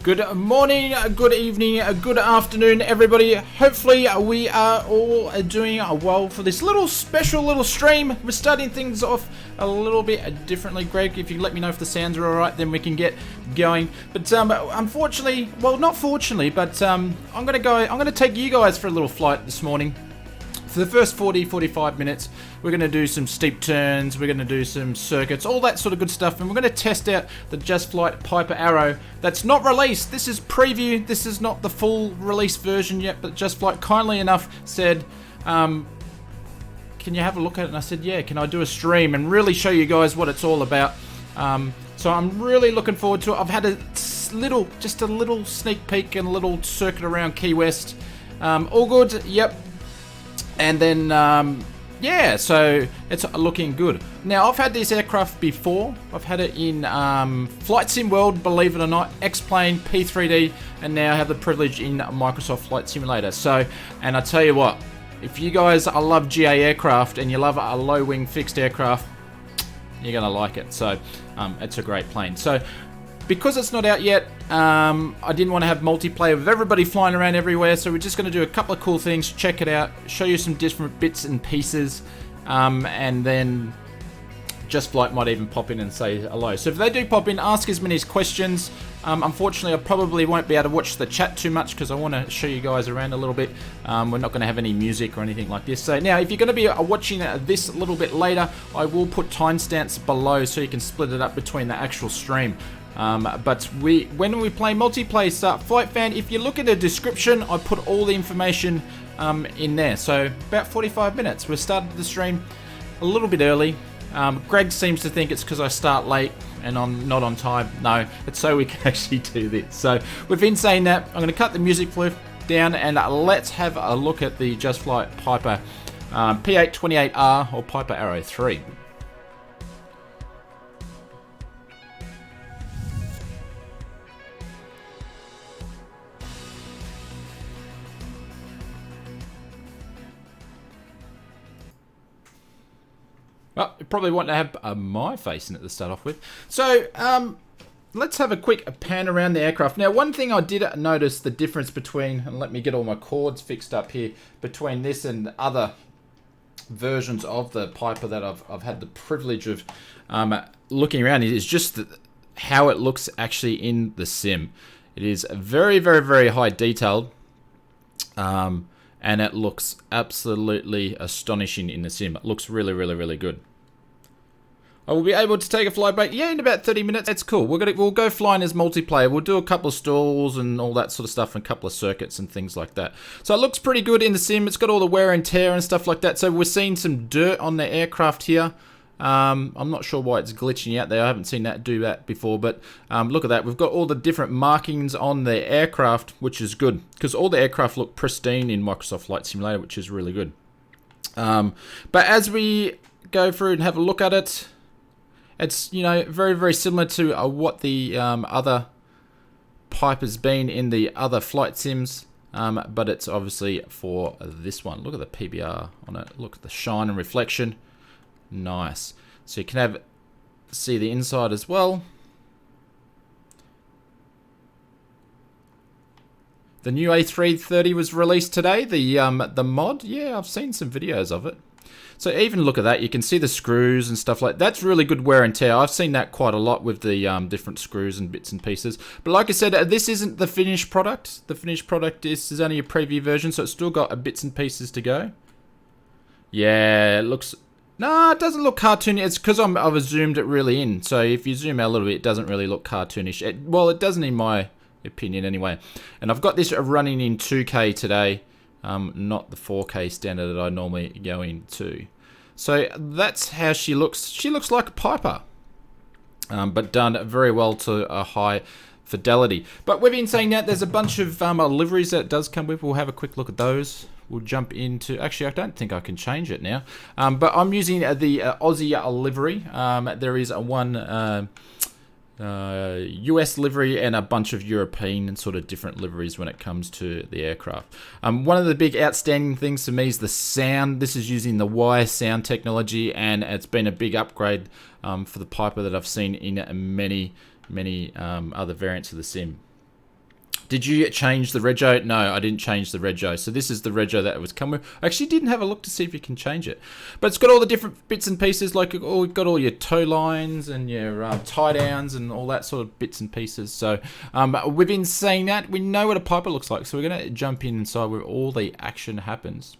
Good morning, good evening, good afternoon, everybody. Hopefully we are all doing well for this little special little stream. We're starting things off a little bit differently. Greg, if you let me know if the sounds are alright, then we can get going. But unfortunately, well, not fortunately, but I'm gonna take you guys for a little flight this morning. For the first 40-45 minutes, we're going to do some steep turns, we're going to do some circuits, all that sort of good stuff, and we're going to test out the Just Flight Piper Arrow that's not released. This is preview, this is not the full release version yet, but Just Flight kindly enough said, can you have a look at it? And I said, yeah, can I do a stream and really show you guys what it's all about? So I'm really looking forward to it. I've had just a little sneak peek and a little circuit around Key West. All good, yep. And then, yeah, so it's looking good. Now, I've had this aircraft before. I've had it in Flight Sim World, believe it or not, X-Plane, P3D, and now I have the privilege in Microsoft Flight Simulator. So, and I tell you what, if you guys love GA aircraft and you love a low-wing fixed aircraft, you're going to like it. So, it's a great plane. So, because it's not out yet, I didn't want to have multiplayer with everybody flying around everywhere, so we're just going to do a couple of cool things, check it out, show you some different bits and pieces, and then Just Flight might even pop in and say hello. So if they do pop in, ask as many questions. Unfortunately, I probably won't be able to watch the chat too much because I want to show you guys around a little bit. We're not going to have any music or anything like this. So now, if you're going to be watching this a little bit later, I will put timestamps below so you can split it up between the actual stream. But when we play multiplayer Flight Fan, if you look at the description, I put all the information in there. So about 45 minutes. We started the stream a little bit early. Greg seems to think it's because I start late and I'm not on time. No, it's so we can actually do this. So with been saying that, I'm going to cut the music clip down and let's have a look at the Just Flight Piper PA-28R or Piper Arrow 3. Well, you probably want to have my face in it to start off with. So, let's have a quick pan around the aircraft. Now, one thing I did notice the difference between, and let me get all my cords fixed up here, between this and other versions of the Piper that I've had the privilege of looking around, is just how it looks actually in the sim. It is very, very, very high detailed. And it looks absolutely astonishing in the sim. It looks really, really, really good. I will be able to take a fly break, yeah, in about 30 minutes. That's cool. We'll go flying as multiplayer. We'll do a couple of stalls and all that sort of stuff, and a couple of circuits and things like that. So it looks pretty good in the sim. It's got all the wear and tear and stuff like that. So we're seeing some dirt on the aircraft here. I'm not sure why it's glitching out there. I haven't seen that do that before, but look at that. We've got all the different markings on the aircraft, which is good because all the aircraft look pristine in Microsoft Flight Simulator, which is really good. But as we go through and have a look at it, it's, you know, very, very similar to what the other Piper's been in the other flight sims, but it's obviously for this one. Look at the PBR on it. Look at the shine and reflection. Nice. So you can see the inside as well. The new A330 was released today. The mod, yeah, I've seen some videos of it. So even look at that, you can see the screws and stuff like that. That's really good wear and tear. I've seen that quite a lot with the different screws and bits and pieces. But like I said, this isn't the finished product. The finished product is only a preview version, so it's still got bits and pieces to go. Yeah, it looks... No, it doesn't look cartoony. It's because I've zoomed it really in. So if you zoom out a little bit, it doesn't really look cartoonish. Well, it doesn't in my opinion anyway. And I've got this running in 2K today, not the 4K standard that I normally go into. So that's how she looks. She looks like a Piper, but done very well to a high fidelity. But we've been saying that there's a bunch of liveries that it does come with. We'll have a quick look at those. We'll jump into... Actually, I don't think I can change it now. But I'm using the Aussie livery. There is one US livery and a bunch of European and sort of different liveries when it comes to the aircraft. One of the big outstanding things to me is the sound. This is using the wire sound technology, and it's been a big upgrade for the Piper that I've seen in many other variants of the sim. Did you change the rego? No, I didn't change the rego. So this is the rego that it was coming with. I actually didn't have a look to see if you can change it. But it's got all the different bits and pieces, like you've got all your tow lines and your tie downs and all that sort of bits and pieces. So within saying that, we know what a piper looks like. So we're going to jump inside where all the action happens.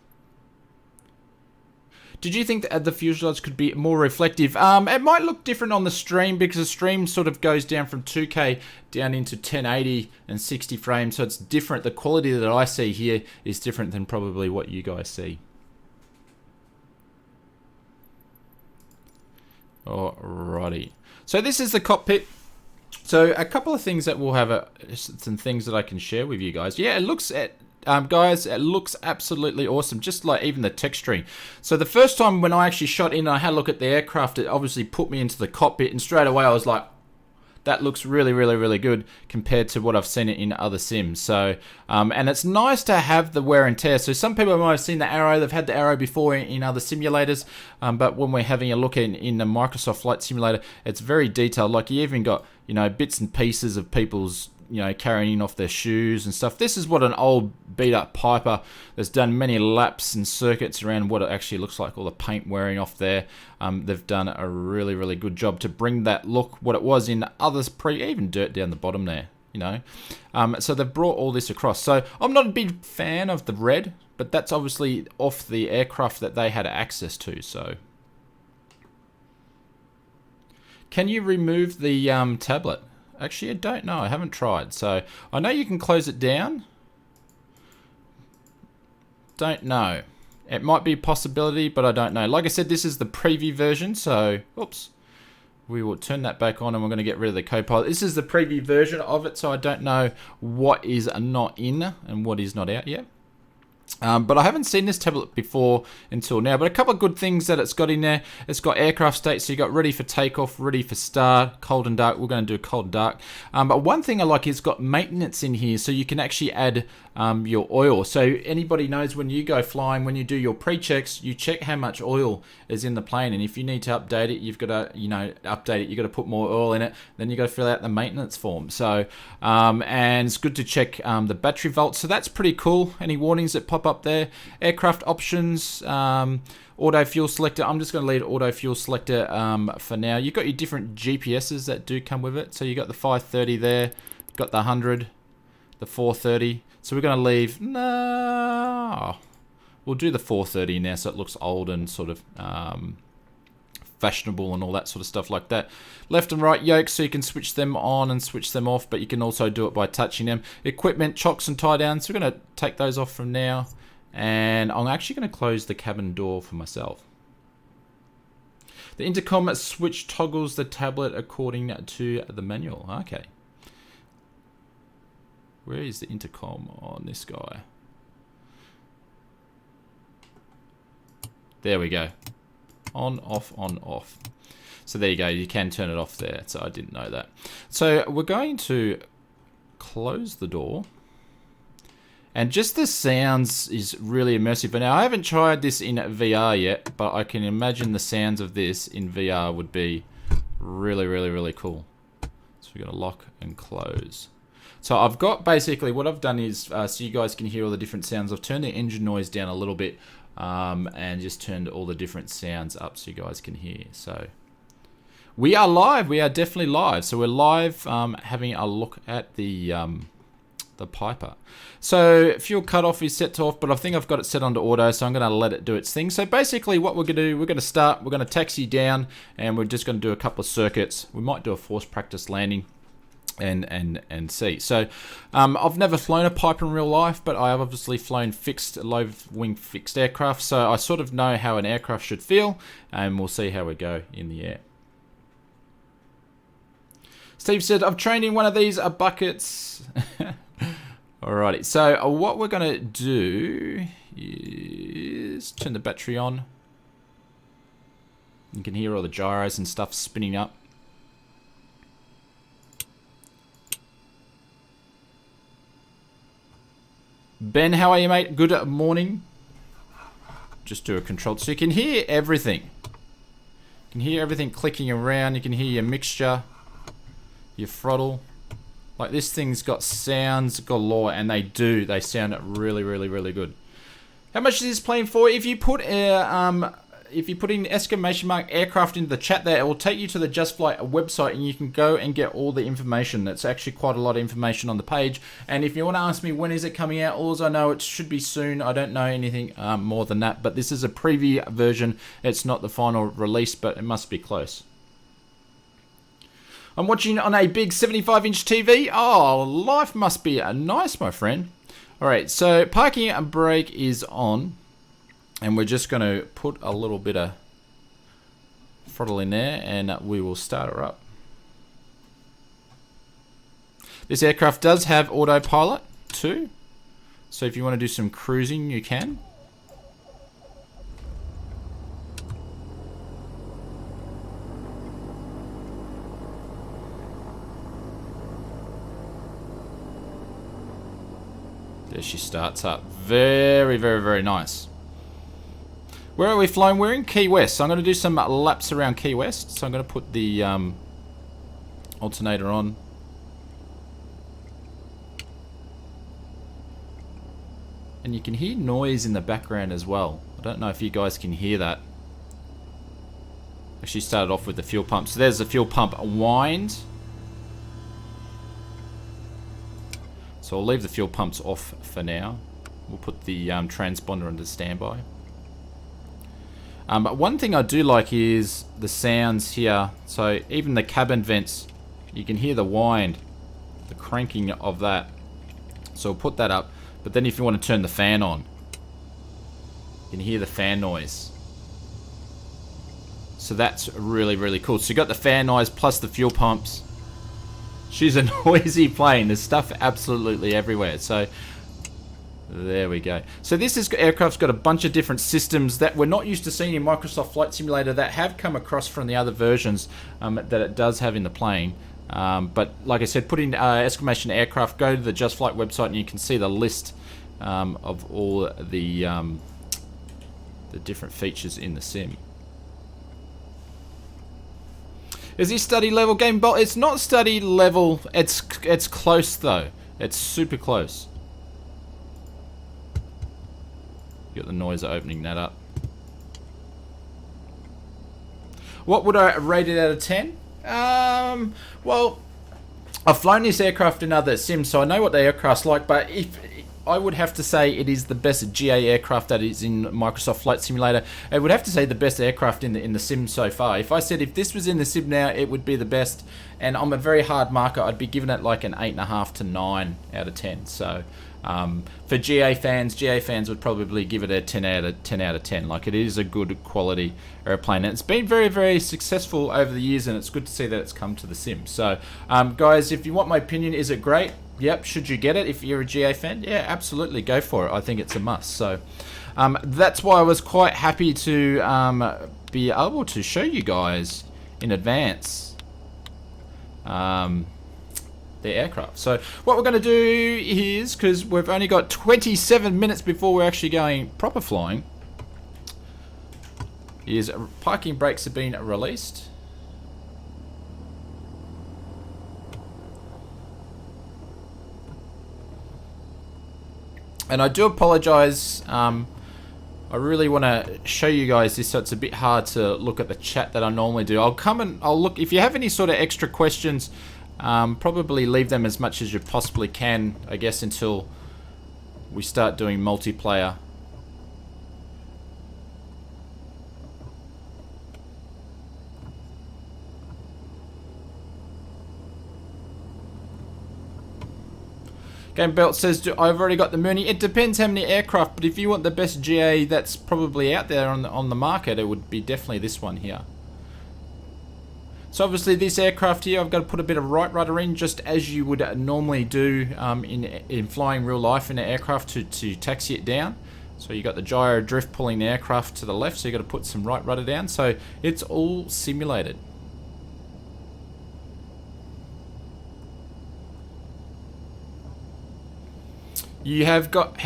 Did you think that the fuselage could be more reflective? It might look different on the stream because the stream sort of goes down from 2K down into 1080 and 60 frames. So it's different. The quality that I see here is different than probably what you guys see. Alrighty. So this is the cockpit. So a couple of things that we'll have, some things that I can share with you guys. Yeah, it looks at... guys, it looks absolutely awesome, just like even the texturing. So the first time when I actually shot in, I had a look at the aircraft, it obviously put me into the cockpit, and straight away I was like, that looks really, really, really good compared to what I've seen it in other sims. So, and it's nice to have the wear and tear. So some people might have seen the arrow, they've had the arrow before in other simulators, but when we're having a look in the Microsoft Flight Simulator, it's very detailed. Like you even got, you know, bits and pieces of people's, you know, carrying off their shoes and stuff. This is what an old beat up Piper that's done many laps and circuits around what it actually looks like, all the paint wearing off there. They've done a really, really good job to bring that look, what it was in others even dirt down the bottom there, you know. So they've brought all this across. So I'm not a big fan of the red, but that's obviously off the aircraft that they had access to, so. Can you remove the tablet? Actually, I don't know. I haven't tried. So I know you can close it down. Don't know. It might be a possibility, but I don't know. Like I said, this is the preview version. So, oops. We will turn that back on and we're going to get rid of the Copilot. This is the preview version of it. So I don't know what is not in and what is not out yet. But I haven't seen this tablet before until now. But a couple of good things that it's got in there. It's got aircraft state, so you got ready for takeoff, ready for start, cold and dark. We're going to do cold and dark. But one thing I like is it's got maintenance in here, so you can actually add your oil. So anybody knows when you go flying, when you do your pre-checks, you check how much oil is in the plane, and if you need to update it, you've got to, you know, update it. You've got to put more oil in it. Then you got to fill out the maintenance form. So and it's good to check the battery volts. So that's pretty cool. Any warnings that pop up there? Aircraft options, auto fuel selector. I'm just going to leave auto fuel selector for now. You've got your different GPSs that do come with it. So you got the 530 there, got the 100, the 430. So we're going to leave, no, we'll do the 430 now so it looks old and sort of fashionable and all that sort of stuff like that. Left and right yokes, so you can switch them on and switch them off, but you can also do it by touching them. Equipment, chocks and tie downs, so we're going to take those off from now. And I'm actually going to close the cabin door for myself. The intercom switch toggles the tablet according to the manual. Okay. Where is the intercom on this guy? There we go. On, off, on, off. So there you go. You can turn it off there. So I didn't know that. So we're going to close the door. And just the sounds is really immersive. Now, I haven't tried this in VR yet, but I can imagine the sounds of this in VR would be really, really, really cool. So we're going to lock and close. So I've got basically what I've done is, so you guys can hear all the different sounds. I've turned the engine noise down a little bit and just turned all the different sounds up so you guys can hear. So we are live. We are definitely live. So we're live having a look at the Piper. So fuel cutoff is set to off, but I think I've got it set onto auto, so I'm going to let it do its thing. So basically what we're going to do, we're going to start, we're going to taxi down, and we're just going to do a couple of circuits. We might do a forced practice landing and see. So I've never flown a Piper in real life, but I have obviously flown fixed, low wing fixed aircraft, so I sort of know how an aircraft should feel, and we'll see how we go in the air. Steve said, I've trained in one of these buckets. Alrighty, so what we're going to do is turn the battery on. You can hear all the gyros and stuff spinning up. Ben, how are you, mate? Good morning. Just do a control. So you can hear everything. You can hear everything clicking around. You can hear your mixture, your throttle. Like, this thing's got sounds galore, and they do. They sound really, really, really good. How much is this plane for? If you put in exclamation mark aircraft into the chat there, it will take you to the Just Flight website, and you can go and get all the information. That's actually quite a lot of information on the page. And if you want to ask me when is it coming out, all I know, it should be soon. I don't know anything more than that, but this is a preview version. It's not the final release, but it must be close. I'm watching on a big 75-inch TV. Oh, life must be nice, my friend. All right, so parking and brake is on. And we're just going to put a little bit of throttle in there, and we will start her up. This aircraft does have autopilot too. So if you want to do some cruising, you can. There she starts up. Very, very, very nice. Where are we flying? We're in Key West. So I'm going to do some laps around Key West. So I'm going to put the alternator on. And you can hear noise in the background as well. I don't know if you guys can hear that. Actually started off with the fuel pump. So there's the fuel pump wind. So I'll leave the fuel pumps off for now. We'll put the transponder under standby. But one thing I do like is the sounds here. So even the cabin vents, you can hear the wind, the cranking of that. So we'll put that up. But then if you want to turn the fan on, you can hear the fan noise. So that's really, really cool. So you got the fan noise plus the fuel pumps. She's a noisy plane. There's stuff absolutely everywhere. So there we go. So this aircraft's got a bunch of different systems that we're not used to seeing in Microsoft Flight Simulator that have come across from the other versions that it does have in the plane. But like I said, put in exclamation aircraft, go to the Just Flight website, and you can see the list of all the different features in the sim. Is this study level game bolt? It's not study level. It's close though. It's super close. You got the noise of opening that up. What would I rate it out of 10? Well, I've flown this aircraft in other sims, so I know what the aircraft's like, but if I would have to say it is the best GA aircraft that is in Microsoft Flight Simulator. I would have to say the best aircraft in the sim so far. If I said if this was in the sim now, it would be the best. And I'm a very hard marker. I'd be giving it like an 8.5 to 9 out of 10. So for GA fans would probably give it a 10 out of 10. Like, it is a good quality airplane, and it's been very, very successful over the years, and it's good to see that it's come to the sim. So guys, if you want my opinion, is it great? Yep. Should you get it if you're a GA fan? Yeah, absolutely, go for it. I think it's a must. So that's why I was quite happy to be able to show you guys in advance the aircraft. So what we're going to do is, because we've only got 27 minutes before we're actually going proper flying, is parking brakes have been released. And I do apologize. I really want to show you guys this, so it's a bit hard to look at the chat that I normally do. I'll come and I'll look. If you have any sort of extra questions, probably leave them as much as you possibly can, I guess, until we start doing multiplayer. Game Belt says, I've already got the Mooney. It depends how many aircraft, but if you want the best GA that's probably out there on the market, it would be definitely this one here. So obviously this aircraft here, I've got to put a bit of right rudder in, just as you would normally do in flying real life in an aircraft to taxi it down. So you got the gyro drift pulling the aircraft to the left, so you got to put some right rudder down. So it's all simulated. You've got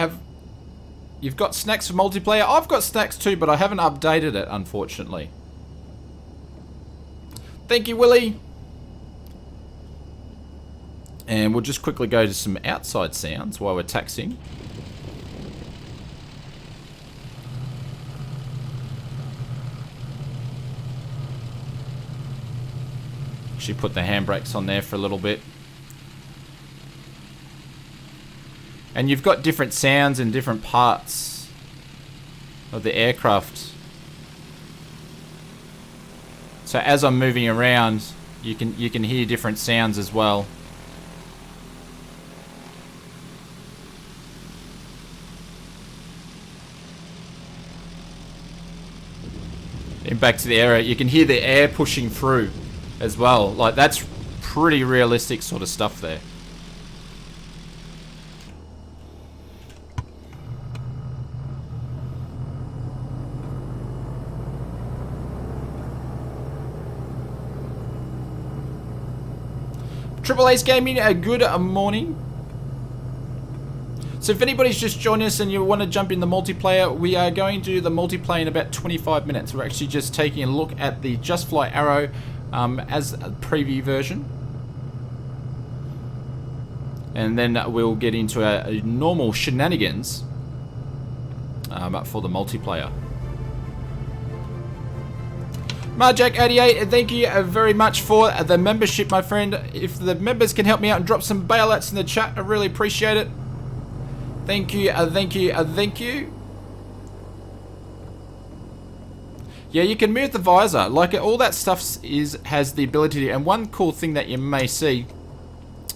snacks for multiplayer. I've got snacks too, but I haven't updated it, unfortunately. Thank you, Willie. And we'll just quickly go to some outside sounds while we're taxiing. Actually put the handbrakes on there for a little bit. And you've got different sounds in different parts of the aircraft. So as I'm moving around, you can hear different sounds as well. And back to the area, you can hear the air pushing through as well. Like, that's pretty realistic sort of stuff there. Triple Ace Gaming, a good morning. So if anybody's just joined us and you want to jump in the multiplayer, we are going to do the multiplayer in about 25 minutes. We're actually just taking a look at the Just Fly Arrow as a preview version. And then we'll get into a normal shenanigans for the multiplayer. Marjack88, thank you very much for the membership, my friend. If the members can help me out and drop some bailouts in the chat, I really appreciate it. Thank you, thank you, thank you. Yeah, you can move the visor. Like, all that stuff has the ability to, and one cool thing that you may see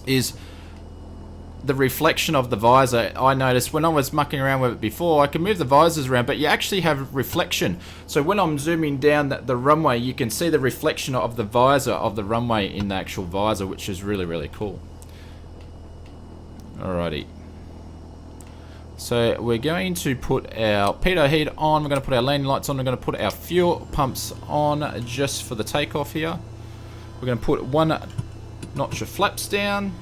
is the reflection of the visor. I noticed when I was mucking around with it before, I can move the visors around, but you actually have reflection. So when I'm zooming down the runway, you can see the reflection of the visor of the runway in the actual visor, which is really, really cool. Alrighty. So we're going to put our pitot heat on, we're going to put our landing lights on, we're going to put our fuel pumps on just for the takeoff here. We're going to put one notch of flaps down.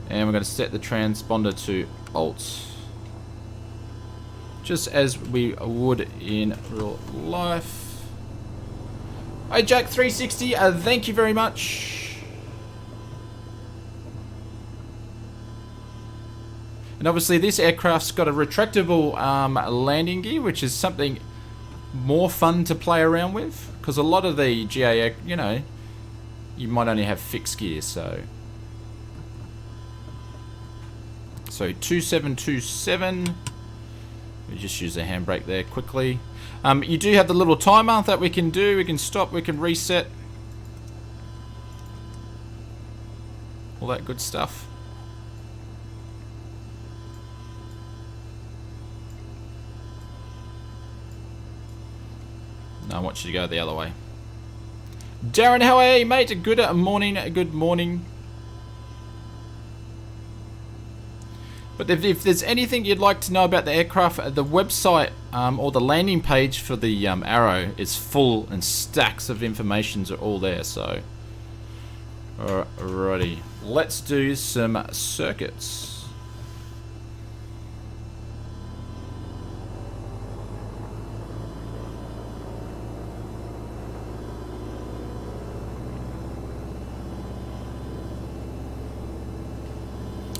And we're going to set the transponder to alt. Just as we would in real life. Hey Jack360, thank you very much. And obviously this aircraft's got a retractable landing gear, which is something more fun to play around with. Because a lot of the GA, you know, you might only have fixed gear, so 2727. We just use the handbrake there quickly. You do have the little timer that we can do. We can stop, we can reset. All that good stuff. No, I want you to go the other way. Darren, how are you, mate? Good morning, good morning. But if there's anything you'd like to know about the aircraft, the website or the landing page for the Arrow is full, and stacks of informations are all there. So, alrighty, let's do some circuits.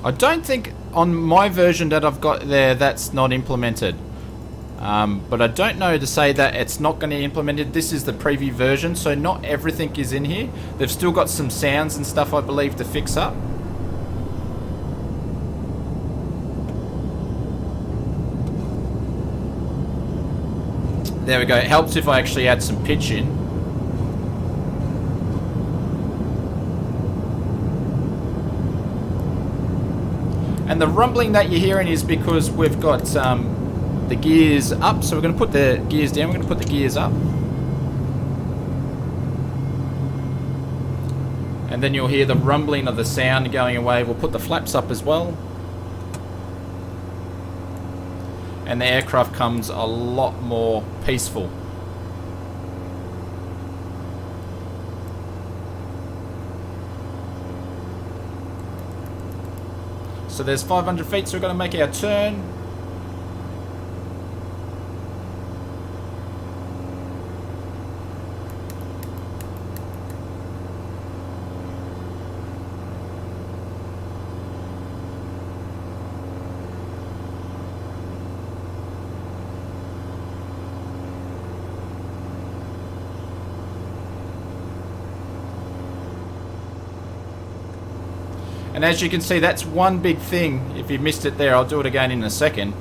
I don't think on my version that I've got there that's not implemented. But I don't know to say that it's not going to be implemented. This is the preview version, so not everything is in here. They've still got some sounds and stuff, I believe, to fix up. There we go. It helps if I actually add some pitch in. And the rumbling that you're hearing is because we've got the gears up. So we're going to put the gears down. We're going to put the gears up. And then you'll hear the rumbling of the sound going away. We'll put the flaps up as well. And the aircraft comes a lot more peaceful. So there's 500 feet, so we're going to make our turn. And as you can see, that's one big thing. If you missed it there, I'll do it again in a second.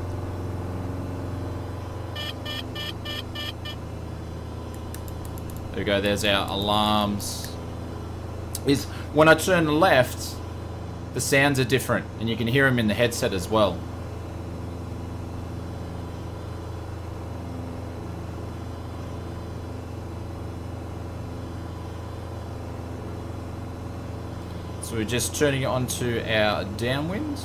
There we go, there's our alarms. Is when I turn left, the sounds are different, and you can hear them in the headset as well. So we're just turning it onto our downwind.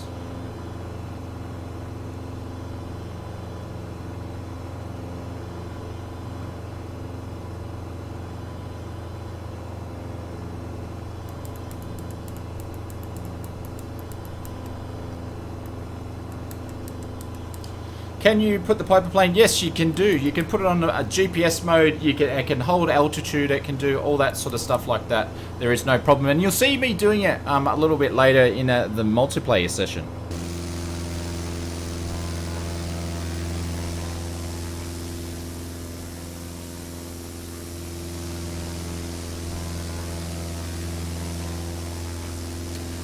Can you put the Piper plane? Yes, you can do. You can put it on a GPS mode. It can hold altitude. It can do all that sort of stuff like that. There is no problem. And you'll see me doing it a little bit later in the multiplayer session.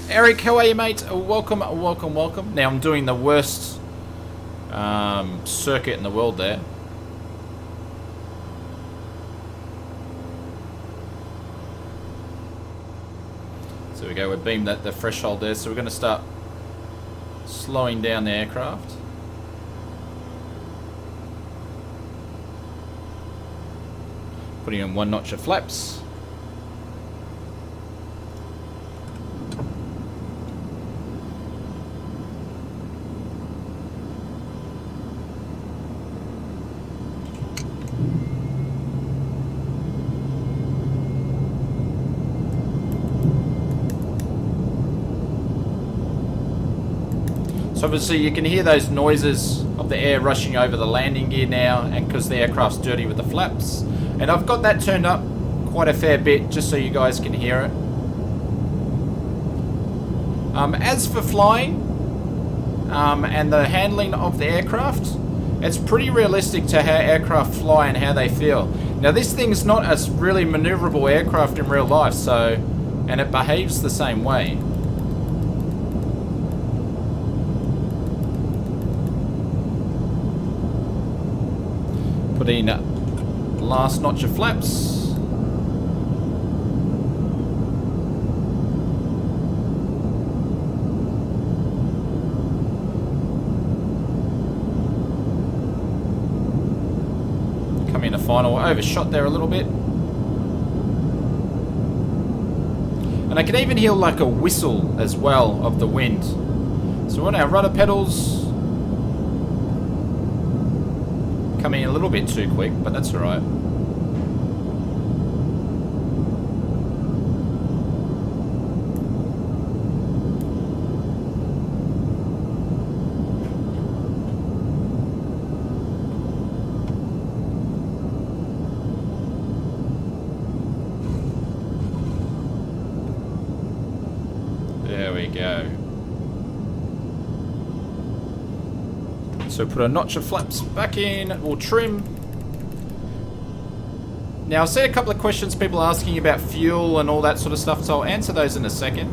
Eric, how are you, mate? Welcome, welcome, welcome. Now I'm doing the worst circuit in the world there. So there we go, we've beamed the threshold there, so we're going to start slowing down the aircraft. Putting in 1 notch of flaps. So obviously you can hear those noises of the air rushing over the landing gear now, and because the aircraft's dirty with the flaps. And I've got that turned up quite a fair bit just so you guys can hear it. As for flying and the handling of the aircraft, it's pretty realistic to how aircraft fly and how they feel. Now this thing's not a really maneuverable aircraft in real life, so, and it behaves the same way. Put in last notch of flaps. Come in a final, overshot there a little bit. And I can even hear like a whistle as well of the wind. So we're on our rudder pedals. Coming in a little bit too quick, but that's alright. There we go. So put a notch of flaps back in, we'll trim. Now I've seen a couple of questions, people asking about fuel and all that sort of stuff, so I'll answer those in a second.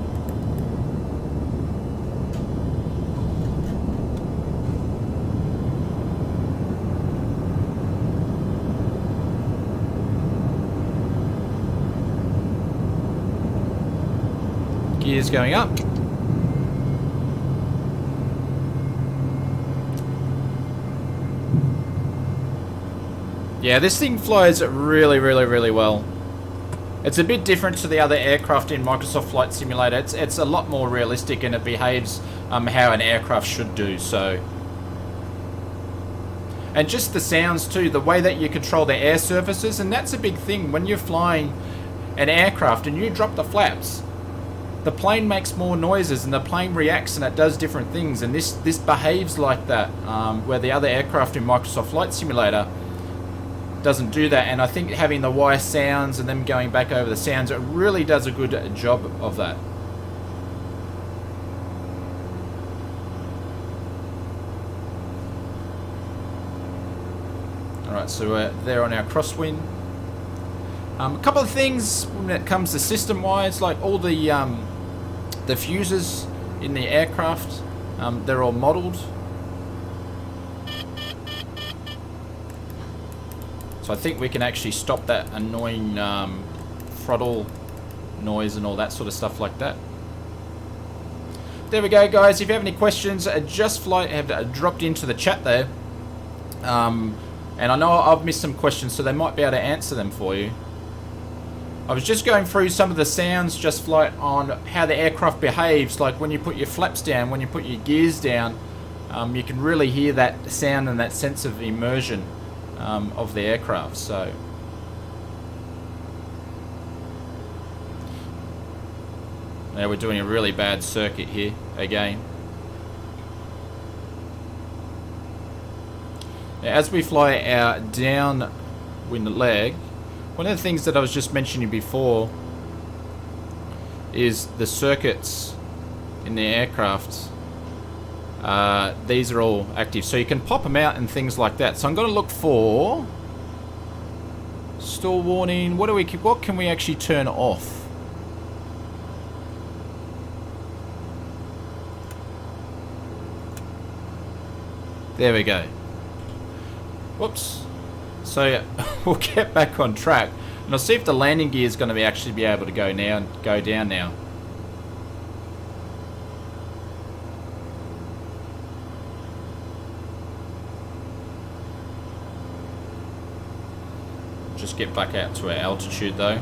Gears going up. Yeah, this thing flies really, really, really well. It's a bit different to the other aircraft in Microsoft Flight Simulator. It's a lot more realistic, and it behaves how an aircraft should do, so. And just the sounds too, the way that you control the air surfaces, and that's a big thing. When you're flying an aircraft and you drop the flaps, the plane makes more noises and the plane reacts and it does different things, and this behaves like that, where the other aircraft in Microsoft Flight Simulator doesn't do that. And I think having the wire sounds and them going back over the sounds, it really does a good job of that. Alright, so we're there on our crosswind. A couple of things when it comes to system wise, like all the The fuses in the aircraft, they're all modelled. So I think we can actually stop that annoying throttle noise and all that sort of stuff like that. There we go, guys. If you have any questions, just have dropped into the chat there. And I know I've missed some questions, so they might be able to answer them for you. I was just going through some of the sounds, just like on how the aircraft behaves. Like when you put your flaps down, when you put your gears down, you can really hear that sound and that sense of immersion of the aircraft. So now we're doing a really bad circuit here again. Now, as we fly our downwind leg, one of the things that I was just mentioning before is the circuits in the aircraft. These are all active, so you can pop them out and things like that. So I'm going to look for stall warning. What can we actually turn off? There we go. Whoops. So we'll get back on track, and I'll see if the landing gear is going to actually be able to go down now. Just get back out to our altitude though.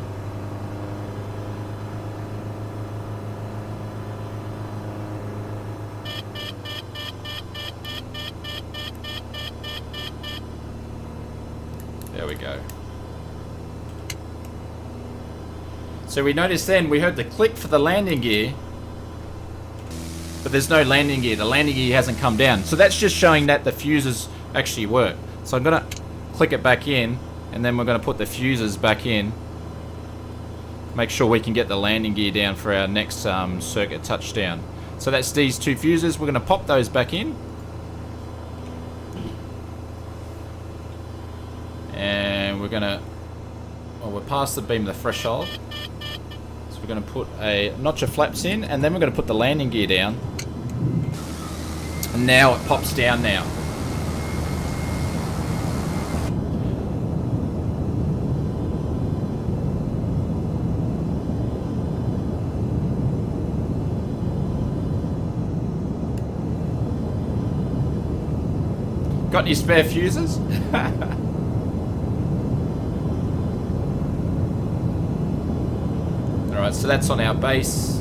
There we go. So we noticed then, we heard the click for the landing gear, but there's no landing gear. The landing gear hasn't come down. So that's just showing that the fuses actually work. So I'm going to click it back in, and then we're going to put the fuses back in. Make sure we can get the landing gear down for our next circuit touchdown. So that's these two fuses. We're going to pop those back in. And we're going to, well, we're past the beam of the threshold. So we're going to put a notch of flaps in, and then we're going to put the landing gear down. And now it pops down now. Got any spare fuses? Alright, so that's on our base.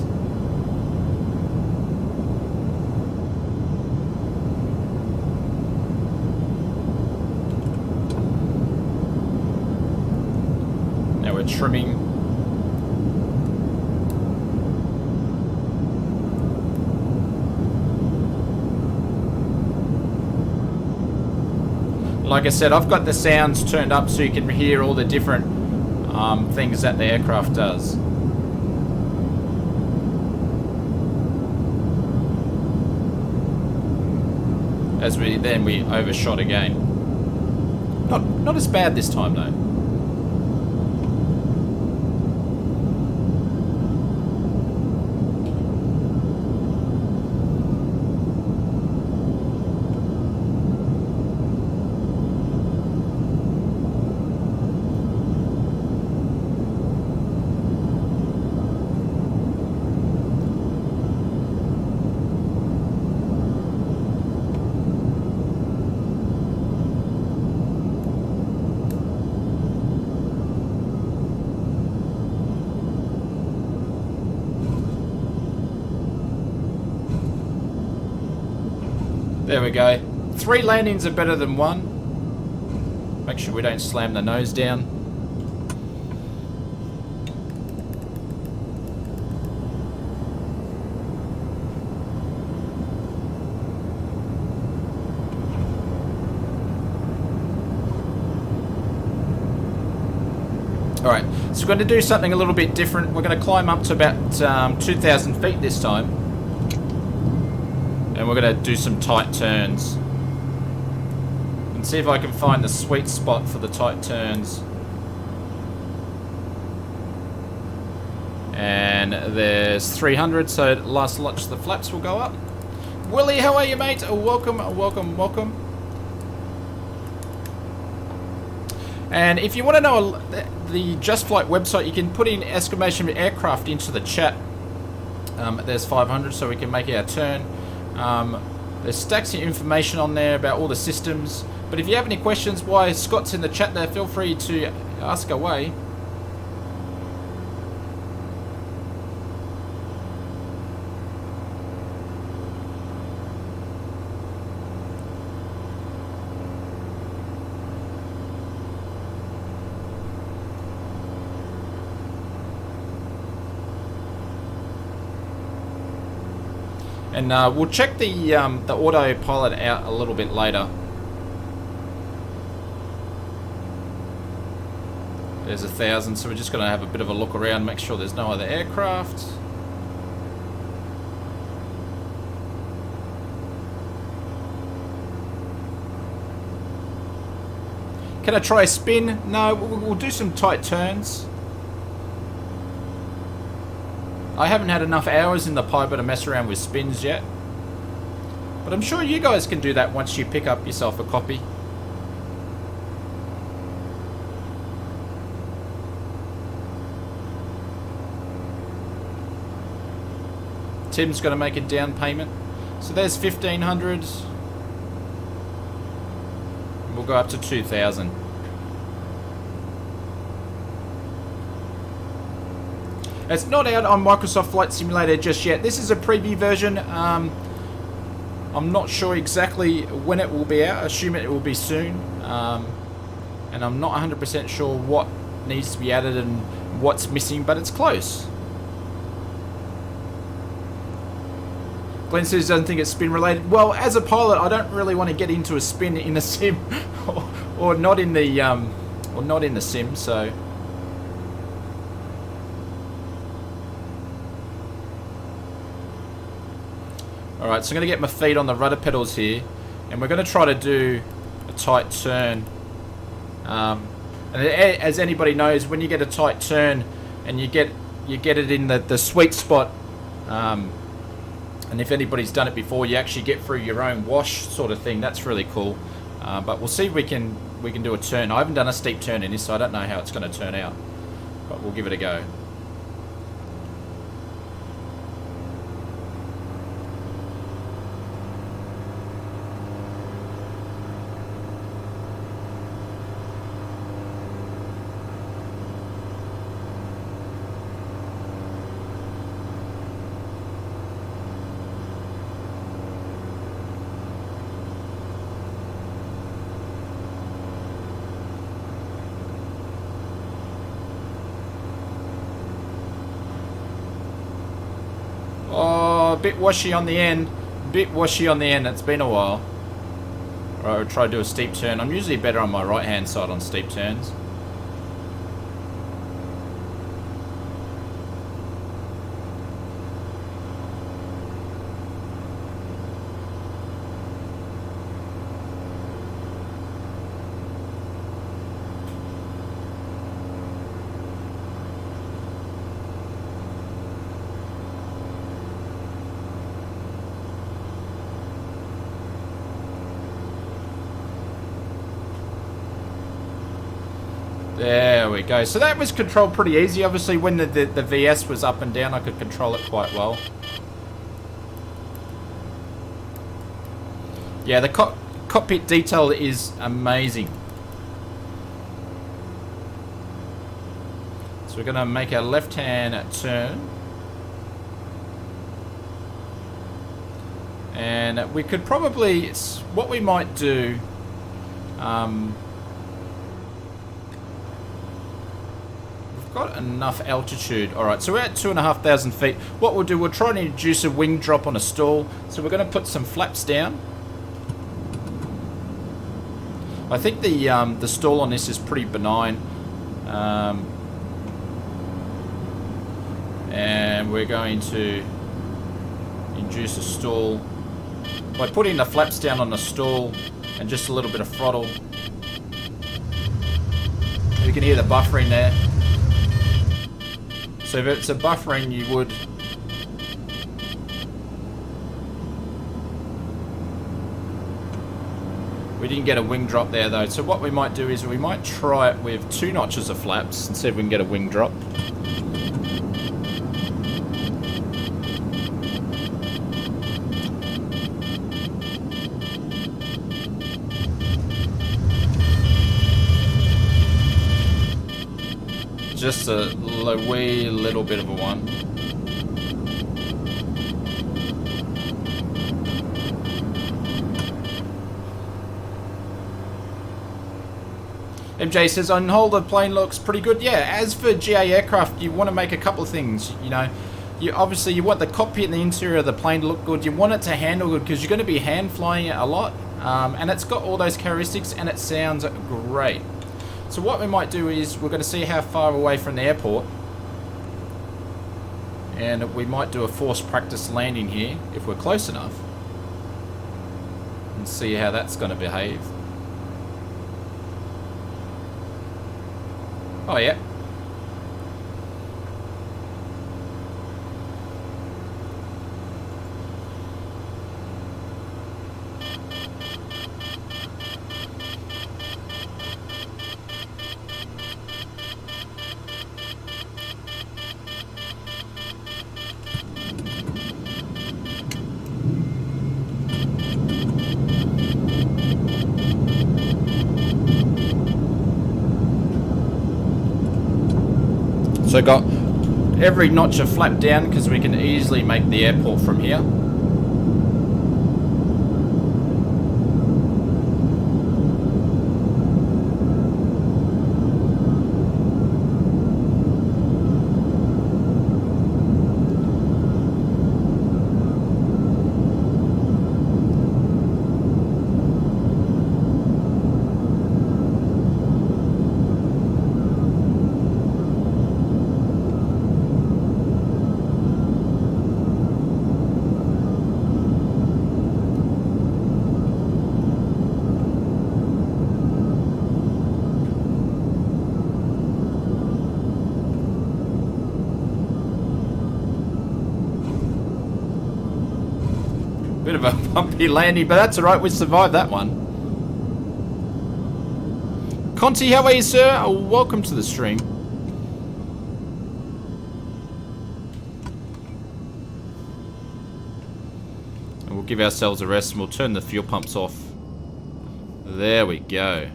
Now we're trimming. Like I said, I've got the sounds turned up so you can hear all the different things that the aircraft does. As we overshot again. Not as bad this time though. There we go. 3 landings are better than 1. Make sure we don't slam the nose down. Alright, so we're going to do something a little bit different. We're going to climb up to about 2,000 feet this time. And we're going to do some tight turns. And see if I can find the sweet spot for the tight turns. And there's 300, so last launch the flaps will go up. Willie, how are you, mate? Welcome, welcome, welcome. And if you want to know the Just Flight website, you can put in exclamation aircraft into the chat. There's 500, so we can make our turn. There's stacks of information on there about all the systems. But if you have any questions, why Scott's in the chat there, feel free to ask away. And we'll check the autopilot out a little bit later. There's 1,000, so we're just going to have a bit of a look around, make sure there's no other aircraft. Can I try a spin? No, we'll do some tight turns. I haven't had enough hours in the Piper to mess around with spins yet. But I'm sure you guys can do that once you pick up yourself a copy. Tim's going to make a down payment. So there's 1,500. We'll go up to 2,000. It's not out on Microsoft Flight Simulator just yet. This is a preview version. I'm not sure exactly when it will be out. I assume it will be soon. And I'm not 100% sure what needs to be added and what's missing, but it's close. Glenn says doesn't think it's spin related. Well, as a pilot, I don't really want to get into a spin in a sim, or not in the sim. So. Alright, so I'm going to get my feet on the rudder pedals here, and we're going to try to do a tight turn. And as anybody knows, when you get a tight turn and you get it in the sweet spot, and if anybody's done it before, you actually get through your own wash sort of thing. That's really cool. But we'll see if we can do a turn. I haven't done a steep turn in this, so I don't know how it's going to turn out, but we'll give it a go. Oh, a bit washy on the end. Bit washy on the end. It's been a while. Alright, we'll try to do a steep turn. I'm usually better on my right hand side on steep turns. There we go. So that was controlled pretty easy. Obviously, when the VS was up and down, I could control it quite well. Yeah, the cockpit detail is amazing. So we're going to make a left-hand turn. And we could probably... What we might do... got enough altitude. Alright, so we're at 2,500 feet. What we'll do, we'll try and induce a wing drop on a stall. So we're going to put some flaps down. I think the stall on this is pretty benign. And we're going to induce a stall by putting the flaps down on the stall and just a little bit of throttle. You can hear the buffering there. So if it's a buffering, you would... We didn't get a wing drop there though, so what we might do is we might try it with 2 notches of flaps and see if we can get a wing drop. Just a wee little bit of a one. MJ says, on whole, the plane looks pretty good. Yeah, as for GA aircraft, you want to make a couple of things. You know, you want the cockpit and the interior of the plane to look good. You want it to handle good because you're going to be hand flying it a lot. And it's got all those characteristics and it sounds great. So what we might do is we're going to see how far away from the airport. And we might do a forced practice landing here if we're close enough. And see how that's going to behave. Oh yeah. So got every notch of flap down because we can easily make the airport from here. Bit of a bumpy landing, but that's alright, we survived that one. Conti, how are you, sir? Welcome to the stream. And we'll give ourselves a rest and we'll turn the fuel pumps off. There we go.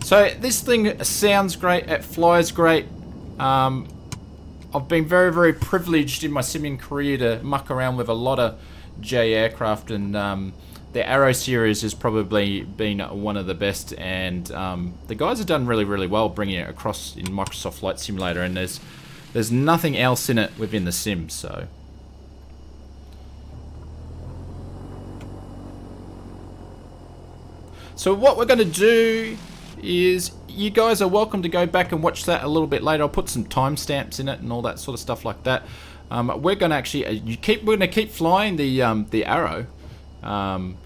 So this thing sounds great, it flies great. I've been very, very privileged in my simming career to muck around with a lot of J aircraft, and the Arrow series has probably been one of the best, and the guys have done really, really well bringing it across in Microsoft Flight Simulator, and there's nothing else in it within the sim. So what we're going to do is, you guys are welcome to go back and watch that a little bit later. I'll put some timestamps in it and all that sort of stuff like that. We're going to actually we're going to keep flying the Arrow, and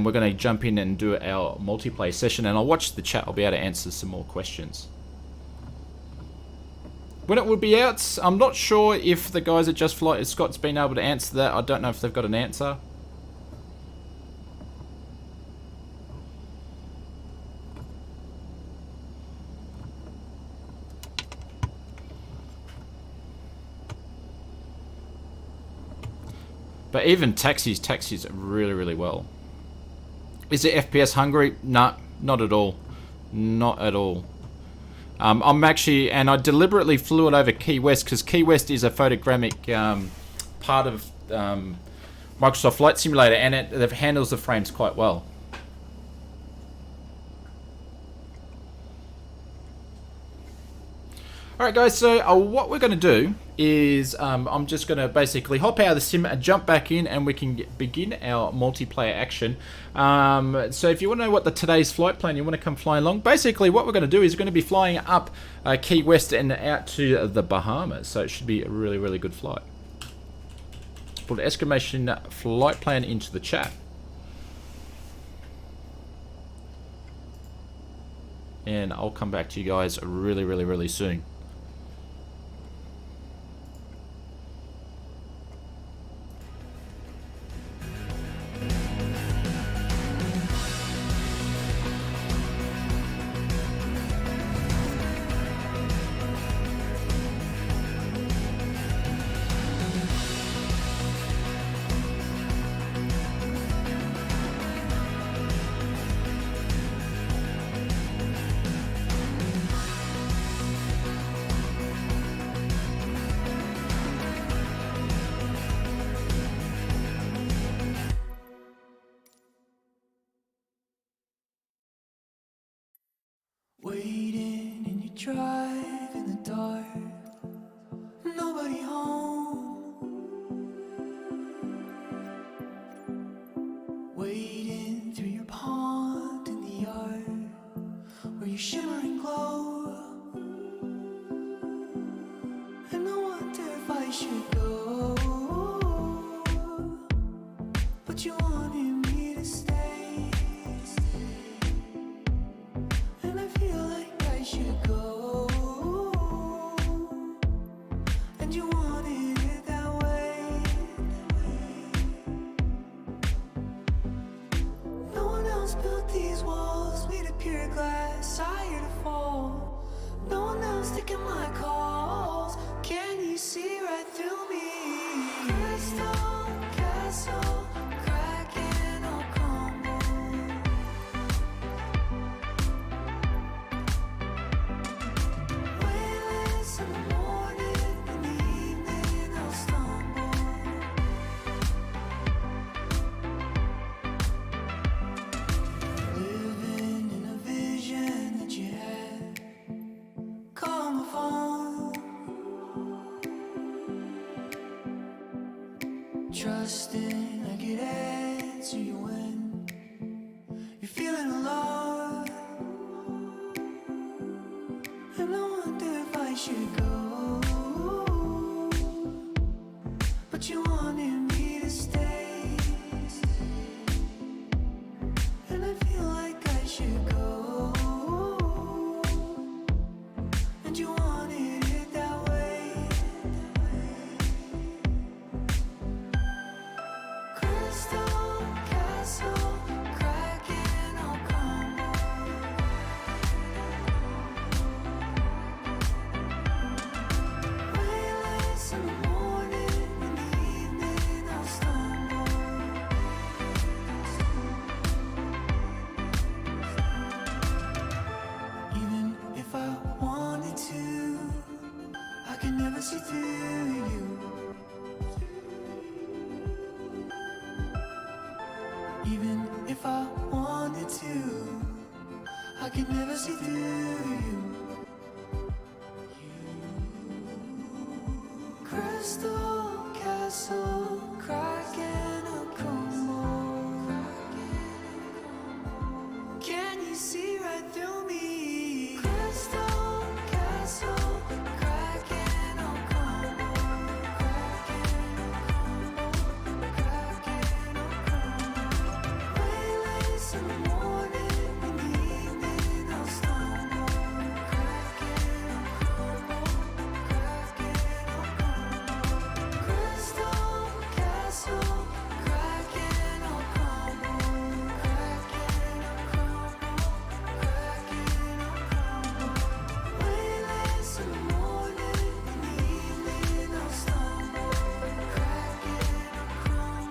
we're going to jump in and do our multiplayer session. And I'll watch the chat. I'll be able to answer some more questions. When it will be out, I'm not sure if the guys at Just Flight, Scott's been able to answer that. I don't know if they've got an answer. But even taxis really, really well. Is it FPS hungry? Nah, not at all. Not at all. I'm actually, and I deliberately flew it over Key West because Key West is a photogrammic part of Microsoft Flight Simulator, and it handles the frames quite well. Alright guys, so what we're going to do is I'm just going to basically hop out of the sim and jump back in, and we can begin our multiplayer action. So if you want to know what today's flight plan, you want to come flying along, basically what we're going to do is we're going to be flying up Key West and out to the Bahamas. So it should be a really, really good flight. Put an exclamation flight plan into the chat. And I'll come back to you guys really, really, really soon. Waiting and you drive in the dark, nobody home. Wading through your pond in the yard where you shimmer and glow. And I wonder if I should go, but you wanted me to stay. And I feel like I should go, and you wanted it that way. No one else built these walls made of pure glass, higher to fall. No one else taking my calls. Can you see right through me? Crystal castle, cracking all crumble. Weightless in the morning, in the evening I'll stumble. Living in a vision that you had. Call my phone. Trusting I could answer you when you're feeling alone. And I wonder if I should go, but you wanted me to stay. And I feel like I should go, and you wanted it that way. Crystal castle, cracking all crumble. Weightless in the morning, in the evening I'll stumble. Even if I wanted to, I can never see through you. Even if I wanted to, I could never see through you. Crystal castle, cracking a crumble. Can you see right through me? Crystal castle, cracking a crumble. Cracking a crumble. Weightless in the morning, in the evening I'll stumble. Cracking a crumble. Crystal castle, cracking all crumble. Cracking a crumble. Weightless in the morning, in the evening I'll stumble. Cracking a crumble.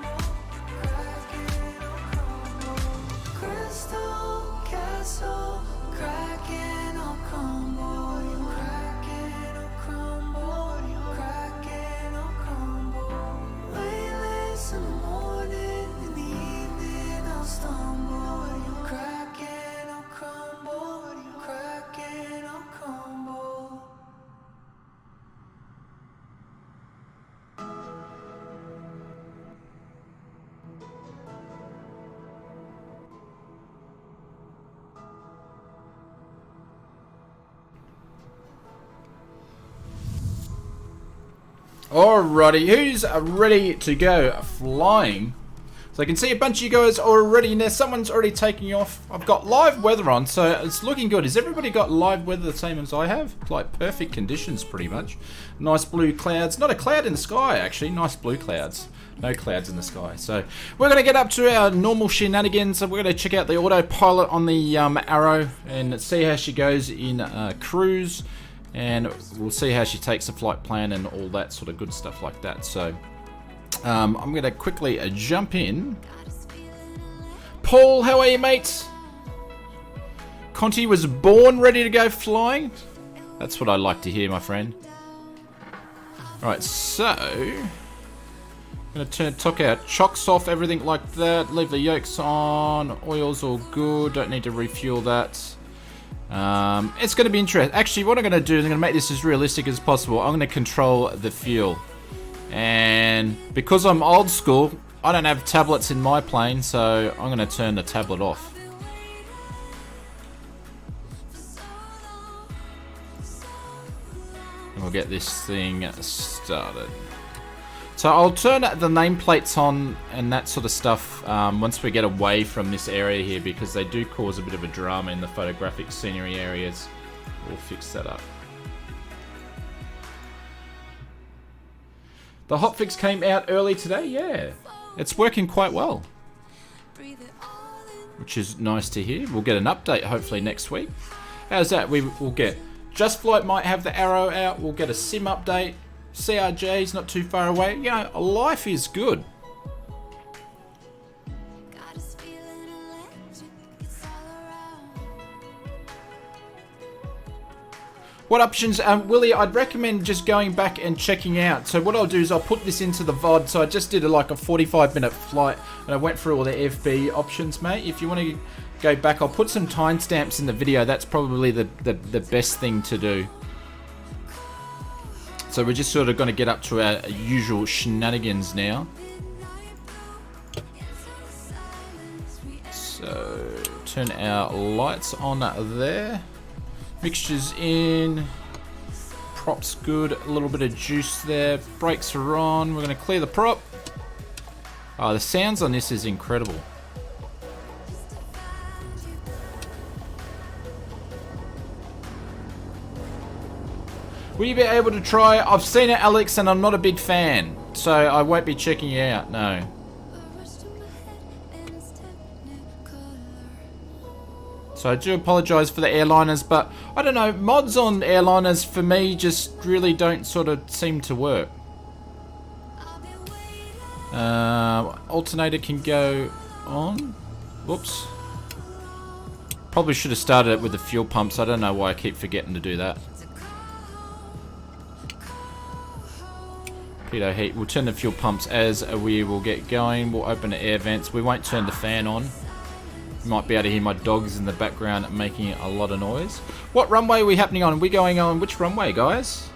Crystal castle, cracking all crumble. Cracking all crumble. Cracking all crumble. Weightless in the morning, in the evening I'll stumble. Cracking all crumble. Cracking all crumble. Alrighty, who's ready to go flying? So I can see a bunch of you guys already in there. Someone's already taking off. I've got live weather on, so it's looking good. Has everybody got live weather the same as I have? Like perfect conditions, pretty much. Nice blue clouds. Not a cloud in the sky, actually. Nice blue clouds. No clouds in the sky. So we're going to get up to our normal shenanigans. So we're going to check out the autopilot on the Arrow and see how she goes in cruise. And we'll see how she takes the flight plan and all that sort of good stuff like that. So I'm going to quickly jump in. Paul, how are you, mate? Conti was born ready to go flying. That's what I like to hear, my friend. Alright, so I'm going to took our chocks off, everything like that. Leave the yolks on. Oil's all good. Don't need to refuel that. It's going to be interesting. Actually, what I'm going to do is I'm going to make this as realistic as possible. I'm going to control the fuel. And because I'm old school, I don't have tablets in my plane, so I'm going to turn the tablet off. And we'll get this thing started. So I'll turn the nameplates on and that sort of stuff once we get away from this area here, because they do cause a bit of a drama in the photographic scenery areas. We'll fix that up. The hotfix came out early today, yeah. It's working quite well, which is nice to hear. We'll get an update hopefully next week. How's that? We'll get Just Flight might have the arrow out. We'll get a sim update. CRJ's not too far away. You know, life is good. What options, Willie, I'd recommend just going back and checking out. So what I'll do is I'll put this into the VOD. So I just did like a 45-minute flight and I went through all the FB options, mate. If you want to go back, I'll put some timestamps in the video. That's probably the best thing to do. So we're just sort of going to get up to our usual shenanigans now. So turn our lights on there. Mixtures in. Props good. A little bit of juice there. Brakes are on. We're going to clear the prop. Oh, the sounds on this is incredible. Will you be able to try? I've seen it, Alex, and I'm not a big fan, so I won't be checking it out, no. So I do apologise for the airliners, but I don't know, mods on airliners for me just really don't sort of seem to work. Alternator can go on. Whoops. Probably should have started it with the fuel pumps. I don't know why I keep forgetting to do that. Pitot heat. We'll turn the fuel pumps as we will get going. We'll open the air vents. We won't turn the fan on. You might be able to hear my dogs in the background making a lot of noise. What runway are we happening on? Are we going on which runway, guys?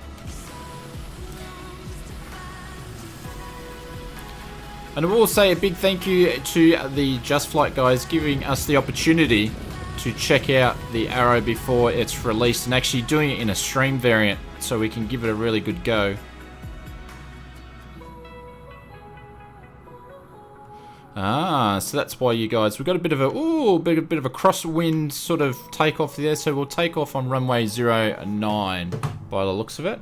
And I will say a big thank you to the Just Flight guys giving us the opportunity to check out the Arrow before it's released and actually doing it in a stream variant so we can give it a really good go. Ah, so that's why you guys, we've got a bit of a, bit of a crosswind sort of takeoff there, so we'll take off on runway 09 by the looks of it.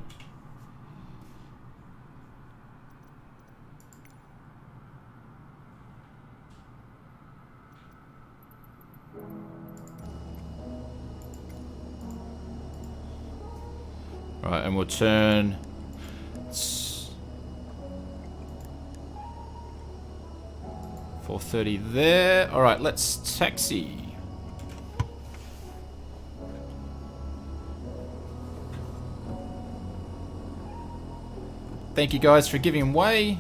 Right, and we'll turn 430 there. Alright, let's taxi. Thank you guys for giving way.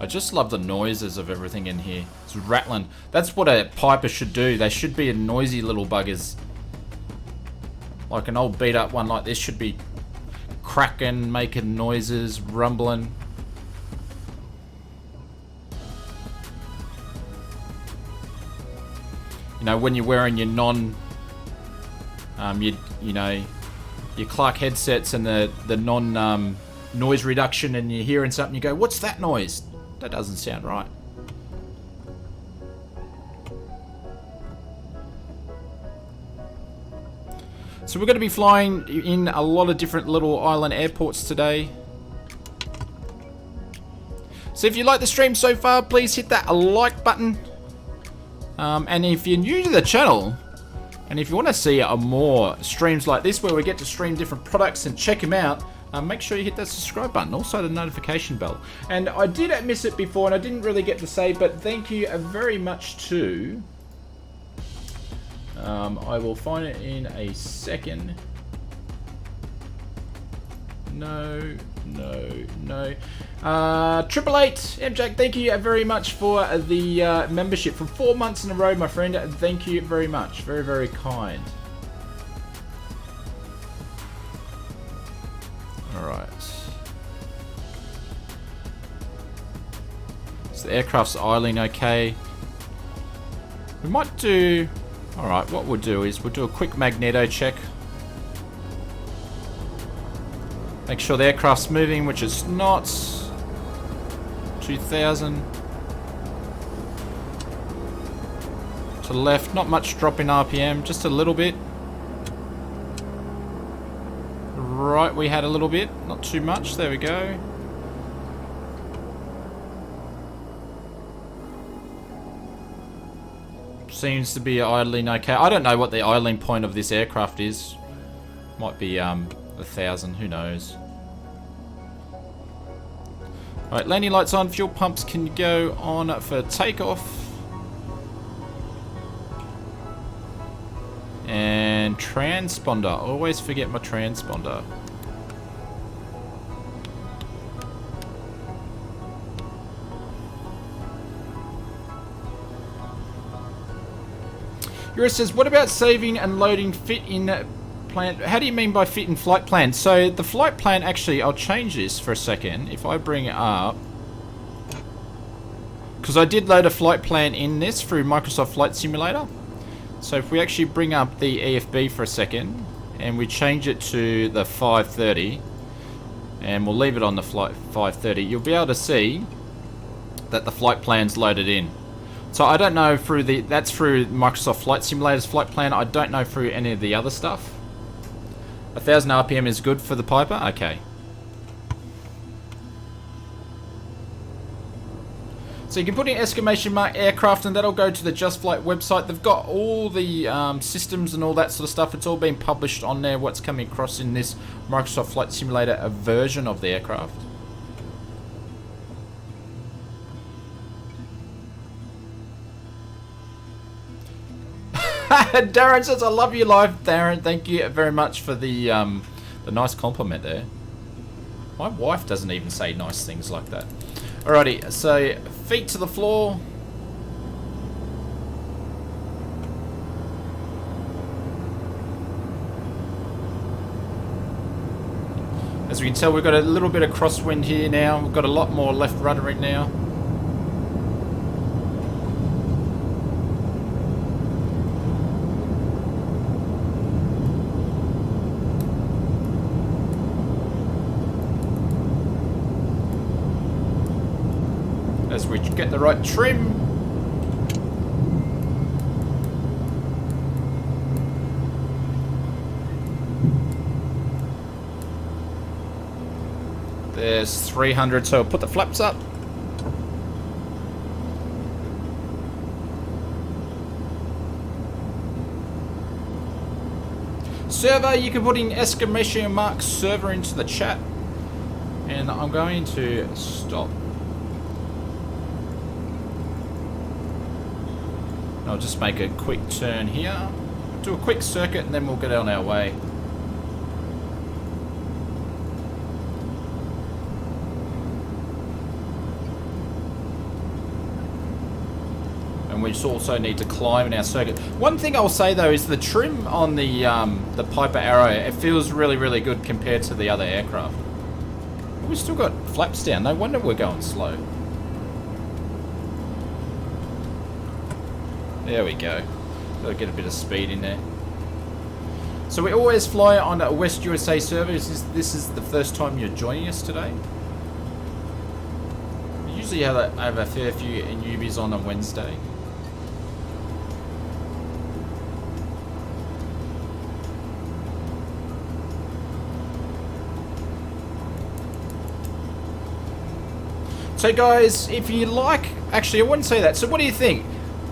I just love the noises of everything in here. It's rattling. That's what a Piper should do. They should be a noisy little buggers. Like an old beat up one like this should be cracking, making noises, rumbling. You know, when you're wearing your you know, your Clark headsets and the non noise reduction, and you're hearing something, you go, "What's that noise? That doesn't sound right." So we're going to be flying in a lot of different little island airports today. So if you like the stream so far, please hit that like button. And if you're new to the channel, and if you want to see more streams like this where we get to stream different products and check them out, make sure you hit that subscribe button, also the notification bell. And I did miss it before and I didn't really get to say, but thank you very much to... I will find it in a second. No, No. 888 MJack, thank you very much for the membership for 4 months in a row, my friend. Thank you very much. Very, very kind. Alright. So the aircraft's idling okay. We might do... Alright, what we'll do is we'll do a quick magneto check. Make sure the aircraft's moving, which it's not. 2000. To the left, not much drop in RPM, just a little bit. Right, we had a little bit, not too much, there we go. Seems to be idling okay. I don't know what the idling point of this aircraft is. Might be 1,000, who knows. Alright, landing lights on, fuel pumps can go on for takeoff. And transponder, always forget my transponder. Yura says, what about saving and loading fit in plan? How do you mean by fit in flight plan? So the flight plan, actually, I'll change this for a second. If I bring it up, because I did load a flight plan in this through Microsoft Flight Simulator. So if we actually bring up the EFB for a second and we change it to the 530 and we'll leave it on the flight 530, you'll be able to see that the flight plan's loaded in. So I don't know through the, that's through Microsoft Flight Simulator's flight plan. I don't know through any of the other stuff. 1,000 RPM is good for the Piper? Okay. So you can put in exclamation mark aircraft and that'll go to the Just Flight website. They've got all the systems and all that sort of stuff. It's all been published on there, what's coming across in this Microsoft Flight Simulator, a version of the aircraft. Darren says, I love you live, Darren. Thank you very much for the nice compliment there. My wife doesn't even say nice things like that. Alrighty, so feet to the floor. As we can tell, we've got a little bit of crosswind here now. We've got a lot more left ruddering now. As we get the right trim. There's 300, so I'll put the flaps up. Server, you can put in exclamation mark server into the chat. And I'm going to stop. I'll just make a quick turn here, do a quick circuit, and then we'll get on our way. And we just also need to climb in our circuit. One thing I'll say though is the trim on the Piper Arrow, it feels really, really good compared to the other aircraft. We've still got flaps down, no wonder we're going slow. There we go. Gotta get a bit of speed in there. So we always fly on a West USA server. This is the first time you're joining us today. We usually have a fair few newbies on a Wednesday. So guys, if you like, actually I wouldn't say that. So what do you think?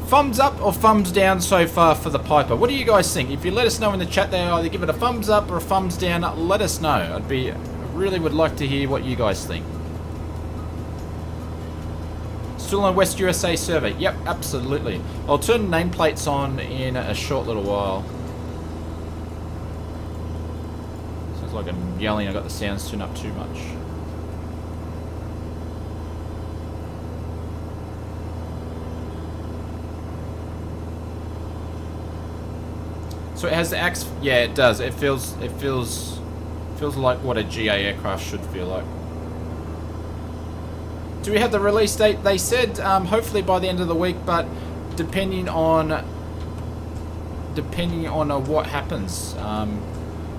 Thumbs up or thumbs down so far for the Piper? What do you guys think? If you let us know in the chat there, either give it a thumbs up or a thumbs down, let us know. I really would like to hear what you guys think. Still on West USA server? Yep, absolutely. I'll turn nameplates on in a short little while. Sounds like I'm yelling, I got the sounds turned up too much. So it has the axe. Yeah, it does. It feels like what a GA aircraft should feel like. Do we have the release date? They said hopefully by the end of the week, but depending on what happens.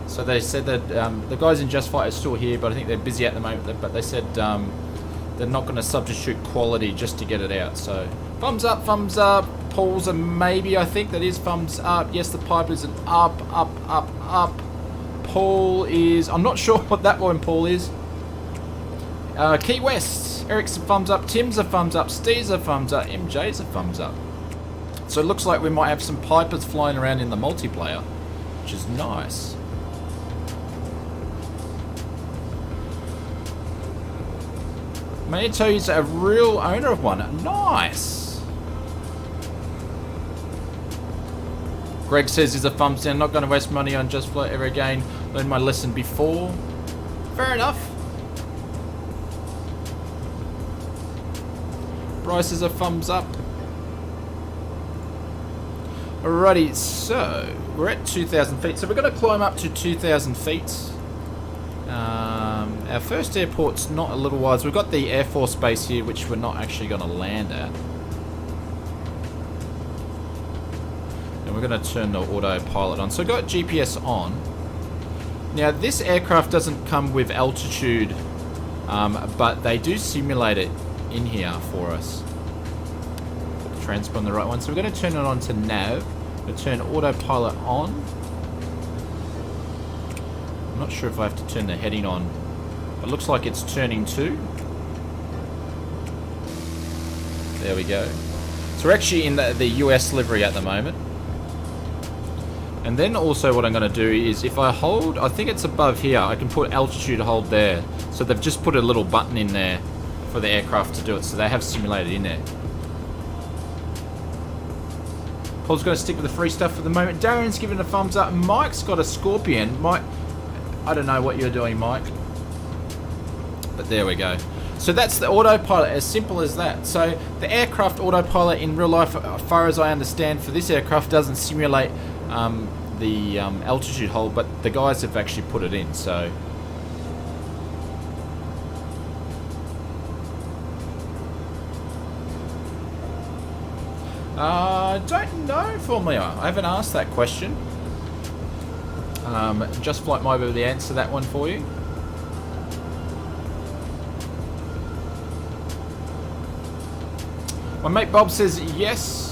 So they said that the guys in Just Flight are still here, but I think they're busy at the moment. But they said they're not going to substitute quality just to get it out. So thumbs up, thumbs up. Paul's a maybe. I think that is thumbs up. Yes, the pipe is an up. Paul is. I'm not sure what that one Paul is. Key West. Eric's a thumbs up. Tim's a thumbs up. Steve's a thumbs up. MJ's a thumbs up. So it looks like we might have some pipers flying around in the multiplayer, which is nice. Manito's a real owner of one. Nice. Greg says he's a thumbs down. Not going to waste money on Just Flight ever again. Learned my lesson before. Fair enough. Bryce is a thumbs up. Alrighty, so we're at 2,000 feet. So we're going to climb up to 2,000 feet. Our first airport's not a little wide. So we've got the Air Force base here, which we're not actually going to land at. And we're going to turn the autopilot on. So I've got GPS on. Now this aircraft doesn't come with altitude, but they do simulate it in here for us. Put the transponder the right one. So we're going to turn it on to nav. We'll turn autopilot on. I'm not sure if I have to turn the heading on. It looks like it's turning to. There we go. So we're actually in the US livery at the moment. And then also what I'm going to do is if I hold, I think it's above here, I can put altitude hold there. So they've just put a little button in there for the aircraft to do it. So they have simulated in there. Paul's going to stick with the free stuff for the moment. Darren's giving a thumbs up. Mike's got a Scorpion. Mike, I don't know what you're doing, Mike. But there we go. So that's the autopilot, as simple as that. So the aircraft autopilot in real life, as far as I understand, for this aircraft doesn't simulate the altitude hold, but the guys have actually put it in. So don't know, Formula. I haven't asked that question. Just Flight might be able to answer that one for you. My mate Bob says yes.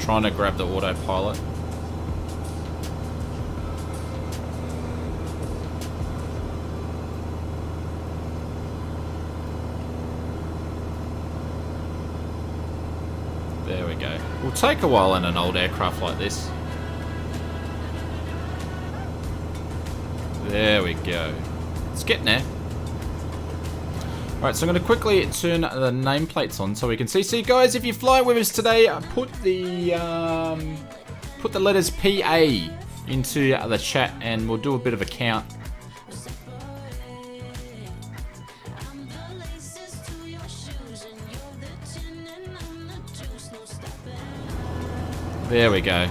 Trying to grab the autopilot. There we go. Will take a while in an old aircraft like this. There we go. It's getting there. Alright, so I'm going to quickly turn the nameplates on so we can see. So guys, if you fly with us today, put the letters PA into the chat and we'll do a bit of a count. There we go.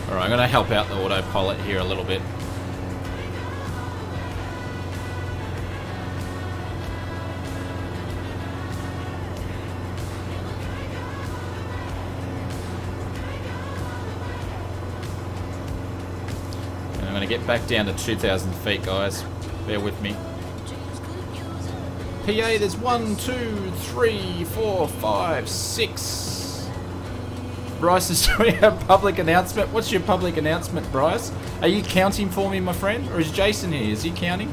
Alright, I'm going to help out the autopilot here a little bit. And I'm going to get back down to 2,000 feet, guys. Bear with me. PA, there's 1, 2, 3, 4, 5, 6. Bryce is doing a public announcement. What's your public announcement, Bryce? Are you counting for me, my friend? Or is Jason here? Is he counting?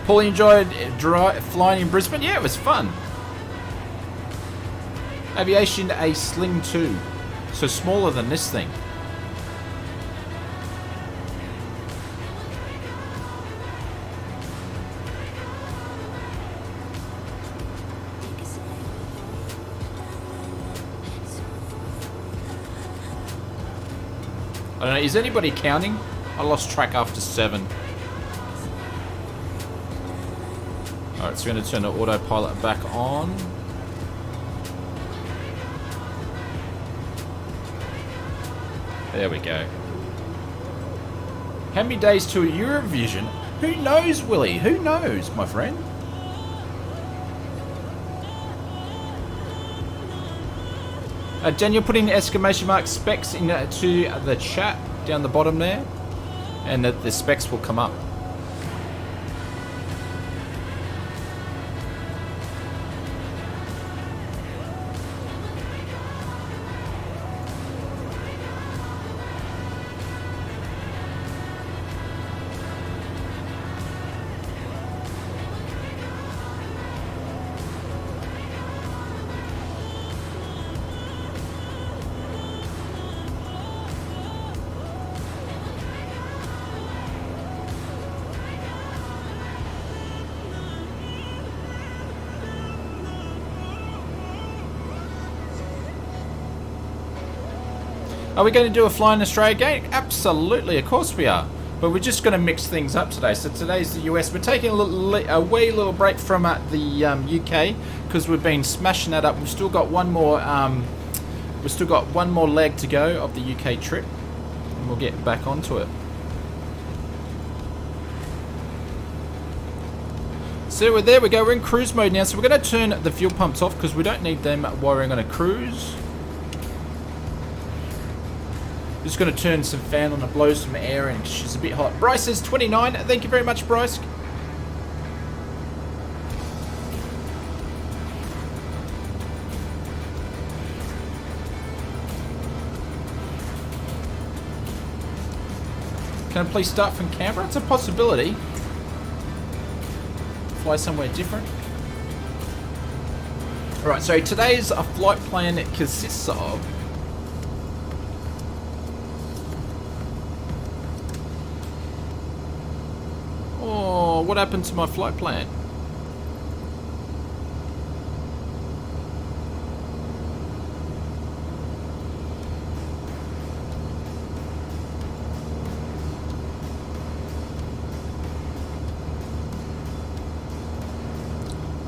Paul, you enjoyed flying in Brisbane? Yeah, it was fun. Aviation a Sling 2. So smaller than this thing. I don't know, is anybody counting? I lost track after 7. Alright, so we're going to turn the autopilot back on. There we go. How many days to Eurovision? Who knows, Willie? Who knows, my friend? Daniel, put in exclamation mark specs into the chat down the bottom there, and the specs will come up. Are we going to do a Fly in Australia game? Absolutely, of course we are. But we're just going to mix things up today. So today's the US. We're taking a wee little break from the UK because we've been smashing that up. We've still got one more. We've still got one more leg to go of the UK trip, and we'll get back onto it. So there we go. We're in cruise mode now. So we're going to turn the fuel pumps off because we don't need them while we're on a cruise. Just going to turn some fan on to blow some air in. She's a bit hot. Bryce says 29. Thank you very much, Bryce. Can I please start from Canberra? It's a possibility. Fly somewhere different. Alright, so today's flight plan consists of what happened to my flight plan?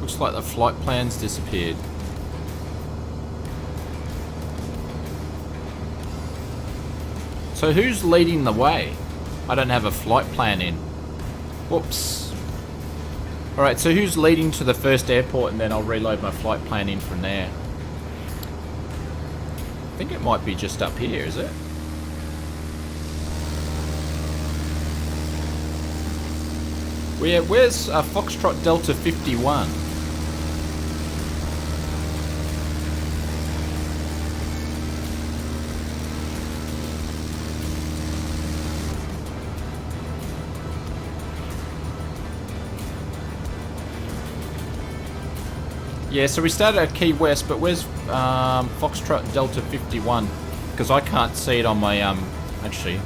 Looks like the flight plan's disappeared. So who's leading the way? I don't have a flight plan in. Whoops. Alright, so who's leading to the first airport, and then I'll reload my flight plan in from there. I think it might be just up here, is it? Where's Foxtrot Delta 51? Yeah, so we started at Key West, but where's Foxtrot Delta 51? Because I can't see it on my, actually.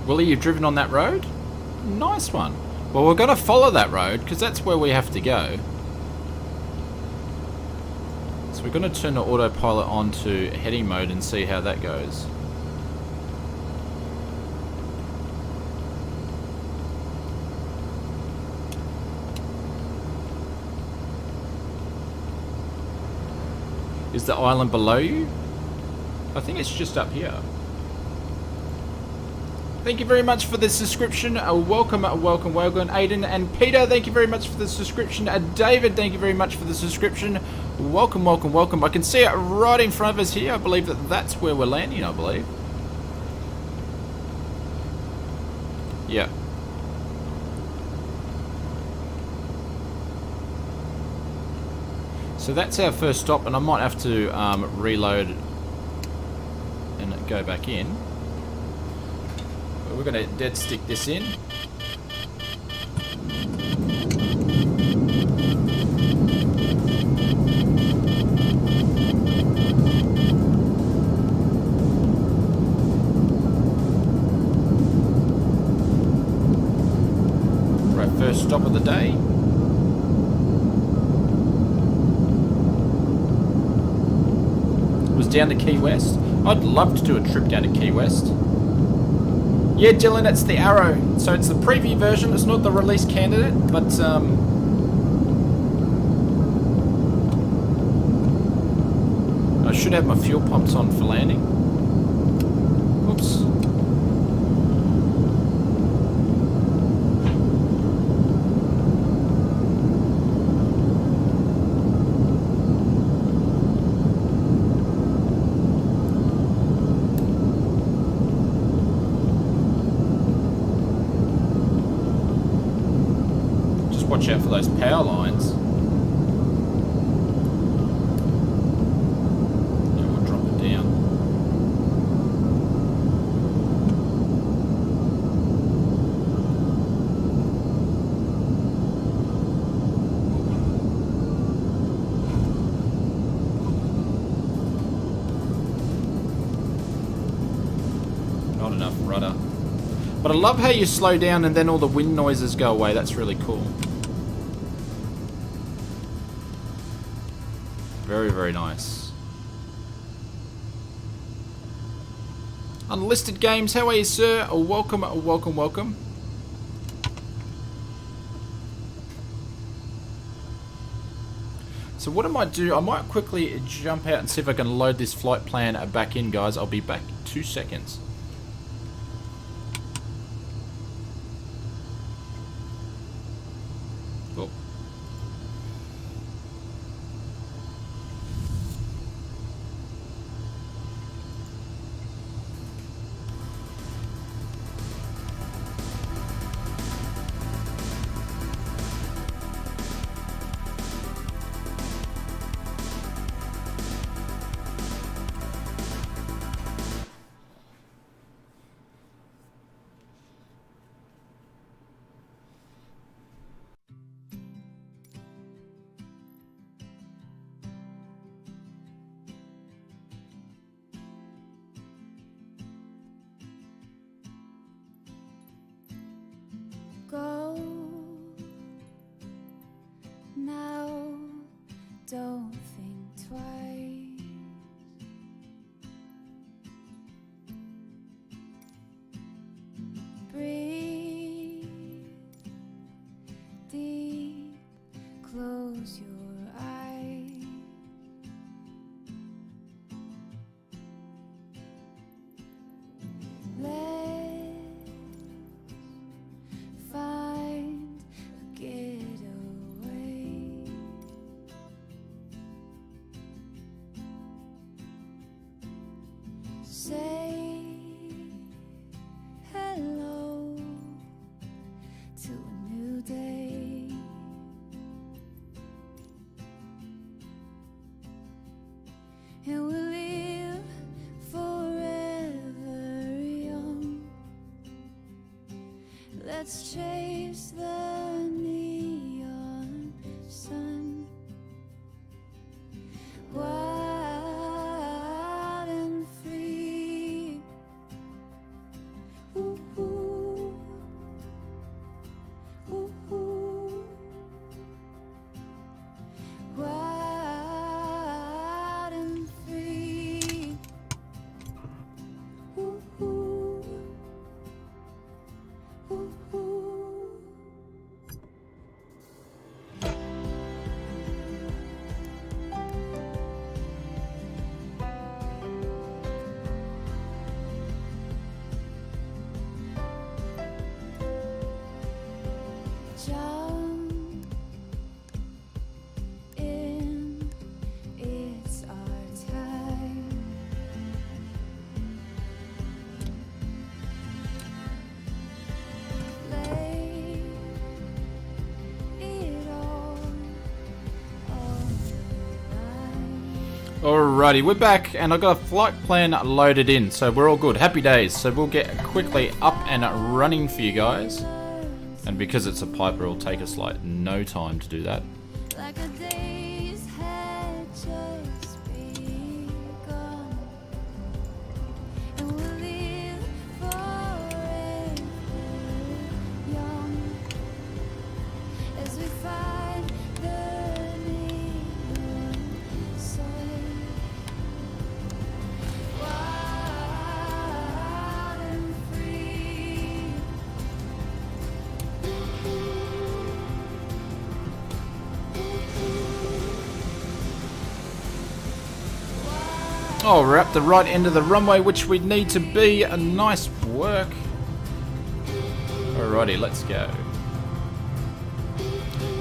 Willie, you've driven on that road? Nice one. Well, we're going to follow that road because that's where we have to go. So we're going to turn the autopilot on to heading mode and see how that goes. Is the island below you? I think it's just up here. Thank you very much for the subscription. Welcome. Aiden and Peter, thank you very much for the subscription. David, thank you very much for the subscription. Welcome. I can see it right in front of us here. I believe that's where we're landing, I believe. Yeah. So that's our first stop, and I might have to reload and go back in. But we're going to dead stick this in. Right, first stop of the day. Down to Key West. I'd love to do a trip down to Key West. Yeah, Dylan, it's the Arrow. So it's the preview version. It's not the release candidate, but I should have my fuel pumps on for landing. Oops. Watch out for those power lines. Yeah, we'll drop it down. Not enough rudder. But I love how you slow down and then all the wind noises go away. That's really cool. Very, very nice. Unlisted Games, how are you, sir? Welcome. So what I might do, I might quickly jump out and see if I can load this flight plan back in, guys. I'll be back 2 seconds. Oh. Go now, don't think twice. Breathe deep, close your eyes. Find a getaway. Say hello to a new day. And we'll live forever young. Let's chase the neon sun, wild and free. Ooh, ooh, ooh, ooh. Wild and free. Ooh, ooh. Ooh, ooh. Alrighty, we're back, and I've got a flight plan loaded in, so we're all good. Happy days. So we'll get quickly up and running for you guys. And because it's a Piper, it'll take us like no time to do that. Like a day's had just begun, and we'll live forever young as we find the neon sun. Wild and free. Oh, we're at the right end of the runway, which we need to be. A nice work. Alrighty, let's go.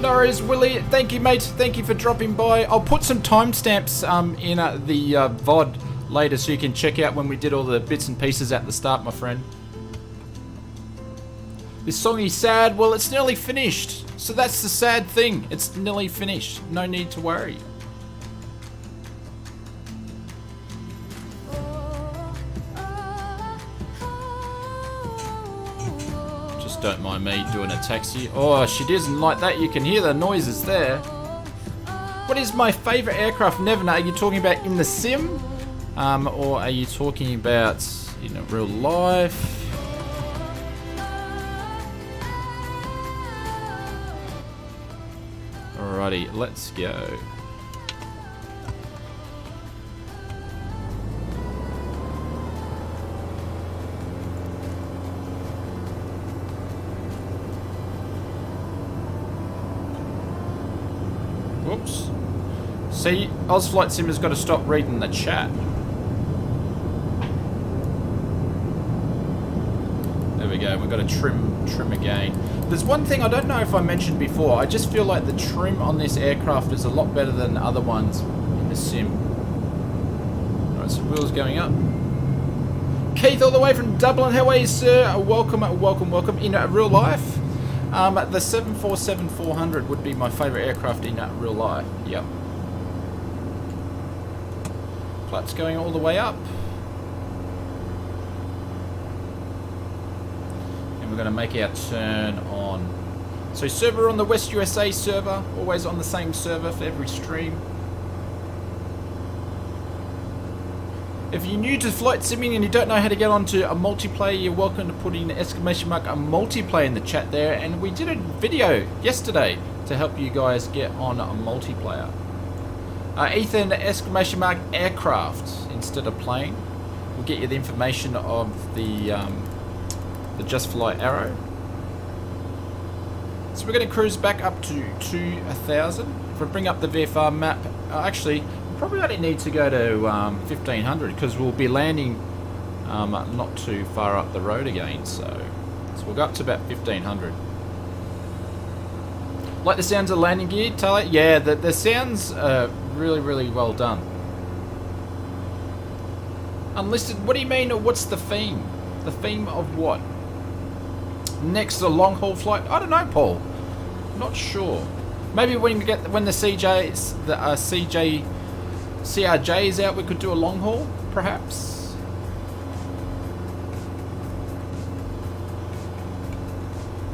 No worries, Willie. Thank you, mate. Thank you for dropping by. I'll put some timestamps in the VOD later so you can check out when we did all the bits and pieces at the start, my friend. This song is sad. Well, it's nearly finished. So that's the sad thing. It's nearly finished. No need to worry. Just don't mind me doing a taxi. Oh, she doesn't like that. You can hear the noises there. What is my favourite aircraft, Nevin? Are you talking about in the sim? Or are you talking about in real life? Alrighty, let's go. Whoops. See, Ozflight Simmer's got to stop reading the chat. There we go, we've got to trim again. There's one thing I don't know if I mentioned before. I just feel like the trim on this aircraft is a lot better than other ones in the sim. Alright, so wheels going up. Keith, all the way from Dublin. How are you, sir? Welcome, welcome, welcome. In real life, the 747-400 would be my favourite aircraft in real life. Yep. Flaps going all the way up. We're going to make our turn on. So server on the West USA server, always on the same server for every stream. If you're new to flight simming and you don't know how to get onto a multiplayer, you're welcome to put in !a multiplayer in the chat there. And we did a video yesterday to help you guys get on a multiplayer. Ethan, !aircraft instead of plane. We'll get you the information of the Just Fly arrow. So we're going to cruise back up to 2,000. If we bring up the VFR map, actually, we probably only need to go to 1,500 because we'll be landing not too far up the road again. So we'll go up to about 1,500. Like the sounds of landing gear, Taylor? Yeah, the sounds are really, really well done. Unlisted, what do you mean, or what's the theme? The theme of what? Next to a long haul flight? I don't know, Paul. Not sure. Maybe when the CRJ is out, we could do a long haul, perhaps.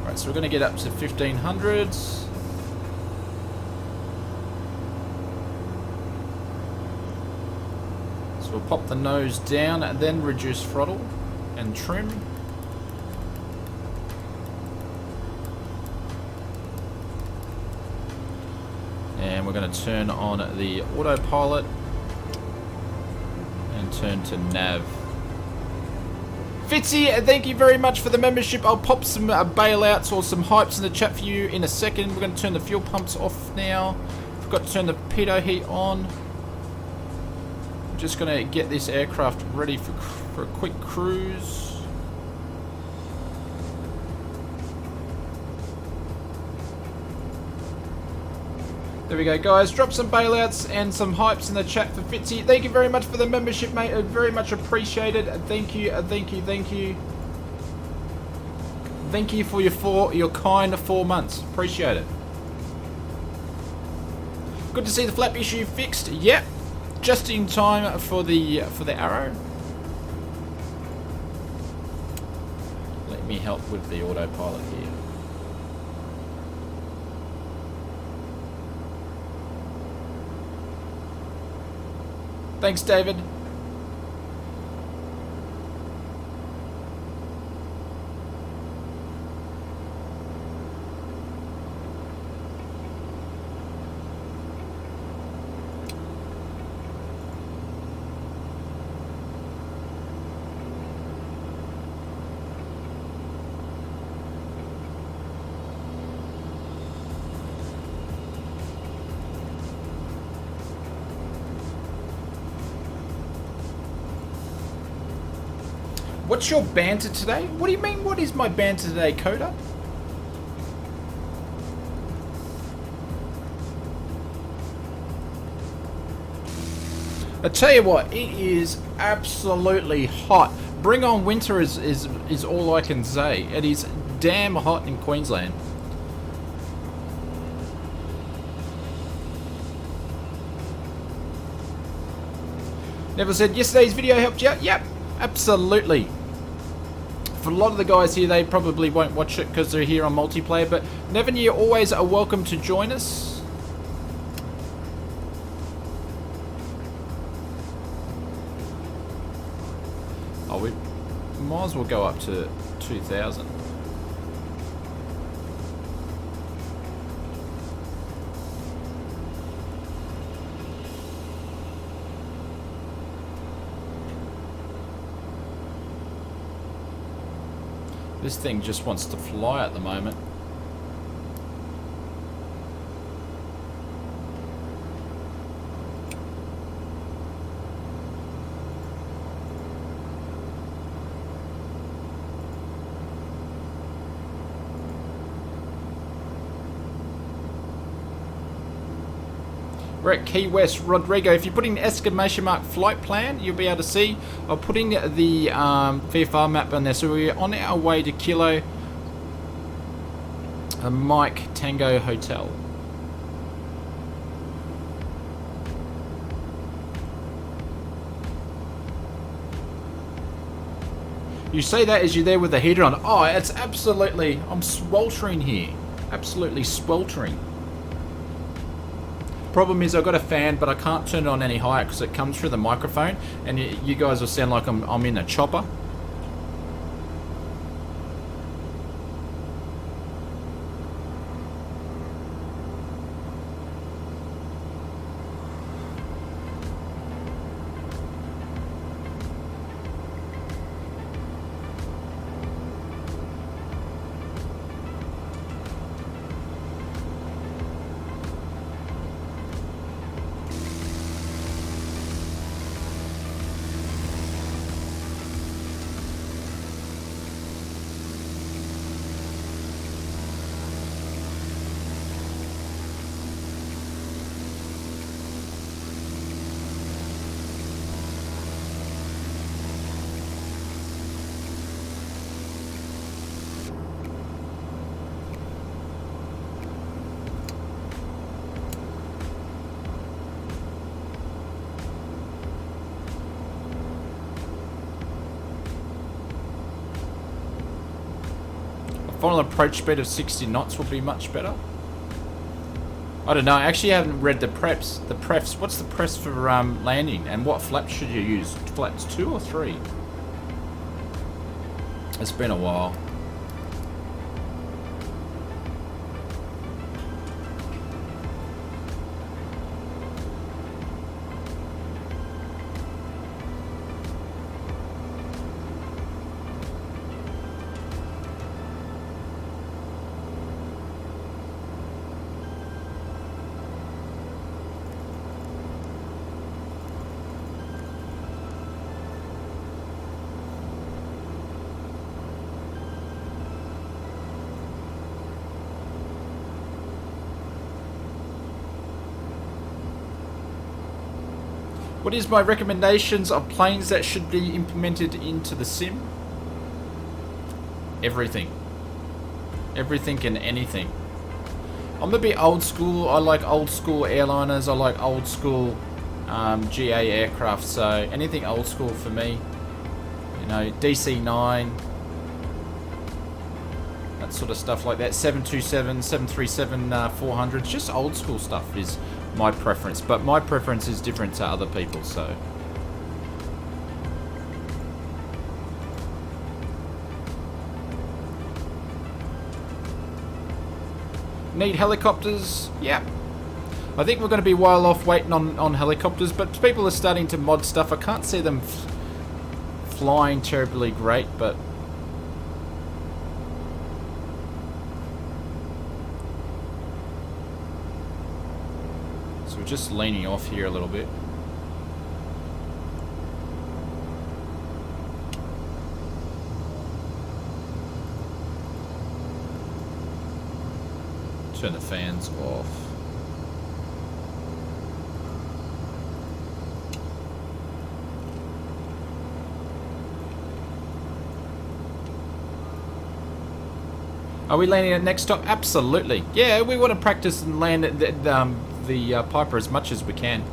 Right, so we're going to get up to 1,500. So we'll pop the nose down and then reduce throttle and trim. And we're going to turn on the autopilot and turn to nav. Fitzy, thank you very much for the membership. I'll pop some bailouts or some hypes in the chat for you in a second. We're going to turn the fuel pumps off now. Forgot to turn the pitot heat on. I'm just going to get this aircraft ready for a quick cruise. There we go, guys. Drop some bailouts and some hypes in the chat for Fitzy. Thank you very much for the membership, mate. Very much appreciated. Thank you, thank you, thank you. Thank you for your kind 4 months. Appreciate it. Good to see the flap issue fixed. Yep. just in time for the arrow. Let me help with the autopilot here. Thanks, David. What's your banter today? What do you mean, what is my banter today, Coda? I tell you what, it is absolutely hot. Bring on winter is all I can say. It is damn hot in Queensland. Never said yesterday's video helped you out? Yep, absolutely. For a lot of the guys here, they probably won't watch it because they're here on multiplayer, but Nevin, you always are welcome to join us. Oh, we might as well go up to 2,000. This thing just wants to fly at the moment. We're at Key West, Rodrigo. If you're putting the exclamation mark flight plan, you'll be able to see. I'm putting the VFR map on there. So we're on our way to Kilo Mike Tango Hotel. You say that as you're there with the heater on. Oh, it's absolutely, I'm sweltering here. Absolutely sweltering. Problem is I've got a fan, but I can't turn it on any higher because it comes through the microphone, and you guys will sound like I'm in a chopper. Final approach speed of 60 knots will be much better. I don't know. I actually haven't read the preps. The prefs. What's the prefs for landing? And what flaps should you use? Flaps 2 or 3? It's been a while. What is my recommendations of planes that should be implemented into the sim? Everything. Everything and anything. I'm a bit old school. I like old school airliners. I like old school GA aircraft, so anything old school for me. You know, DC-9, that sort of stuff like that. 727, 737, 400s, just old school stuff is my preference. But my preference is different to other people, so. Need helicopters? Yep. I think we're going to be a while off waiting on helicopters, but people are starting to mod stuff. I can't see them flying terribly great, but so we're just leaning off here a little bit. Turn the fans off. Are we landing at next stop? Absolutely. Yeah, we want to practice and land at the Piper as much as we can.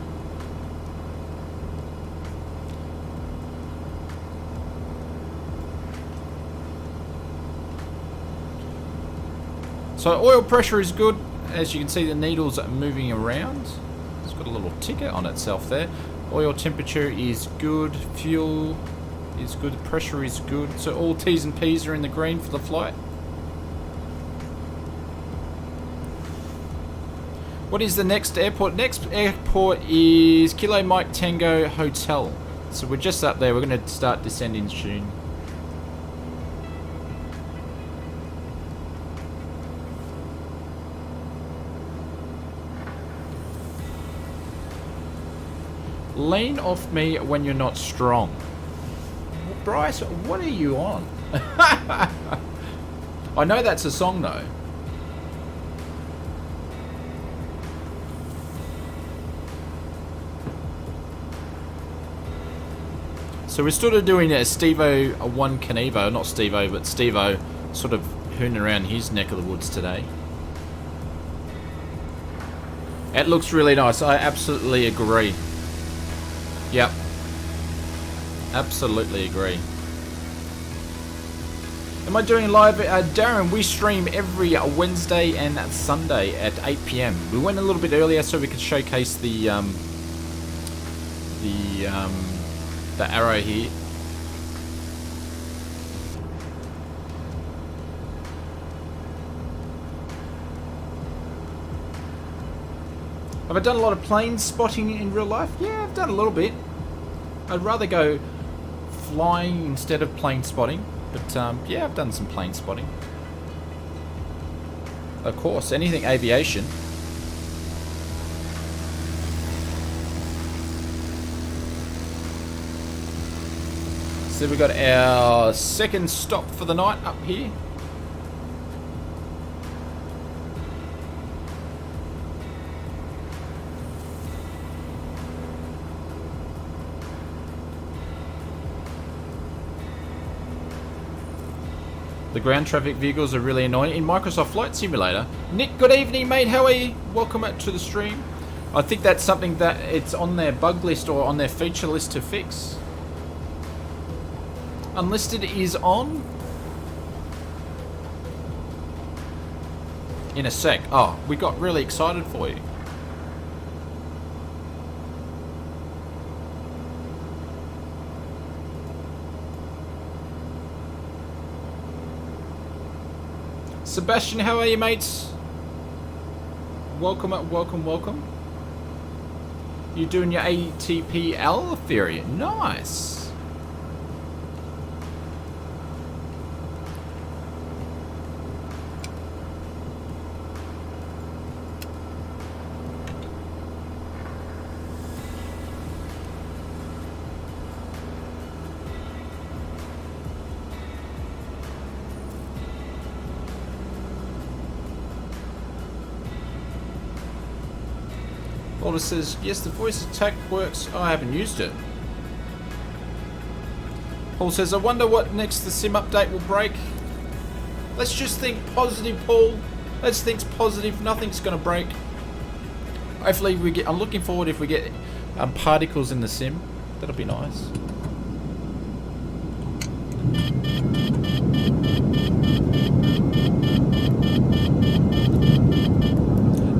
So oil pressure is good. As you can see, the needles are moving around. It's got a little ticker on itself there. Oil temperature is good. Fuel is good. Pressure is good. So all T's and P's are in the green for the flight. What is the next airport? Next airport is Kilo Mike Tango Hotel. So we're just up there. We're going to start descending soon. Lean off me when you're not strong. Bryce, what are you on? I know that's a song though. So we're sort of doing a Steve-O, a one Knievo, not Steve-O, but Steve-O sort of hooning around his neck of the woods today. It looks really nice. I absolutely agree. Yep. Absolutely agree. Am I doing live? Darren, we stream every Wednesday and Sunday at 8 PM. We went a little bit earlier so we could showcase the arrow here. Have I done a lot of plane spotting in real life? Yeah, I've done a little bit. I'd rather go flying instead of plane spotting, but yeah, I've done some plane spotting. Of course, anything aviation. So we've got our second stop for the night up here. The ground traffic vehicles are really annoying in Microsoft Flight Simulator. Nick, good evening, mate. How are you? Welcome to the stream. I think that's something that it's on their bug list or on their feature list to fix. Unlisted is on. In a sec. Oh, we got really excited for you. Sebastian, how are you, mates? Welcome, welcome. You doing your ATPL theory? Nice. Walter says, yes, the voice attack works. Oh, I haven't used it. Paul says, I wonder what next the sim update will break. Let's just think positive, Paul. Let's think positive. Nothing's going to break. Hopefully we get... I'm looking forward if we get particles in the sim. That'll be nice.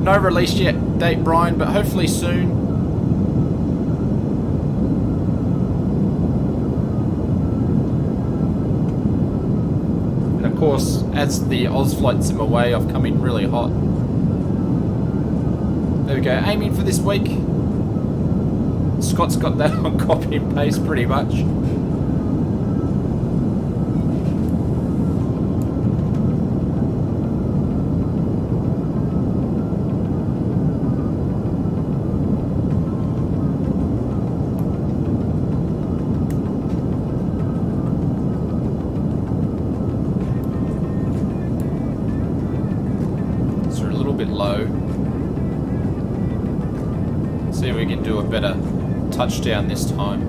No release yet date, Brian, but hopefully soon. And of course, as the Oz flight sim away, I've come in really hot. There we go, aiming for this week. Scott's got that on copy and paste pretty much. So a little bit low. See if we can do a better touchdown this time.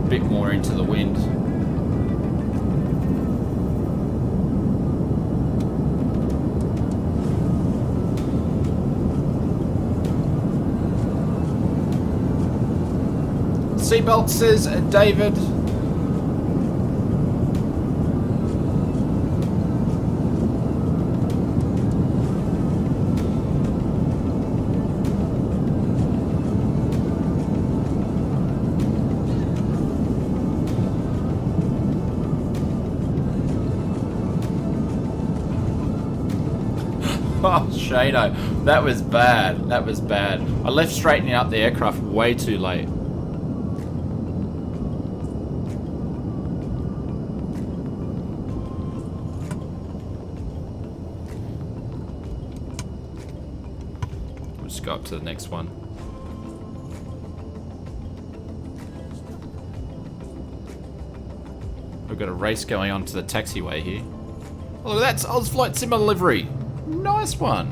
A bit more into the wind. Seatbelt, says David. Oh, Shado, that was bad. That was bad. I left straightening up the aircraft way too late. We'll just go up to the next one. We've got a race going on to the taxiway here. Oh, that's Oz Flight Simmer livery. Nice one.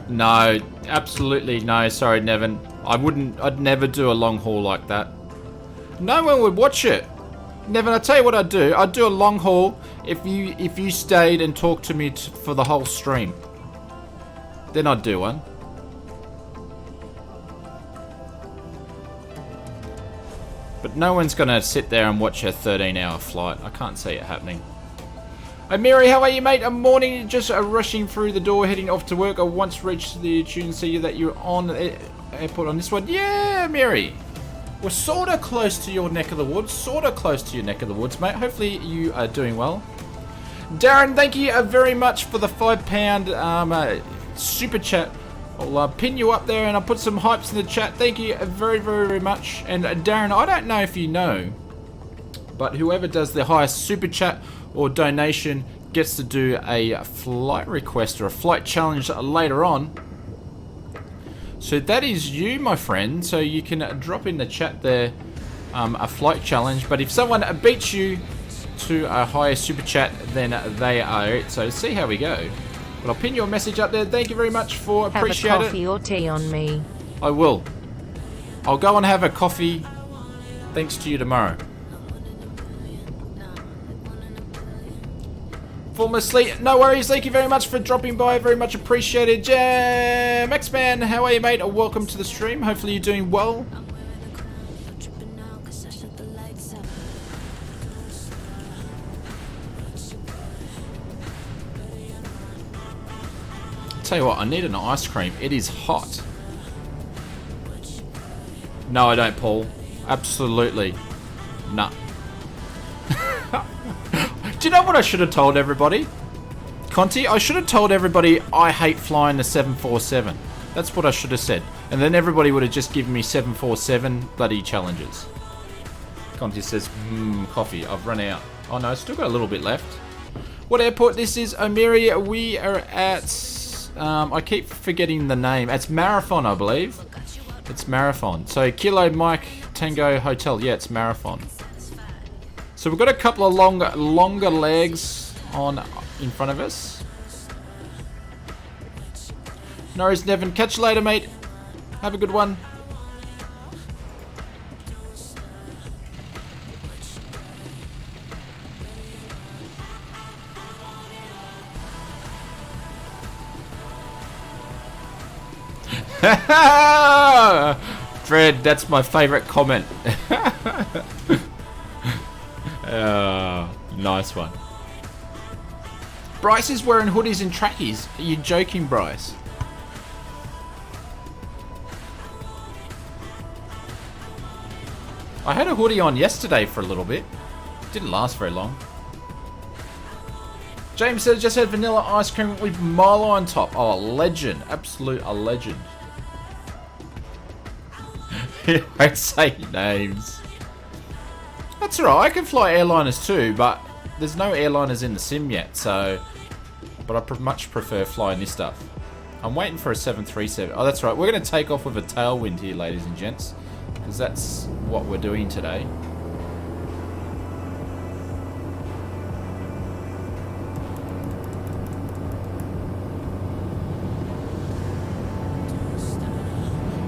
No, absolutely no. Sorry, Nevin. I'd never do a long haul like that. No one would watch it. Nevin, I tell you what I'd do. I'd do a long haul if you stayed and talked to me for the whole stream. Then I'd do one. But no one's going to sit there and watch a 13-hour flight. I can't see it happening. Hey, Mary, how are you, mate? A morning, just rushing through the door, heading off to work. I once reached the tune, see that you're on the airport on this one. Yeah, Mary. We're sort of close to your neck of the woods. Sort of close to your neck of the woods, mate. Hopefully you are doing well. Darren, thank you very much for the £5 super chat. I'll pin you up there and I'll put some hypes in the chat. Thank you very, very, very much. And Darren, I don't know if you know, but whoever does the highest super chat or donation gets to do a flight request or a flight challenge later on. So that is you, my friend. So you can drop in the chat there a flight challenge. But if someone beats you to a higher super chat, then they are it. So see how we go. But I'll pin your message up there. Thank you very much for appreciate it. Have a coffee or tea on me. I will. I'll go and have a coffee. Thanks to you tomorrow. Formlessly, no worries. Thank you very much for dropping by. Very much appreciated. Jam X-Man, how are you, mate? Welcome to the stream. Hopefully you're doing well. Tell you what, I need an ice cream. It is hot. No, I don't, Paul. Absolutely. Nah. Do you know what I should have told everybody? Conti, I should have told everybody I hate flying the 747. That's what I should have said. And then everybody would have just given me 747 bloody challenges. Conti says, coffee. I've run out. Oh no, I've still got a little bit left. What airport this is, Omiria? We are at... I keep forgetting the name. It's Marathon, I believe. It's Marathon. So Kilo Mike Tango Hotel. Yeah, it's Marathon. So we've got a couple of longer legs on in front of us. Norris Nevin, catch you later, mate. Have a good one. Fred, that's my favourite comment. Nice one. Bryce is wearing hoodies and trackies. Are you joking, Bryce? I had a hoodie on yesterday for a little bit. Didn't last very long. James said just had vanilla ice cream with Milo on top. Oh, a legend. Absolute a legend. Don't say names. That's alright, I can fly airliners too, but there's no airliners in the sim yet, so... But I much prefer flying this stuff. I'm waiting for a 737. Oh, that's right, we're going to take off with a tailwind here, ladies and gents. Because that's what we're doing today.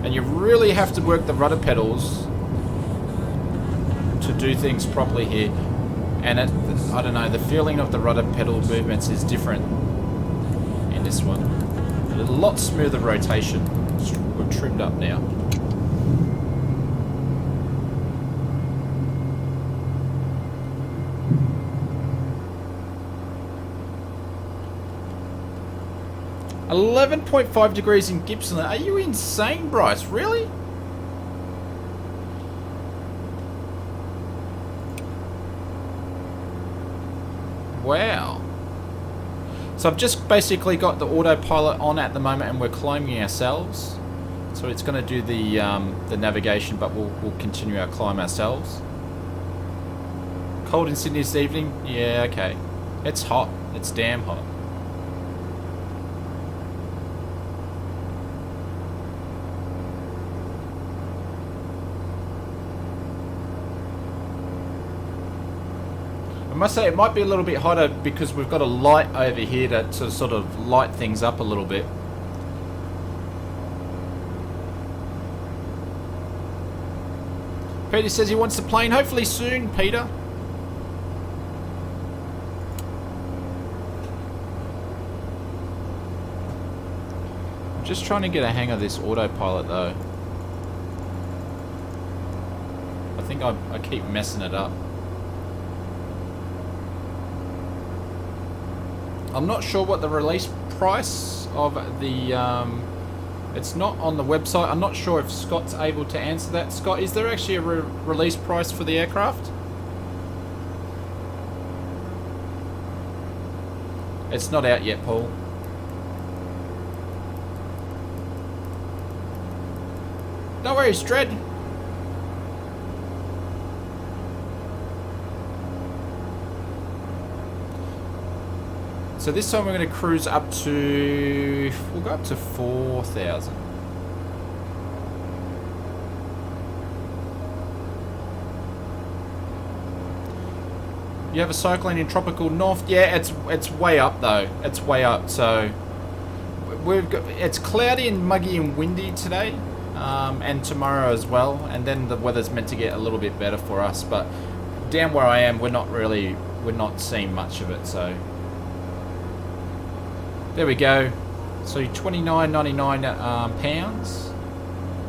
And you really have to work the rudder pedals to do things properly here. And I don't know, the feeling of the rudder pedal movements is different in this one. A lot smoother rotation. We're trimmed up now. $11.5 degrees in Gippsland. Are you insane, Bryce? Really? Wow. So I've just basically got the autopilot on at the moment and we're climbing ourselves. So it's going to do the navigation, but we'll continue our climb ourselves. Cold in Sydney this evening? Yeah, okay. It's hot. It's damn hot. I must say it might be a little bit hotter because we've got a light over here to sort of light things up a little bit. Peter says he wants the plane. Hopefully soon, Peter. I'm just trying to get a hang of this autopilot though. I think I keep messing it up. I'm not sure what the release price of the... it's not on the website. I'm not sure if Scott's able to answer that. Scott, is there actually a release price for the aircraft? It's not out yet, Paul. No worries, Dread. So this time we're going to cruise up to... We'll go up to 4,000. You have a cyclone in tropical north? Yeah, it's way up though. It's way up. So it's cloudy and muggy and windy today, and tomorrow as well. And then the weather's meant to get a little bit better for us. But down where I am, we're not seeing much of it. So. There we go. So £29.99 pounds,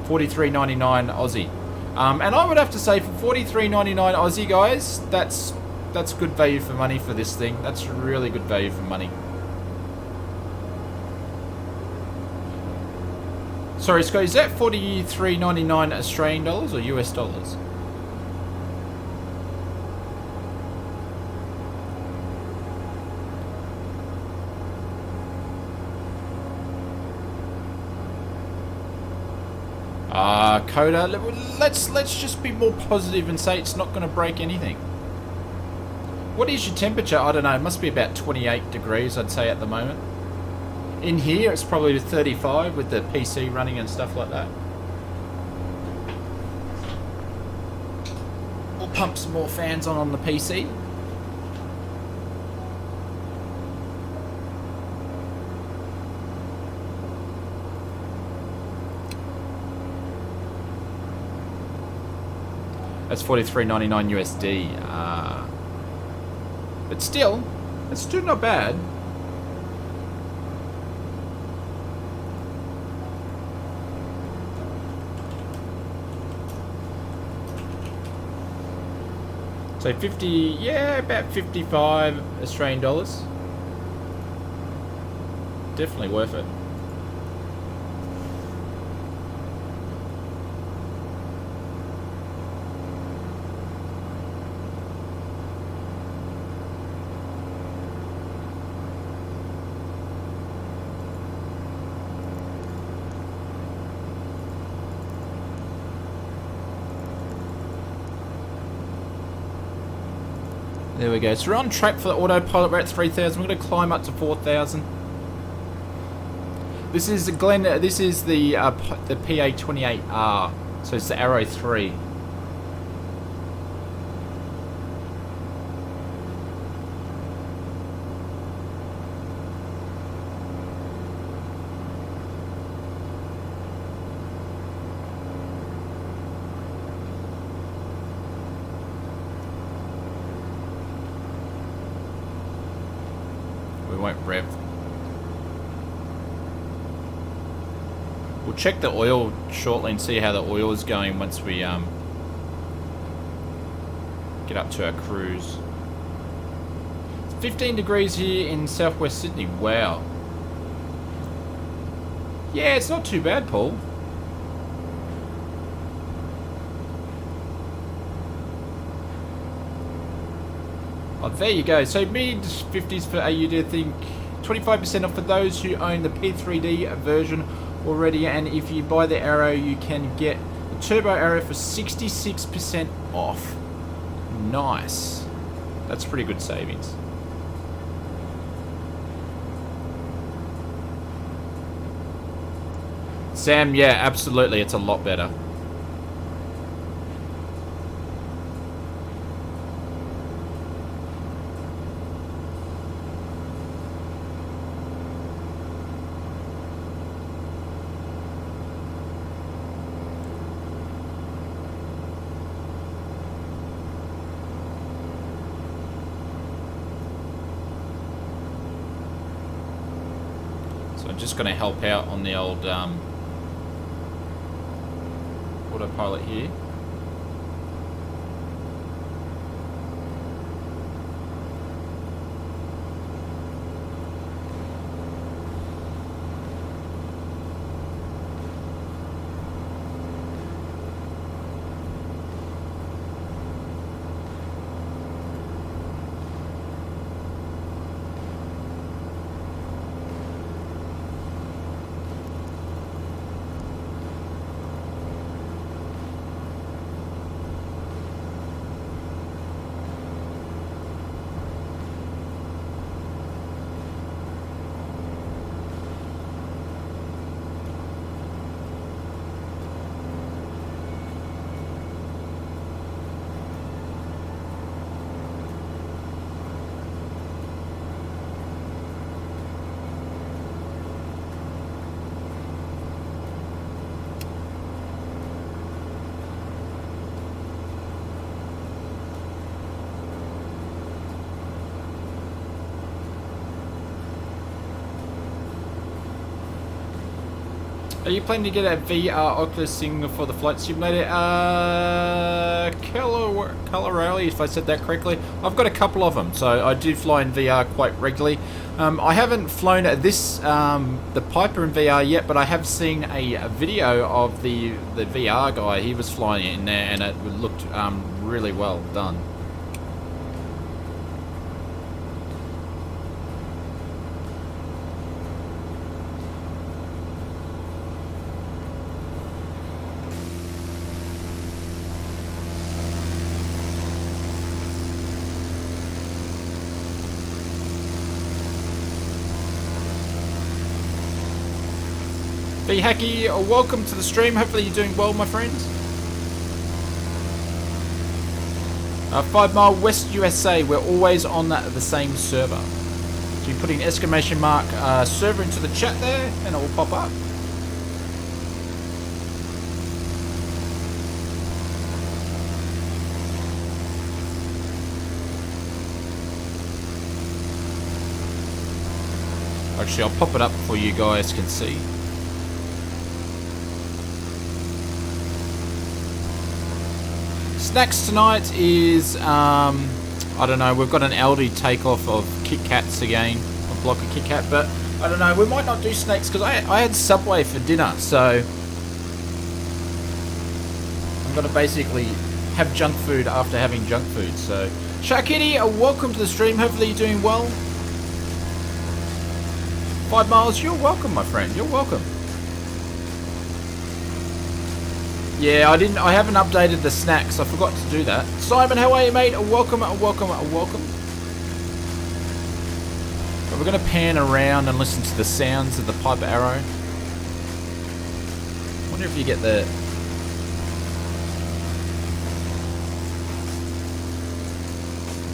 $43.99 Aussie, and I would have to say for $43.99 Aussie, guys, that's good value for money for this thing. That's really good value for money. Sorry, Scott, is that $43.99 Australian dollars or US dollars? Coda, let's just be more positive and say it's not going to break anything. What is your temperature? I don't know, it must be about 28 degrees I'd say at the moment. In here it's probably 35 with the PC running and stuff like that. We'll pump some more fans on the PC. That's $43.99 USD. But still, it's still not bad. So 50, yeah, about 55 Australian dollars. Definitely worth it. There we go. So we're on track for the autopilot. We're at 3,000. We're going to climb up to 4,000. This is Glenn. This is the PA-28R. So it's the Arrow 3. We won't rev. We'll check the oil shortly and see how the oil is going once we get up to our cruise. It's 15 degrees here in southwest Sydney. Wow. Yeah, it's not too bad, Paul. Oh, there you go. So mid-50s for AUD, I think 25% off for those who own the P3D version already. And if you buy the Arrow, you can get the Turbo Arrow for 66% off. Nice. That's pretty good savings. Sam, yeah, absolutely. It's a lot better. I'm just going to help out on the old autopilot here. Are you planning to get a VR Oculus thing for the flight simulator? Colorado, if I said that correctly. I've got a couple of them, so I do fly in VR quite regularly. I haven't flown this, the Piper in VR yet, but I have seen a video of the VR guy. He was flying it in there, and it looked really well done. B Hacky, welcome to the stream. Hopefully you're doing well, my friends. 5 Mile West USA. We're always on the same server. So you put in exclamation mark server into the chat there, and it will pop up. Actually, I'll pop it up for you guys can see. Snacks tonight is, I don't know, we've got an Aldi takeoff of Kit Kats again, a block of Kit Kat, but I don't know, we might not do snacks because I had Subway for dinner, so I'm going to basically have junk food after having junk food. So, Sharkitty, welcome to the stream, hopefully you're doing well. 5 miles, you're welcome, my friend, you're welcome. Yeah, I haven't updated the snacks. I forgot to do that. Simon, how are you, mate? Welcome, welcome, welcome. But we're going to pan around and listen to the sounds of the Piper Arrow. Wonder if you get the...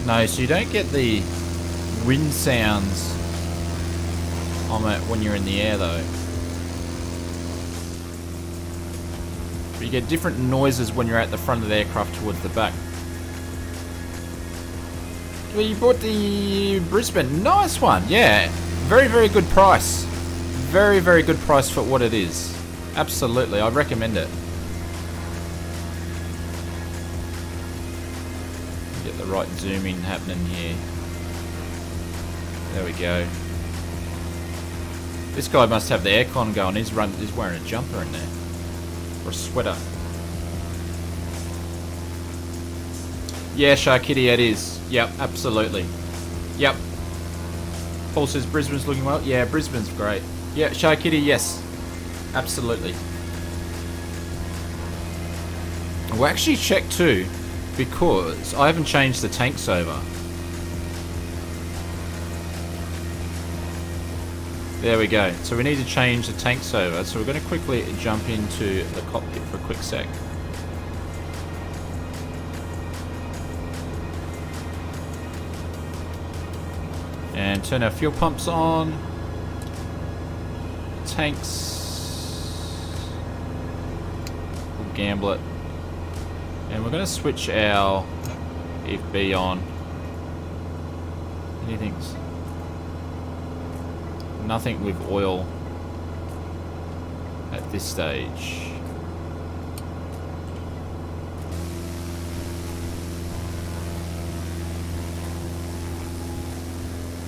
No, so you don't get the wind sounds on it when you're in the air, though. You get different noises when you're at the front of the aircraft towards the back. Well, you bought the Brisbane. Nice one. Yeah. Very, very good price. Very, very good price for what it is. Absolutely. I recommend it. Get the right zooming happening here. There we go. This guy must have the aircon going. He's wearing a jumper in there. Or a sweater. Yeah, Sharkitty, it is. Yep, absolutely. Yep. Paul says Brisbane's looking well. Yeah, Brisbane's great. Yeah, Sharkitty, yes. Absolutely. We'll actually check too, because I haven't changed the tanks over. There we go. So we need to change the tanks over. So we're going to quickly jump into the cockpit for a quick sec. And turn our fuel pumps on. Tanks. We'll gamble it. And we're going to switch our FB on. Anything's... Nothing with oil at this stage.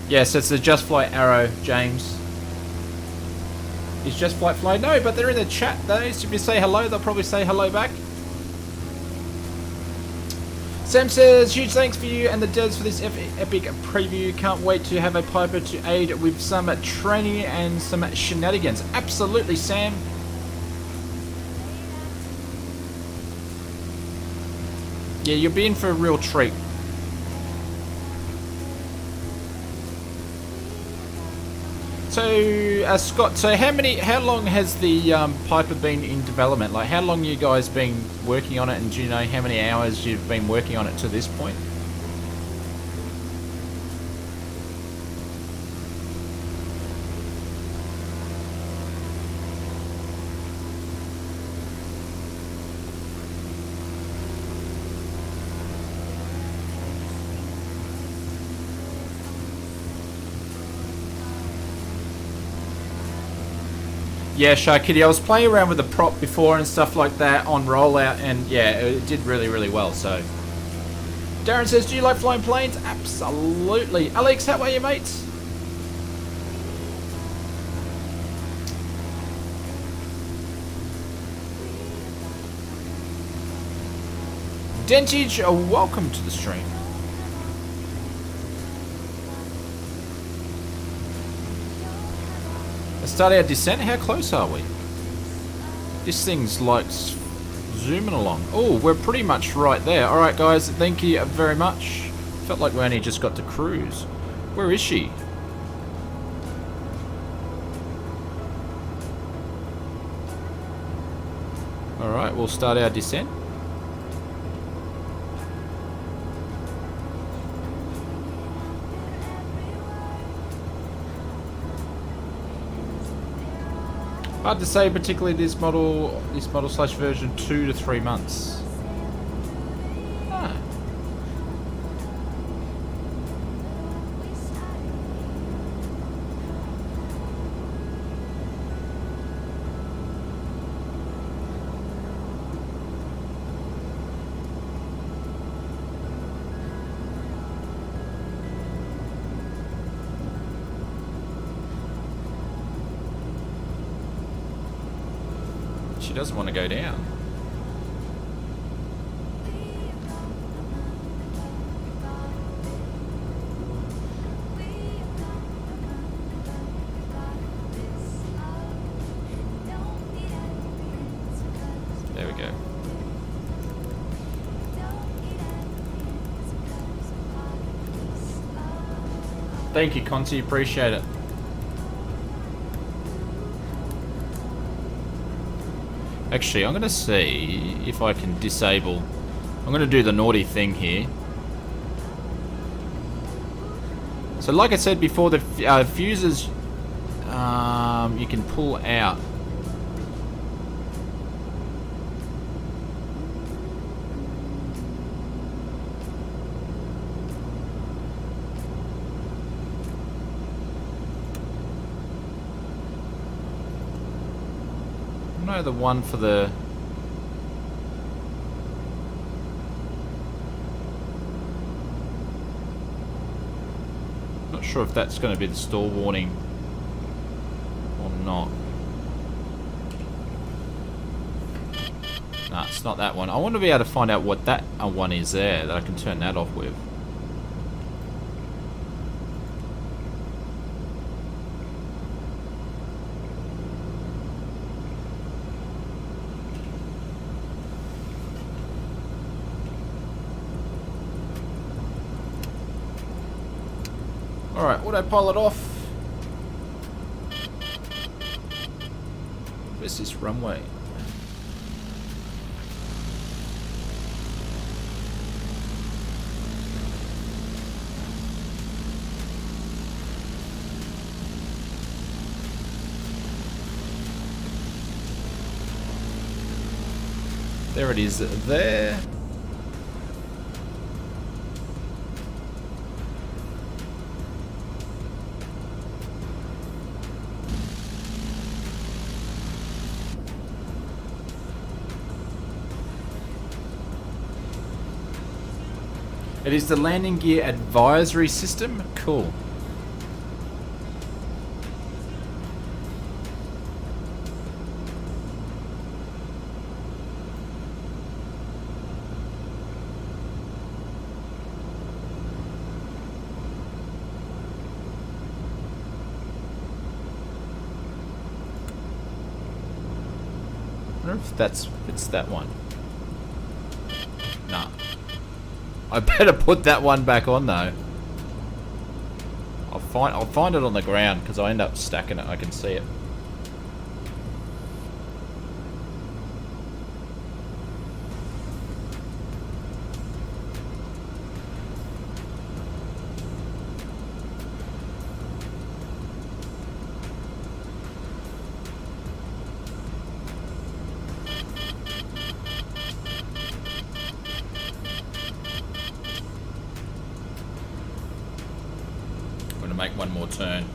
Yes, it's the Just Flight Arrow, James. Is Just Flight fly? No, but they're in the chat though, so if you say hello, they'll probably say hello back. Sam says, huge thanks for you and the devs for this epic preview. Can't wait to have a Piper to aid with some training and some shenanigans. Absolutely, Sam. Yeah, you'll be in for a real treat. So, Scott, so how long has the Piper been in development? Like, how long you guys been working on it, and do you know how many hours you've been working on it to this point? Yeah, Sharkitty, I was playing around with the prop before and stuff like that on rollout, and yeah, it did really, really well, so. Darren says, do you like flying planes? Absolutely. Alex, how are you, mates? Dentage, welcome to the stream. Start our descent. How close are we? This thing's like zooming along. Oh, we're pretty much right there. Alright guys, thank you very much. Felt like we only just got to cruise. Where is she? Alright, we'll start our descent. Hard to say, particularly this model slash version 2 to 3 months. Ah. She doesn't want to go down. There we go. Thank you, Conti. Appreciate it. Actually, I'm going to see if I can disable... I'm going to do the naughty thing here. So like I said before, the fuses you can pull out. No, the one for the... Not sure if that's going to be the stall warning or not. Nah, it's not that one. I want to be able to find out what that one is there, that I can turn that off with. Alright, autopilot off. Where's this runway? There it is there. It is the landing gear advisory system. Cool. I wonder if it's that one. Nah. I better put that one back on though. I'll find it on the ground because I end up stacking it. I can see it. Make one more turn.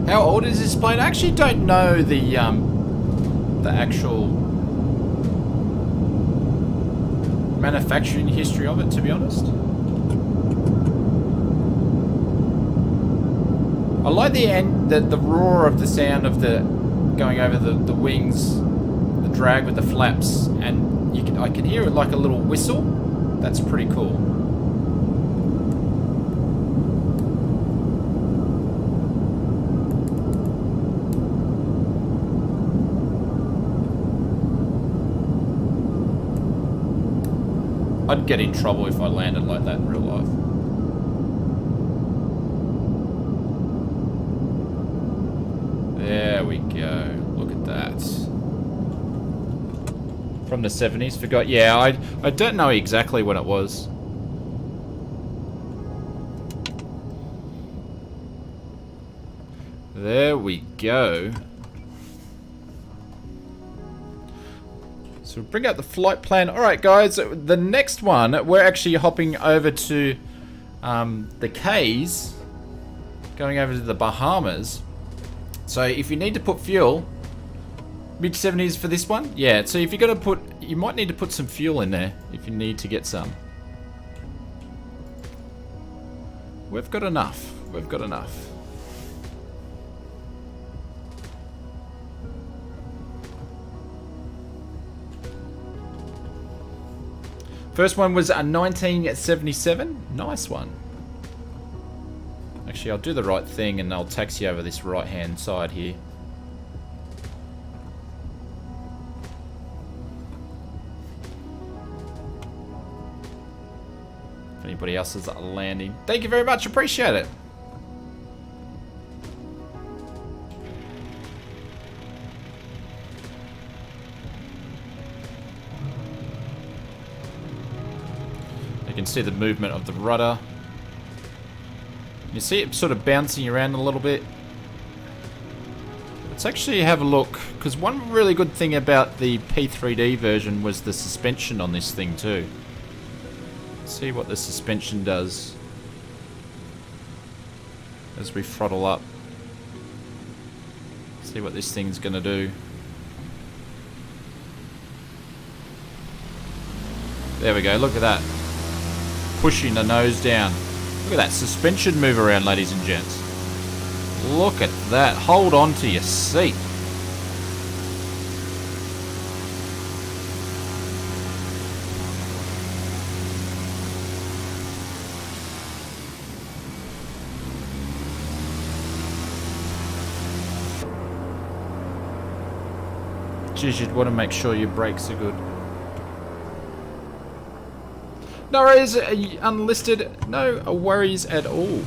How old is this plane? I actually don't know the actual manufacturing history of it, to be honest. I like the roar of the sound of the going over the wings, the drag with the flaps, and I can hear it like a little whistle. That's pretty cool. I'd get in trouble if I landed like that in real life. There we go. Look at that. From the 70s. Forgot. Yeah, I don't know exactly when it was. There we go. So we'll bring out the flight plan. Alright guys, the next one, we're actually hopping over to the Cays. Going over to the Bahamas. So if you need to put fuel, mid-70s for this one? Yeah, so if you're going to put, you might need to put some fuel in there if you need to get some. We've got enough. We've got enough. First one was a 1977. Nice one. Actually, I'll do the right thing and I'll taxi over this right-hand side here. If anybody else is landing. Thank you very much. Appreciate it. You can see the movement of the rudder. You see it sort of bouncing around a little bit. Let's actually have a look, because one really good thing about the P3D version was the suspension on this thing too. Let's see what the suspension does as we throttle up. See what this thing's gonna do. There we go, look at that. Pushing the nose down. Look at that suspension move around, ladies and gents. Look at that. Hold on to your seat. Geez, you'd want to make sure your brakes are good. No worries, unlisted. No worries at all.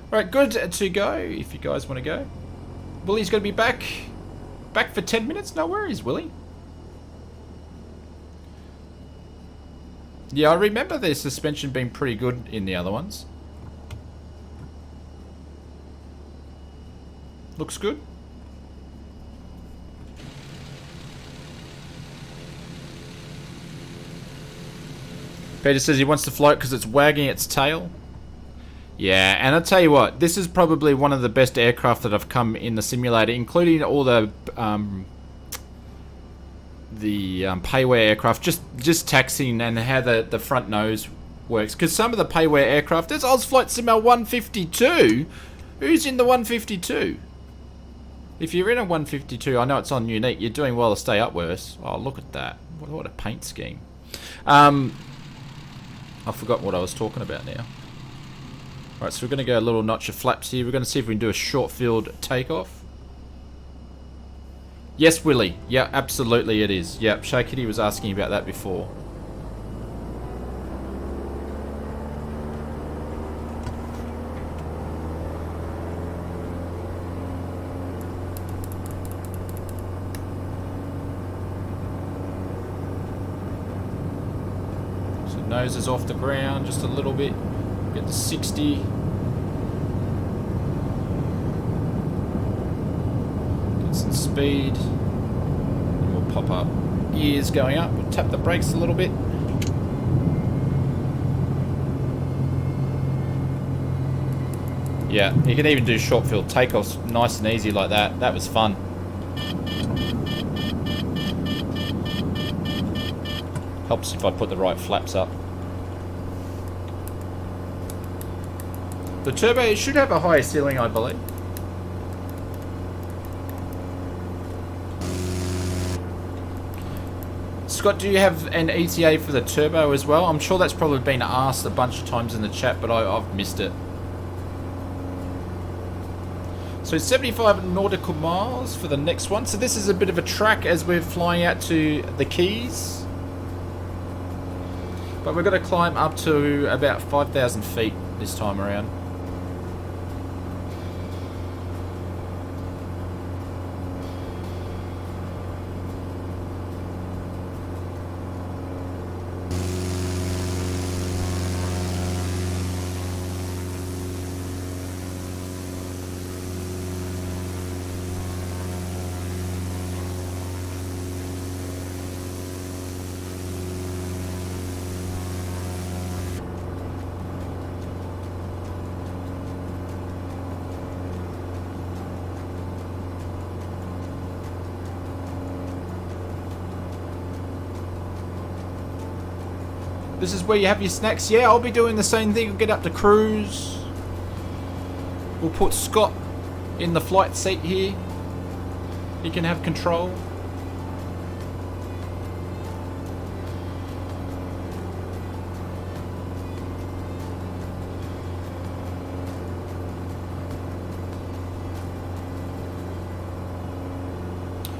Alright, good to go if you guys want to go. Willie's going to be back for 10 minutes. No worries, Willie. Yeah, I remember the suspension being pretty good in the other ones. Looks good. Peter says he wants to float because it's wagging its tail. Yeah, and I'll tell you what, this is probably one of the best aircraft that have come in the simulator, including all the payware aircraft, just taxiing and how the front nose works. Because some of the payware aircraft, there's Ozflight Sim 152. Who's in the 152? If you're in a 152, I know it's on unique, you're doing well to stay up worse. Oh, look at that. What a paint scheme. I forgot what I was talking about now. Alright, so we're going to go a little notch of flaps here. We're going to see if we can do a short field takeoff. Yes, Willie. Yeah, absolutely it is. Yep, Shay Kitty was asking about that before. Nose is off the ground just a little bit. Get to 60. Get some speed. And we'll pop up. Ears going up. We'll tap the brakes a little bit. Yeah, you can even do short field takeoffs nice and easy like that. That was fun. Helps if I put the right flaps up. The turbo should have a higher ceiling, I believe. Scott, do you have an ETA for the turbo as well? I'm sure that's probably been asked a bunch of times in the chat, but I've missed it. So So 75 nautical miles for the next one. So this is a bit of a track as we're flying out to the Keys. But we're going to climb up to about 5,000 feet this time around. This is where you have your snacks. Yeah, I'll be doing the same thing. We'll get up to cruise. We'll put Scott in the flight seat here. He can have control.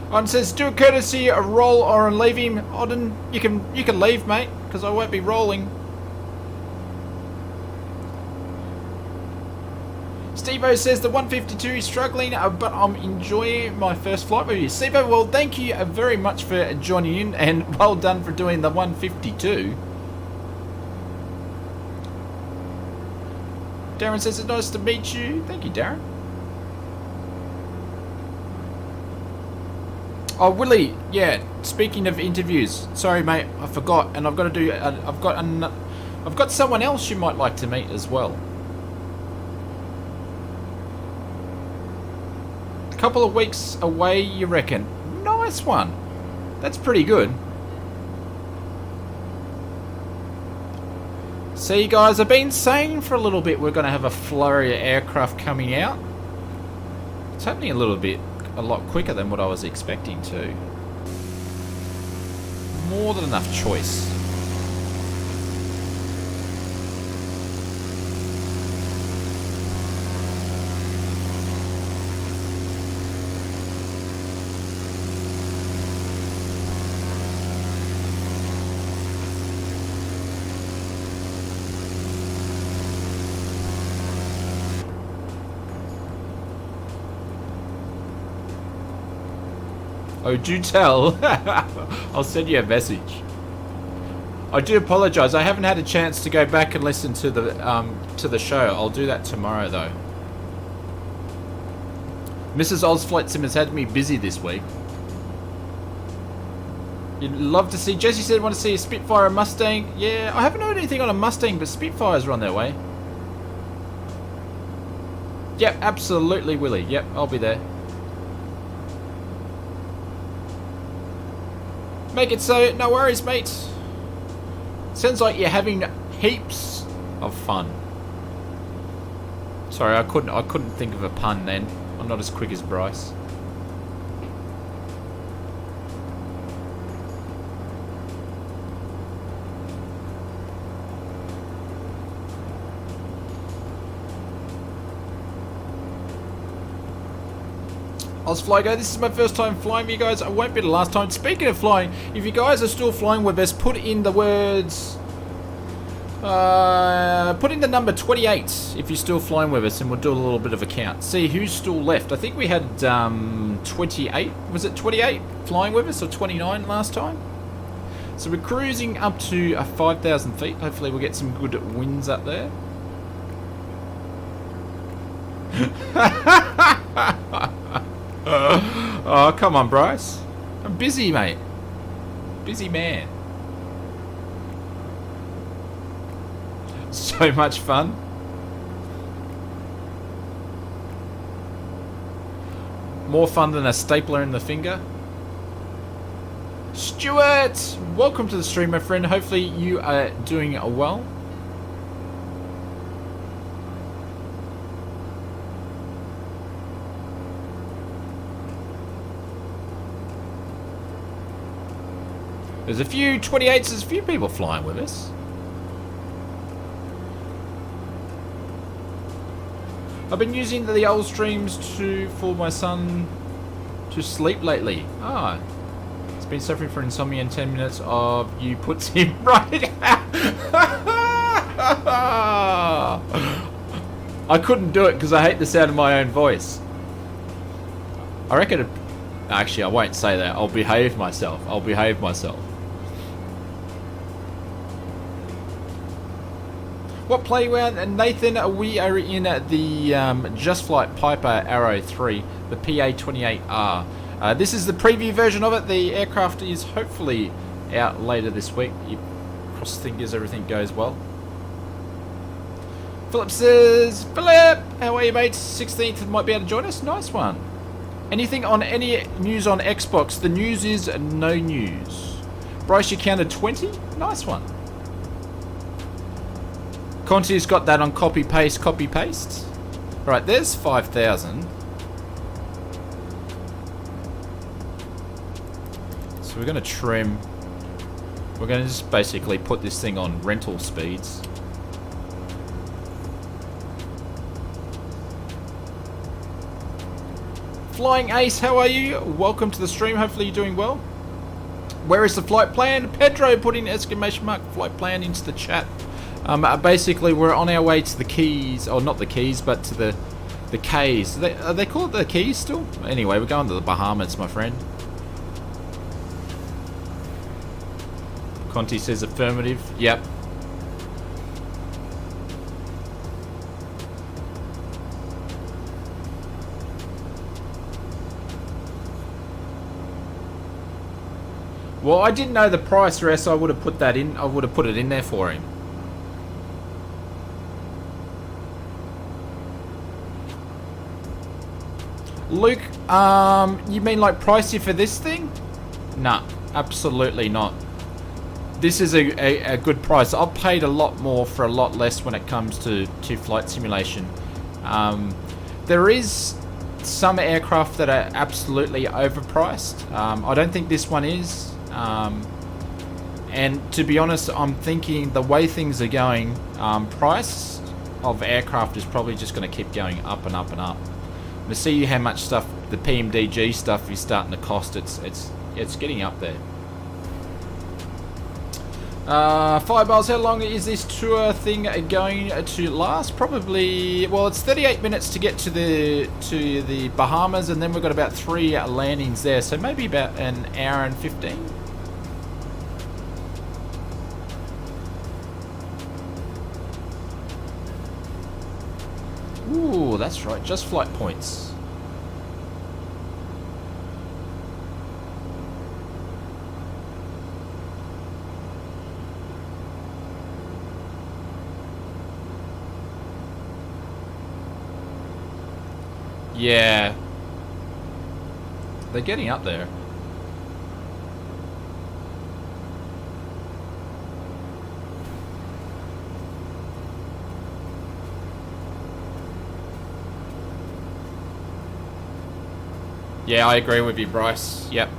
On says, do a courtesy, a roll or leave him. Odin, you can leave, mate, because I won't be rolling. Steve-O says the 152 is struggling, but I'm enjoying my first flight with you. Steve-O, well, thank you very much for joining in, and well done for doing the 152. Darren says it's nice to meet you. Thank you, Darren. Oh, Willie, yeah, speaking of interviews, sorry mate, I forgot, and I've got to do, I've got someone else you might like to meet as well. A couple of weeks away, you reckon? Nice one. That's pretty good. See guys, I've been saying for a little bit we're going to have a flurry of aircraft coming out. It's happening a lot quicker than what I was expecting to. More than enough choice. Oh, do tell. I'll send you a message. I do apologise. I haven't had a chance to go back and listen to the show. I'll do that tomorrow, though. Mrs. Ozflight Sim has had me busy this week. You'd love to see... Jesse said want to see a Spitfire, a Mustang. Yeah, I haven't heard anything on a Mustang, but Spitfires are on their way. Yep, absolutely, Willie. Yep, I'll be there. Make it so, no worries, mate. Sounds like you're having heaps of fun. Sorry, I couldn't think of a pun then. I'm not as quick as Bryce. Ozflygo, this is my first time flying with you guys. I won't be the last time. Speaking of flying, if you guys are still flying with us, put in the words... put in the number 28 if you're still flying with us, and we'll do a little bit of a count. See who's still left. I think we had 28. Was it 28 flying with us, or 29 last time? So we're cruising up to 5,000 feet. Hopefully we'll get some good winds up there. Oh, come on, Bryce. I'm busy, mate. Busy man. So much fun. More fun than a stapler in the finger. Stuart! Welcome to the stream, my friend. Hopefully you are doing well. There's a few 28s, there's a few people flying with us. I've been using the old streams for my son to sleep lately. Ah, he's been suffering from insomnia, and 10 minutes of you puts him right out. I couldn't do it because I hate the sound of my own voice. I reckon it, actually I won't say that. I'll behave myself. I'll behave myself. What playground? Nathan, we are in the Just Flight Piper Arrow 3, the PA-28R. This is the preview version of it. The aircraft is hopefully out later this week. You cross fingers everything goes well. Philip says, Philip, how are you, mate? 16th might be able to join us. Nice one. Anything on any news on Xbox? The news is no news. Bryce, you counted 20? Nice one. Conti's got that on copy paste, copy paste. Right, there's 5,000. So we're going to trim. We're going to just basically put this thing on rental speeds. Flying Ace, how are you? Welcome to the stream. Hopefully you're doing well. Where is the flight plan? Pedro put in exclamation mark flight plan into the chat. Basically, we're on our way to the Keys, or not the Keys, but to the Ks. Are they called the Keys still? Anyway, we're going to the Bahamas, my friend. Conti says affirmative. Yep. Well, I didn't know the price, or else I would have put that in. I would have put it in there for him. Luke, you mean like pricey for this thing? Nah, absolutely not. This is a good price. I've paid a lot more for a lot less when it comes to flight simulation. There is some aircraft that are absolutely overpriced. I don't think this one is. And to be honest, I'm thinking the way things are going, price of aircraft is probably just going to keep going up and up and up. To see how much stuff the PMDG stuff is starting to cost. It's getting up there. Fireballs, how long is this tour thing going to last? Probably, well, it's 38 minutes to get to the Bahamas, and then we've got about 3 landings there, so maybe about an hour and 15. Ooh, that's right, just flight points. Yeah. They're getting up there. Yeah, I agree with you, Bryce. Yep.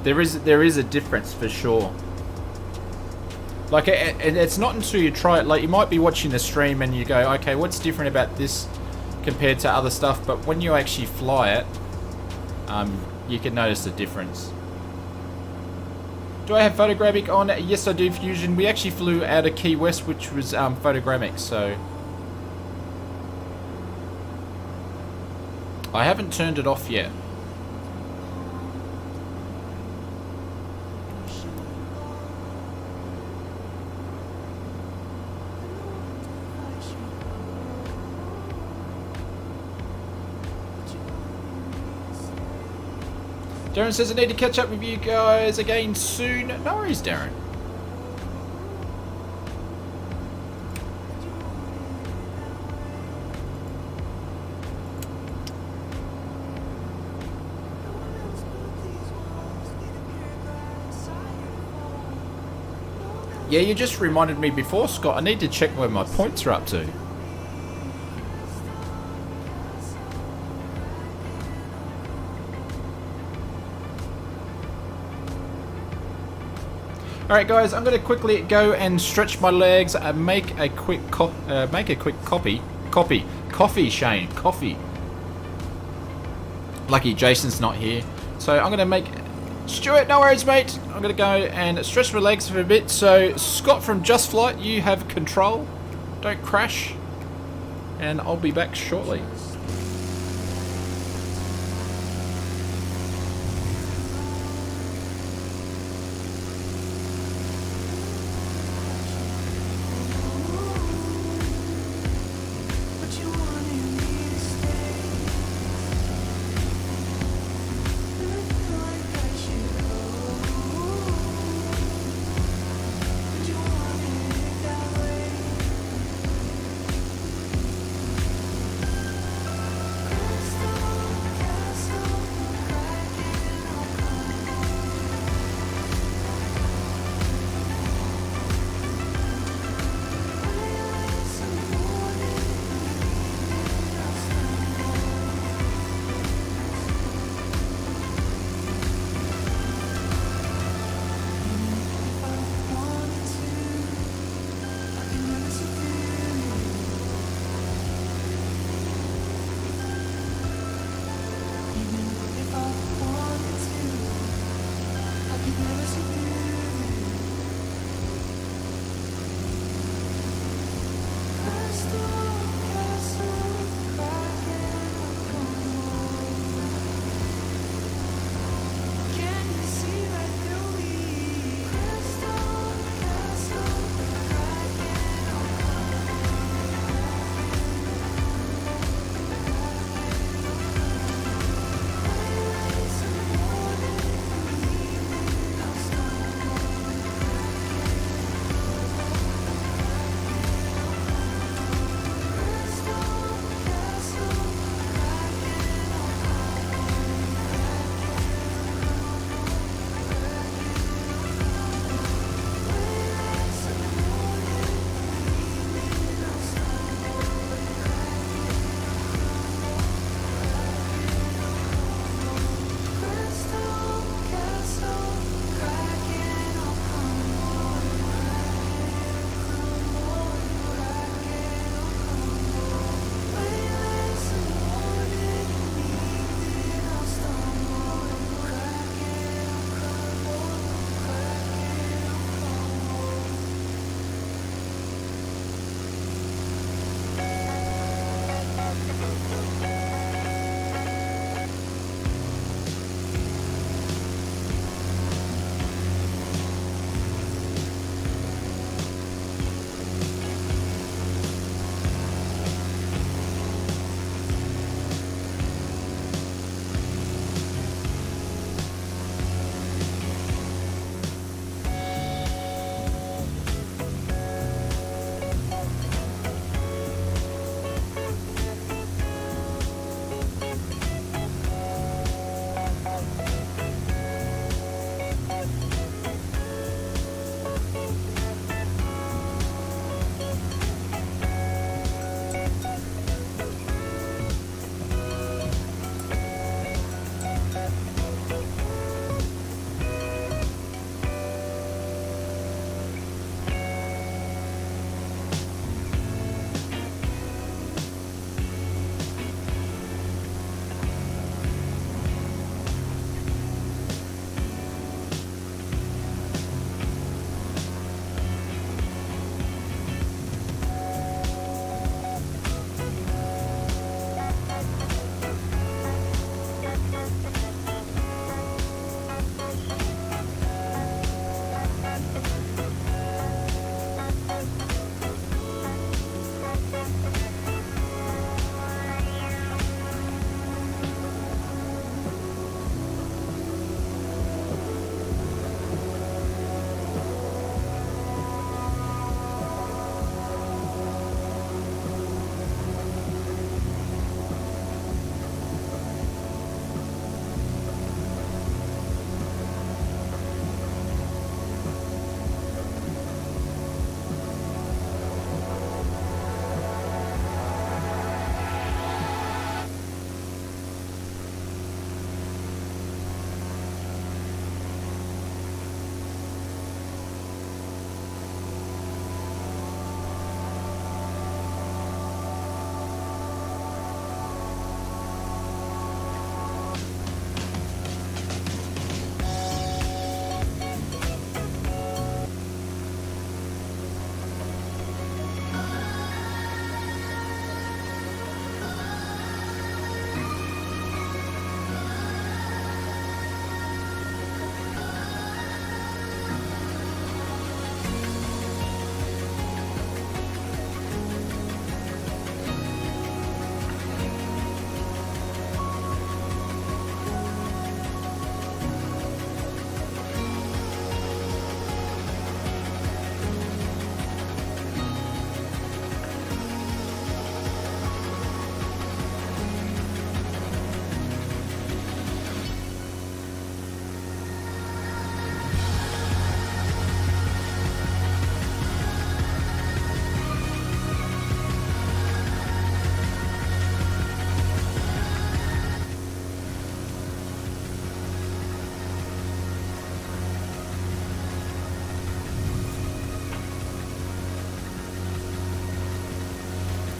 There is a difference for sure. Like, and it's not until you try it. Like, you might be watching the stream and you go, okay, what's different about this compared to other stuff? But when you actually fly it, you can notice the difference. Do I have photogrammic on? Yes, I do, Fusion. We actually flew out of Key West, which was photogrammic, so I haven't turned it off yet. Darren says, I need to catch up with you guys again soon. No worries, Darren. Yeah, you just reminded me before, Scott. I need to check where my points are up to. Alright guys, I'm going to quickly go and stretch my legs, make a quick coffee, Shane, coffee. Lucky Jason's not here. So I'm going to make... Stuart, no worries mate. I'm going to go and stretch my legs for a bit. So Scott from Just Flight, you have control. Don't crash. And I'll be back shortly. But you wanted me to stay. And I feel like I should go. But you wanted it that way.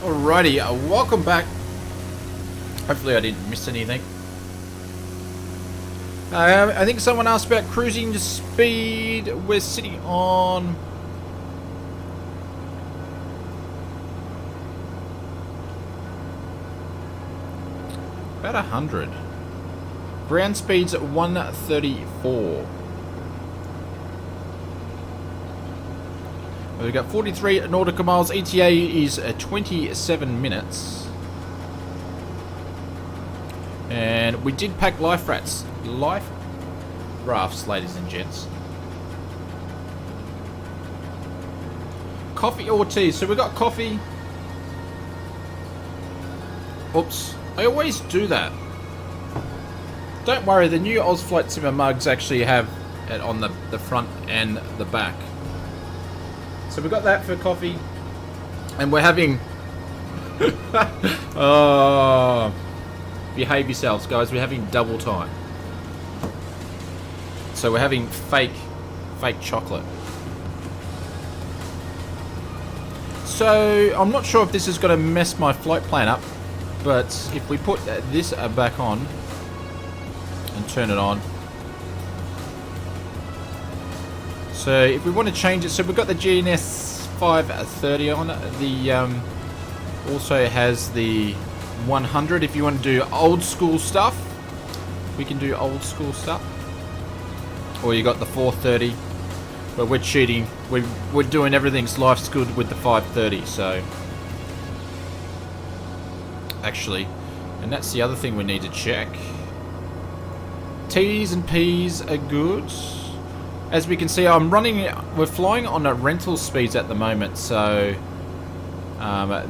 Alrighty, welcome back. Hopefully I didn't miss anything. I think someone asked about cruising speed. We're sitting on... about 100. Ground speed's at 134. We've got 43 nautical miles. ETA is 27 minutes. And we did pack life rafts, ladies and gents. Coffee or tea? So we got coffee. Oops, I always do that. Don't worry, the new Oz Flight Simmer mugs actually have it on the front and the back. So we got that for coffee, and we're having. Oh, behave yourselves, guys. We're having double time. So we're having fake chocolate. So I'm not sure if this is going to mess my flight plan up, but if we put this back on and turn it on. So if we want to change it, so we've got the GNS 530 on. The also has the 100. If you want to do old school stuff, we can do old school stuff. Or you got the 430, but we're cheating. We're doing everything's life's good with the 530. So actually, and that's the other thing we need to check. T's and P's are good. As we can see, we're flying on a rental speeds at the moment, so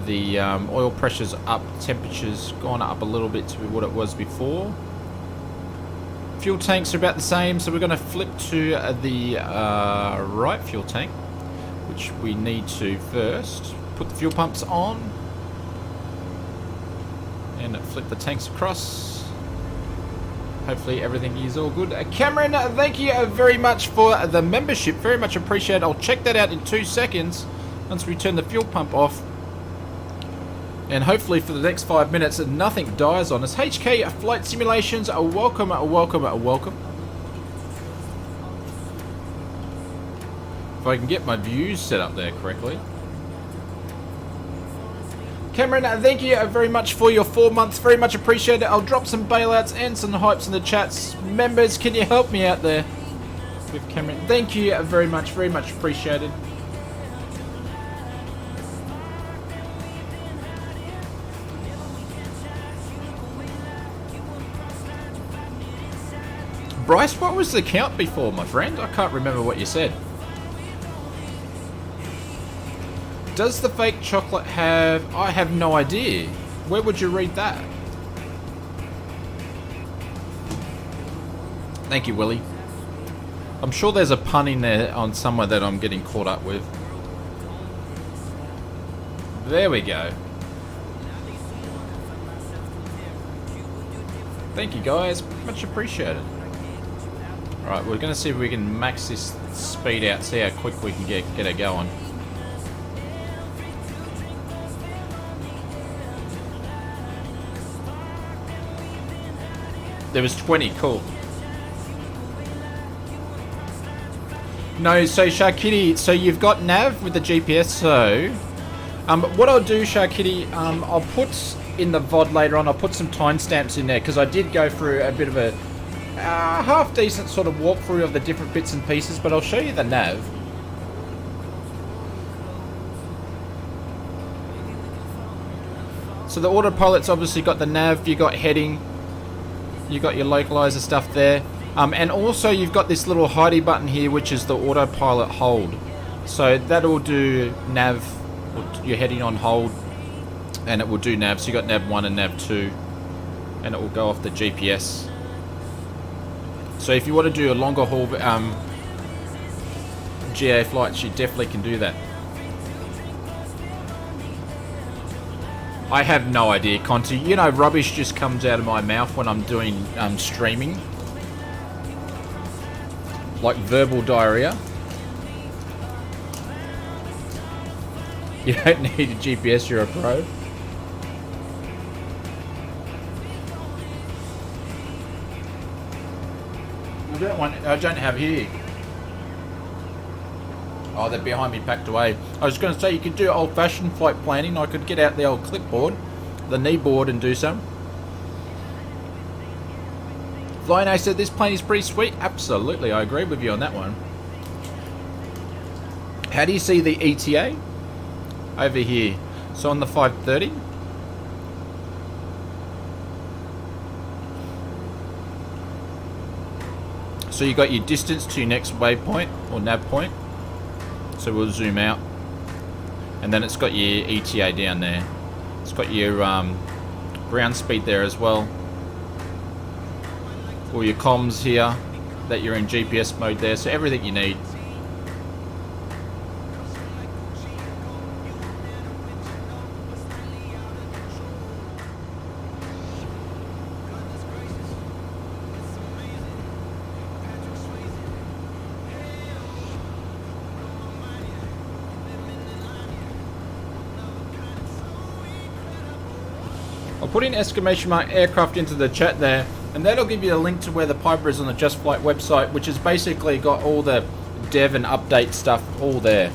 the oil pressure's up, temperature's gone up a little bit to what it was before. Fuel tanks are about the same, so we're going to flip to the right fuel tank, which we need to first put the fuel pumps on and flip the tanks across. Hopefully everything is all good. Cameron, thank you very much for the membership. Very much appreciated. I'll check that out in 2 seconds once we turn the fuel pump off. And hopefully for the next 5 minutes nothing dies on us. HK Flight Simulations, welcome, welcome, welcome. If I can get my views set up there correctly. Cameron, thank you very much for your 4 months. Very much appreciated. I'll drop some bailouts and some hypes in the chats. Members, can you help me out there with Cameron? Thank you very much appreciated. Bryce, what was the count before, my friend? I can't remember what you said. Does the fake chocolate have... I have no idea. Where would you read that? Thank you, Willie. I'm sure there's a pun in there on somewhere that I'm getting caught up with. There we go. Thank you, guys. Much appreciated. Alright, we're going to see if we can max this speed out. See how quick we can get it going. There was 20, cool. No, so Sharkitty, so you've got nav with the GPS, so... what I'll do, Sharkitty, I'll put in the VOD later on, I'll put some timestamps in there, because I did go through a bit of a half-decent sort of walkthrough of the different bits and pieces, but I'll show you the nav. So the autopilot's obviously got the nav, you got heading, you got your localizer stuff there, and also you've got this little hidey button here, which is the autopilot hold. So that'll do nav, you're heading on hold, and it will do nav. So you got nav 1 and nav 2, and it will go off the GPS. So if you want to do a longer haul GA flights, you definitely can do that. I have no idea, Conti. You know, rubbish just comes out of my mouth when I'm doing streaming. Like verbal diarrhea. You don't need a GPS, you're a pro. I don't have here. Oh, they're behind me, packed away. I was going to say you could do old-fashioned flight planning. I could get out the old clipboard, the knee board, and do some. Flying A said this plane is pretty sweet. Absolutely, I agree with you on that one. How do you see the ETA? Over here. So on the 530. So you got your distance to your next waypoint or nav point. So we'll zoom out. And then it's got your ETA down there. It's got your ground speed there as well. All your comms here, that you're in GPS mode there, so everything you need. I'll put in exclamation mark aircraft into the chat there, and that'll give you a link to where the Piper is on the Just Flight website, which has basically got all the dev and update stuff all there.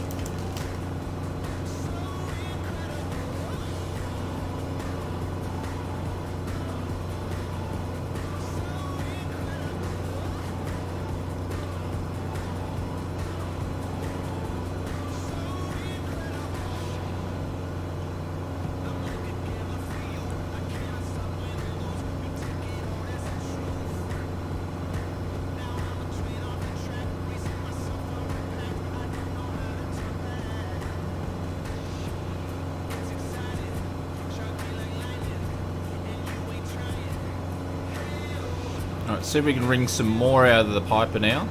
Alright, see if we can wring some more out of the Piper now.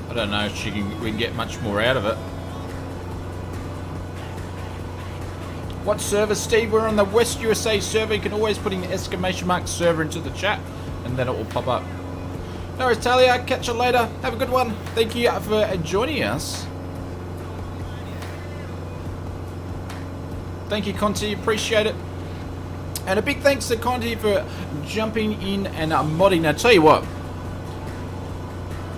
I don't know if we can get much more out of it. What server, Steve? We're on the West USA server. You can always put in exclamation mark server into the chat and then it will pop up. No worries, Talia. Catch you later. Have a good one. Thank you for joining us. Thank you, Conti. Appreciate it. And a big thanks to Conti for jumping in and modding. Now, tell you what.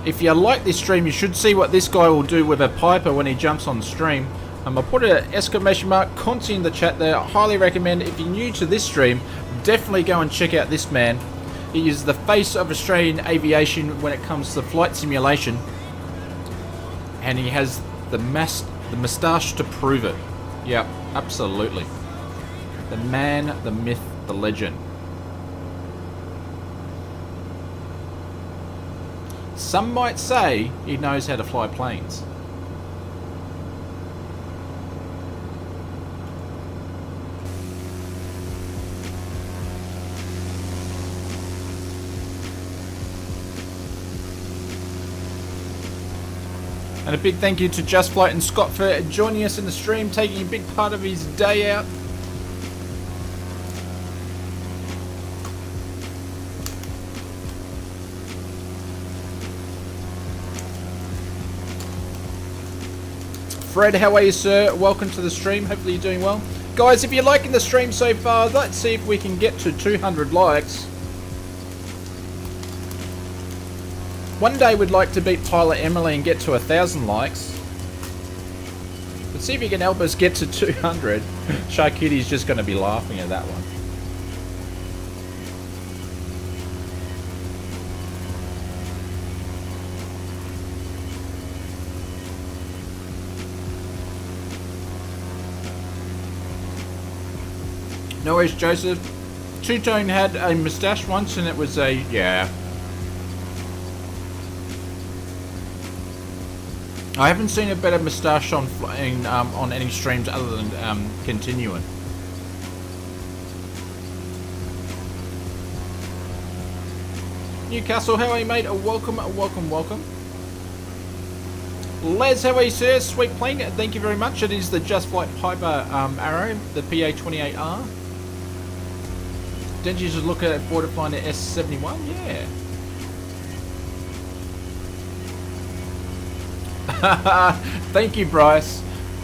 If you like this stream, you should see what this guy will do with a Piper when he jumps on stream. I'll put an exclamation mark Conti in the chat there. I highly recommend, if you're new to this stream, definitely go and check out this man. He is the face of Australian aviation when it comes to flight simulation. And he has the moustache to prove it. Yeah, absolutely. The man, the myth, the legend. Some might say he knows how to fly planes. And a big thank you to Just Flight and Scott for joining us in the stream, taking a big part of his day out. Fred, how are you, sir? Welcome to the stream. Hopefully you're doing well. Guys, if you're liking the stream so far, let's see if we can get to 200 likes. One day we'd like to beat Pilot Emily and get to 1,000 likes. Let's see if you can help us get to 200. Shy Kitty's just going to be laughing at that one. No worries, Joseph. Two-Tone had a moustache once and it was a... yeah. I haven't seen a better moustache on any streams other than Continuing. Newcastle, how are you, mate? Welcome, welcome, welcome. Les, how are you, sir? Sweet plane, thank you very much. It is the Just Flight Piper Arrow, the PA-28R. Didn't you just look at forward to find the S71? Yeah. Thank you, Bryce.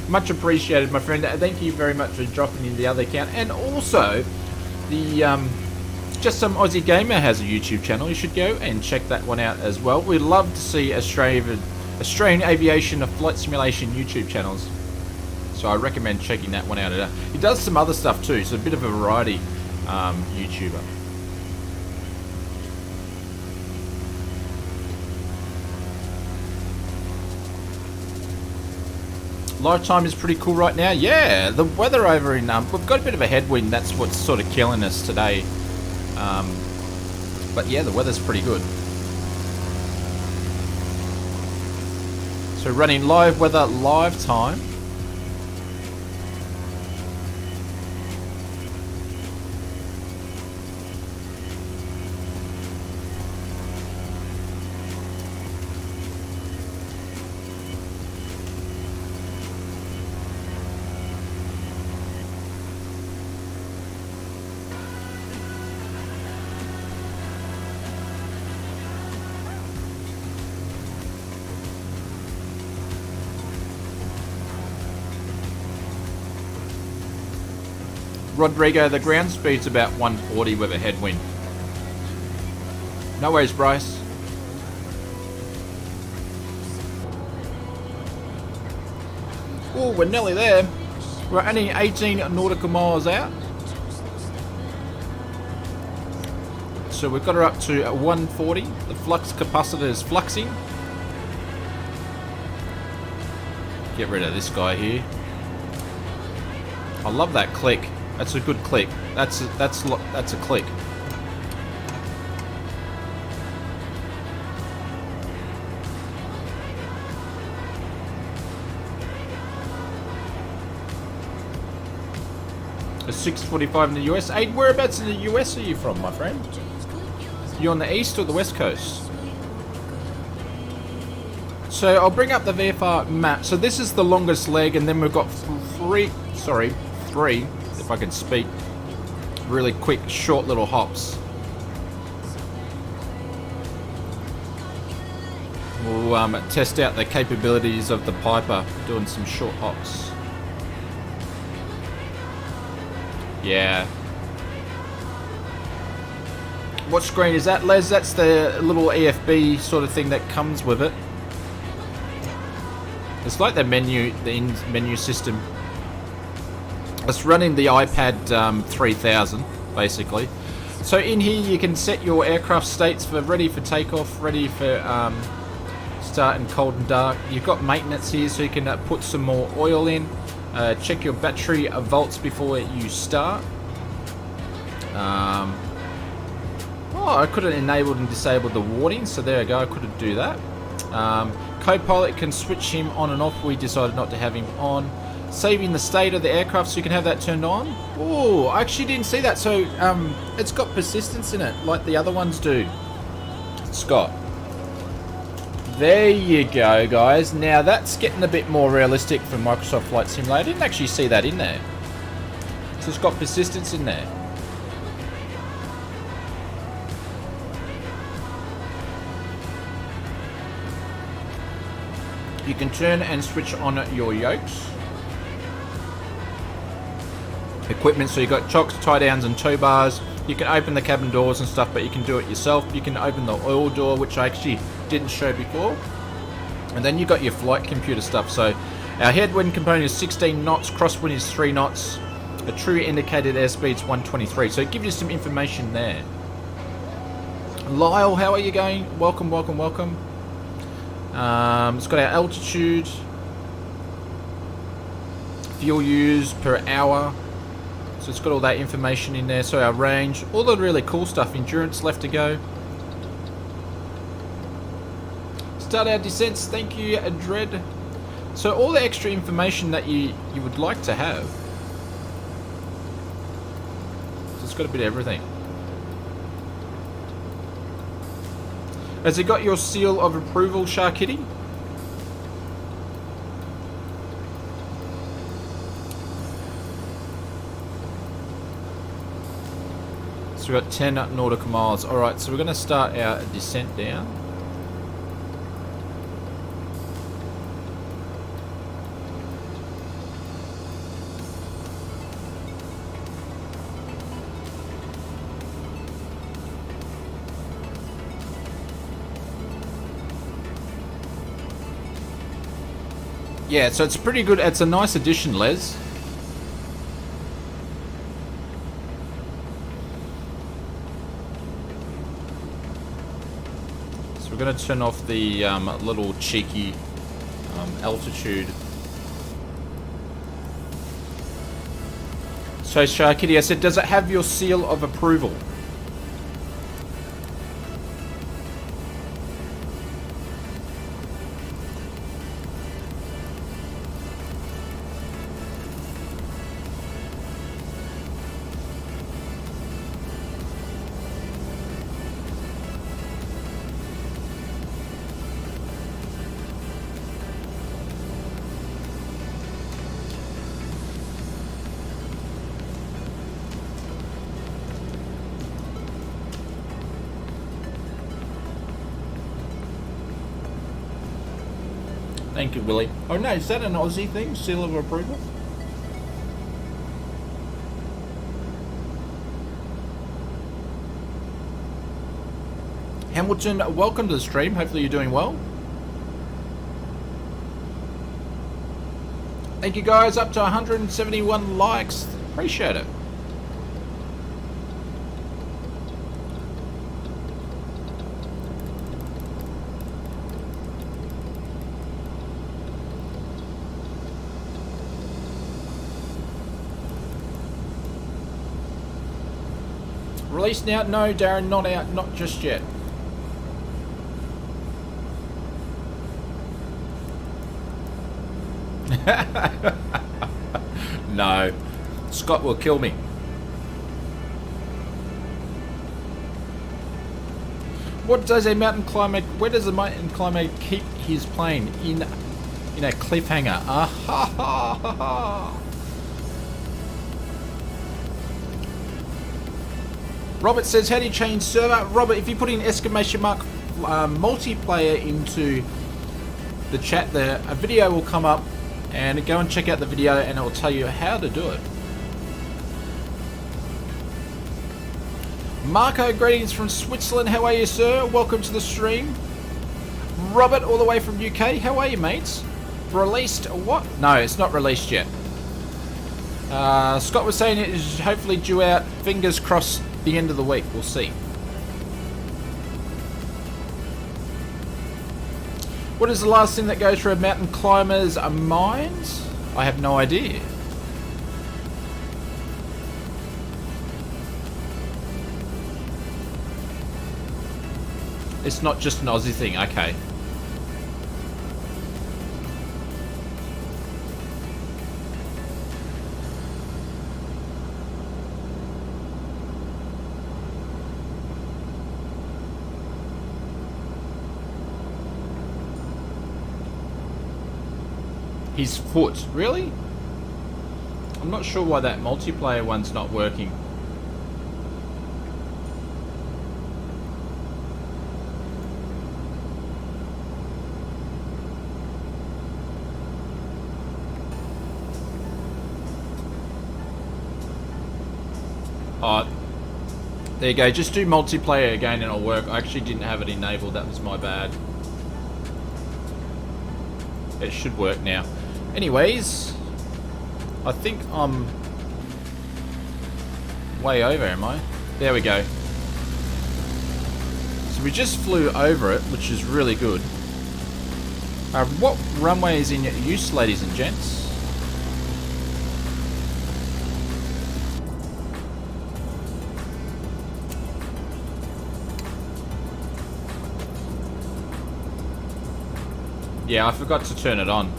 Much appreciated, my friend. Thank you very much for dropping in the other account. And also, the Just Some Aussie Gamer has a YouTube channel. You should go and check that one out as well. We'd love to see Australian aviation flight simulation YouTube channels. So I recommend checking that one out. He does some other stuff too, so a bit of a variety YouTuber. Lifetime is pretty cool right now. Yeah, the weather over in we've got a bit of a headwind. That's what's sort of killing us today. But yeah, the weather's pretty good. So running live weather, live time. Rodrigo, the ground speed's about 140 with a headwind. No worries, Bryce. Oh, we're nearly there. We're only 18 nautical miles out. So we've got her up to 140. The flux capacitor is fluxing. Get rid of this guy here. I love that click. That's a good click. That's a click. It's 6:45 in the US. Aid, whereabouts in the US are you from, my friend? You on the east or the west coast? So I'll bring up the VFR map. So this is the longest leg, and then we've got three, if I can speak, really quick, short little hops. We'll test out the capabilities of the Piper doing some short hops. Yeah. What screen is that, Les? That's the little EFB sort of thing that comes with it. It's like the menu, the menu system. It's running the iPad 3000, basically. So in here you can set your aircraft states for ready for takeoff, ready for start in cold and dark. You've got maintenance here, so you can put some more oil in. Check your battery volts before you start. Oh, I could have enabled and disabled the warning, so there I go, I couldn't do that. Co-pilot can switch him on and off. We decided not to have him on. Saving the state of the aircraft, so you can have that turned on. Oh, I actually didn't see that. So it's got persistence in it, like the other ones do. Scott. There you go, guys. Now that's getting a bit more realistic for Microsoft Flight Simulator. I didn't actually see that in there. So it's got persistence in there. You can turn and switch on your yokes. Equipment, so you've got chocks, tie downs and tow bars. You can open the cabin doors and stuff, but you can do it yourself. You can open the oil door, which I actually didn't show before. And then you've got your flight computer stuff. So our headwind component is 16 knots, crosswind is 3 knots. A true indicated airspeed is 123. So it gives you some information there. Lyle, how are you going? Welcome, welcome, welcome. It's got our altitude, fuel used per hour. So it's got all that information in there. So our range, all the really cool stuff. Endurance left to go. Start our descents. Thank you, Dread. So all the extra information that you would like to have. So it's got a bit of everything. Has it got your seal of approval, Shark Kitty? So we've got 10 nautical miles. Alright, so we're going to start our descent down. Yeah, so it's pretty good. It's a nice addition, Les. So we're going to turn off the little cheeky altitude. So Sharkitty, I said, does it have your seal of approval? Thank you, Willie. Oh no, is that an Aussie thing? Seal of approval? Hamilton, welcome to the stream. Hopefully you're doing well. Thank you guys, up to 171 likes. Appreciate it. Released now? No, Darren, not out, not just yet. No, Scott will kill me. What does a mountain climber? Where does a mountain climber keep his plane? In a cliffhanger. Ah ha ha ha ha. Robert says, how do you change server? Robert, if you put in exclamation mark multiplayer into the chat there, a video will come up, and go and check out the video and it will tell you how to do it. Marco, greetings from Switzerland. How are you, sir? Welcome to the stream. Robert, all the way from UK. How are you, mates? Released what? No, it's not released yet. Scott was saying it is hopefully due out, fingers crossed, the end of the week. We'll see. What is the last thing that goes through a mountain climber's minds? I have no idea. It's not just an Aussie thing, okay. His foot, really? I'm not sure why that multiplayer one's not working. Oh, there you go. Just do multiplayer again and it'll work. I actually didn't have it enabled. That was my bad. It should work now. Anyways, I think I'm way over, am I? There we go. So we just flew over it, which is really good. What runway is in use, ladies and gents? Yeah, I forgot to turn it on.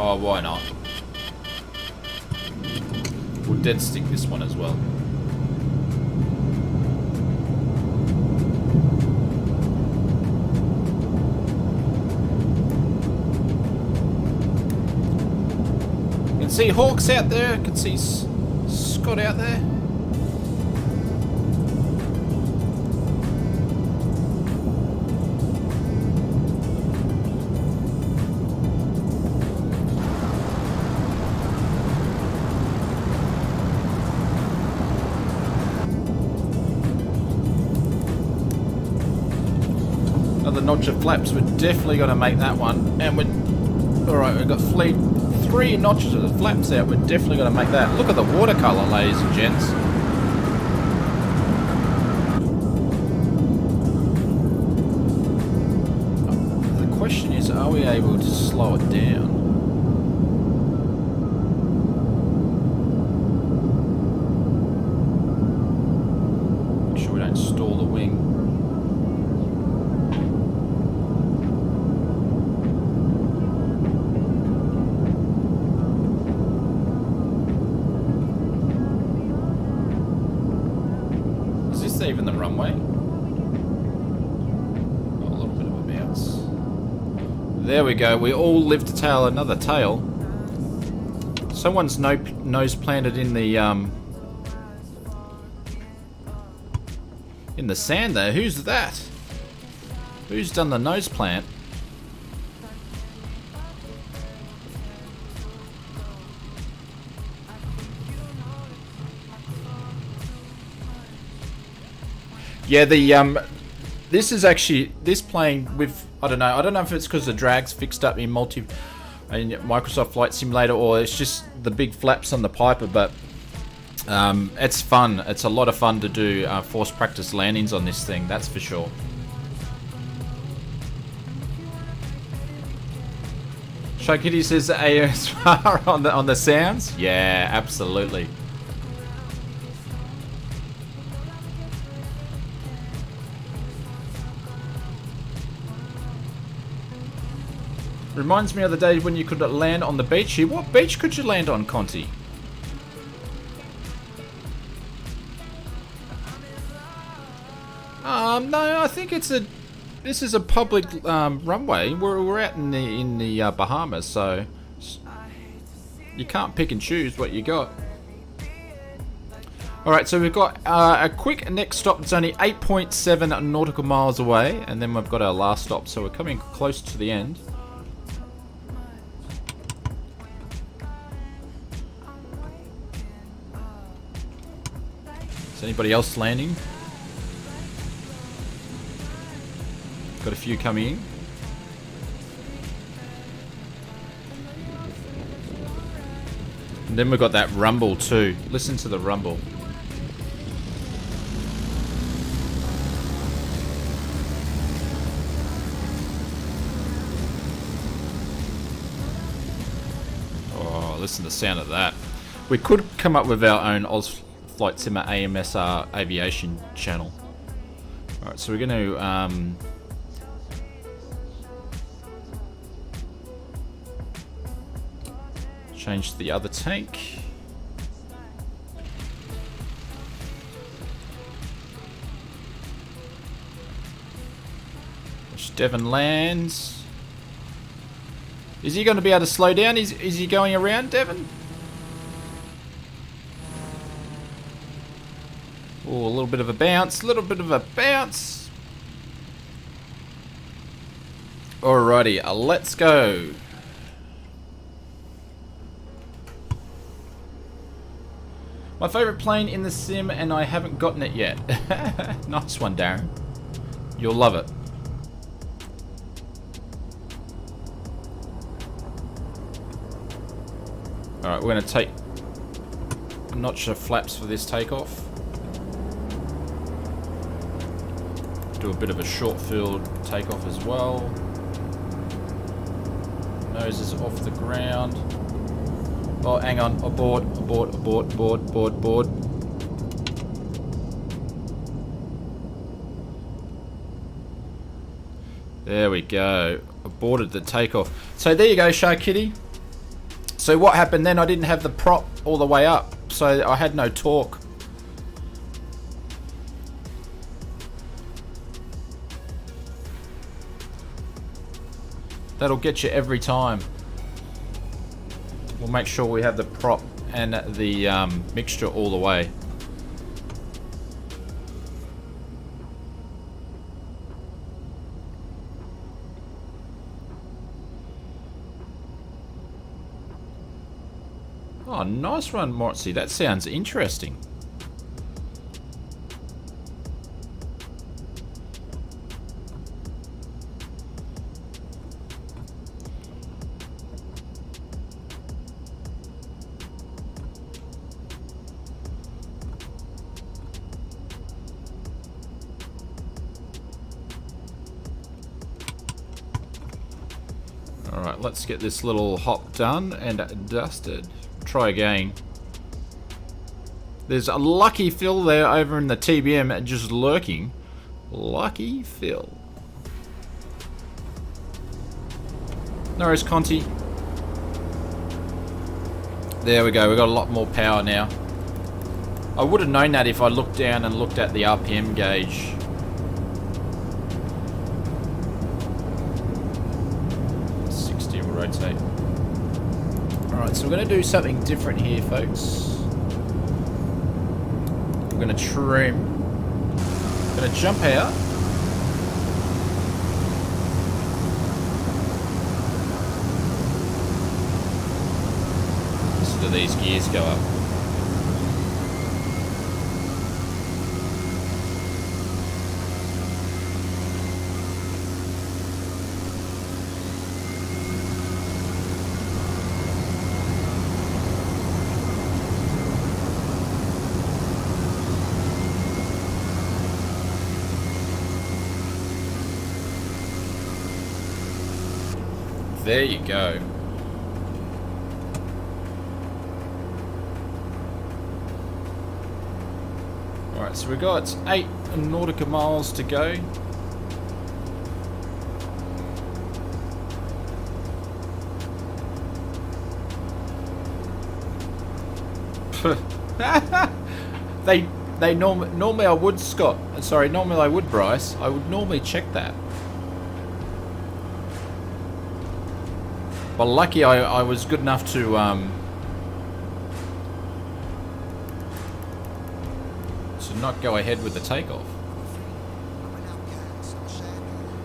Oh, why not? We'll dead stick this one as well. You can see Hawks out there. You can see Scott out there. Another notch of flaps. We're definitely going to make that one. And we're... Alright, we've got 3 notches of the flaps out. We're definitely going to make that. Look at the watercolour, ladies and gents. The question is, are we able to slow it down? Make sure we don't stall the wing. Even the runway. Oh, a little bit of a bounce. There we go. We all live to tell another tale. Someone's nose planted in the sand there. Who's that? Who's done the nose plant? Yeah, this is actually this plane with I don't know if it's because the drag's fixed up in Microsoft Flight Simulator or it's just the big flaps on the Piper, but it's fun. It's a lot of fun to do forced practice landings on this thing. That's for sure. Shy Kitty says ASR on the sounds. Yeah, absolutely. Reminds me of the days when you could land on the beach here. What beach could you land on, Conti? No, I think this is a public runway. We're out in the Bahamas, so you can't pick and choose what you got. All right, so we've got a quick next stop. It's only 8.7 nautical miles away, and then we've got our last stop. So we're coming close to the end. Is anybody else landing? Got a few coming in. And then we've got that rumble too. Listen to the rumble. Oh, listen to the sound of that. We could come up with our own Oz Flight Simmer AMSR aviation channel. Alright, so we're going to change the other tank. Which Devon lands. Is he going to be able to slow down? Is he going around, Devon? Oh, a little bit of a bounce, Alrighty, let's go. My favourite plane in the sim, and I haven't gotten it yet. Nice one, Darren. You'll love it. Alright, we're going to take a notch of flaps for this takeoff. Do a bit of a short field takeoff as well. Nose is off the ground. Oh, hang on. Abort. There we go. Aborted the takeoff. So there you go, Shy Kitty. So what happened then? I didn't have the prop all the way up. so I had no torque. That'll get you every time. We'll make sure we have the prop and the mixture all the way. Oh, nice one, Motzi. That sounds interesting. Alright, let's get this little hop done and dusted. Try again. There's a lucky Phil there over in the TBM just lurking. Lucky Phil. No worries, Conti. There we go, we got a lot more power now. I would have known that if I looked down and looked at the RPM gauge. Rotate. Alright, so we're going to do something different here, folks. We're going to trim. Going to jump out. Listen to these gears go up. There you go. Alright, so we've got 8 nautical miles to go. Normally I would, Scott. Sorry, normally I would, Bryce. I would normally check that. Well, lucky I was good enough to not go ahead with the takeoff.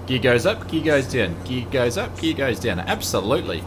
Gear goes up, gear goes down, gear goes up, gear goes down. Absolutely.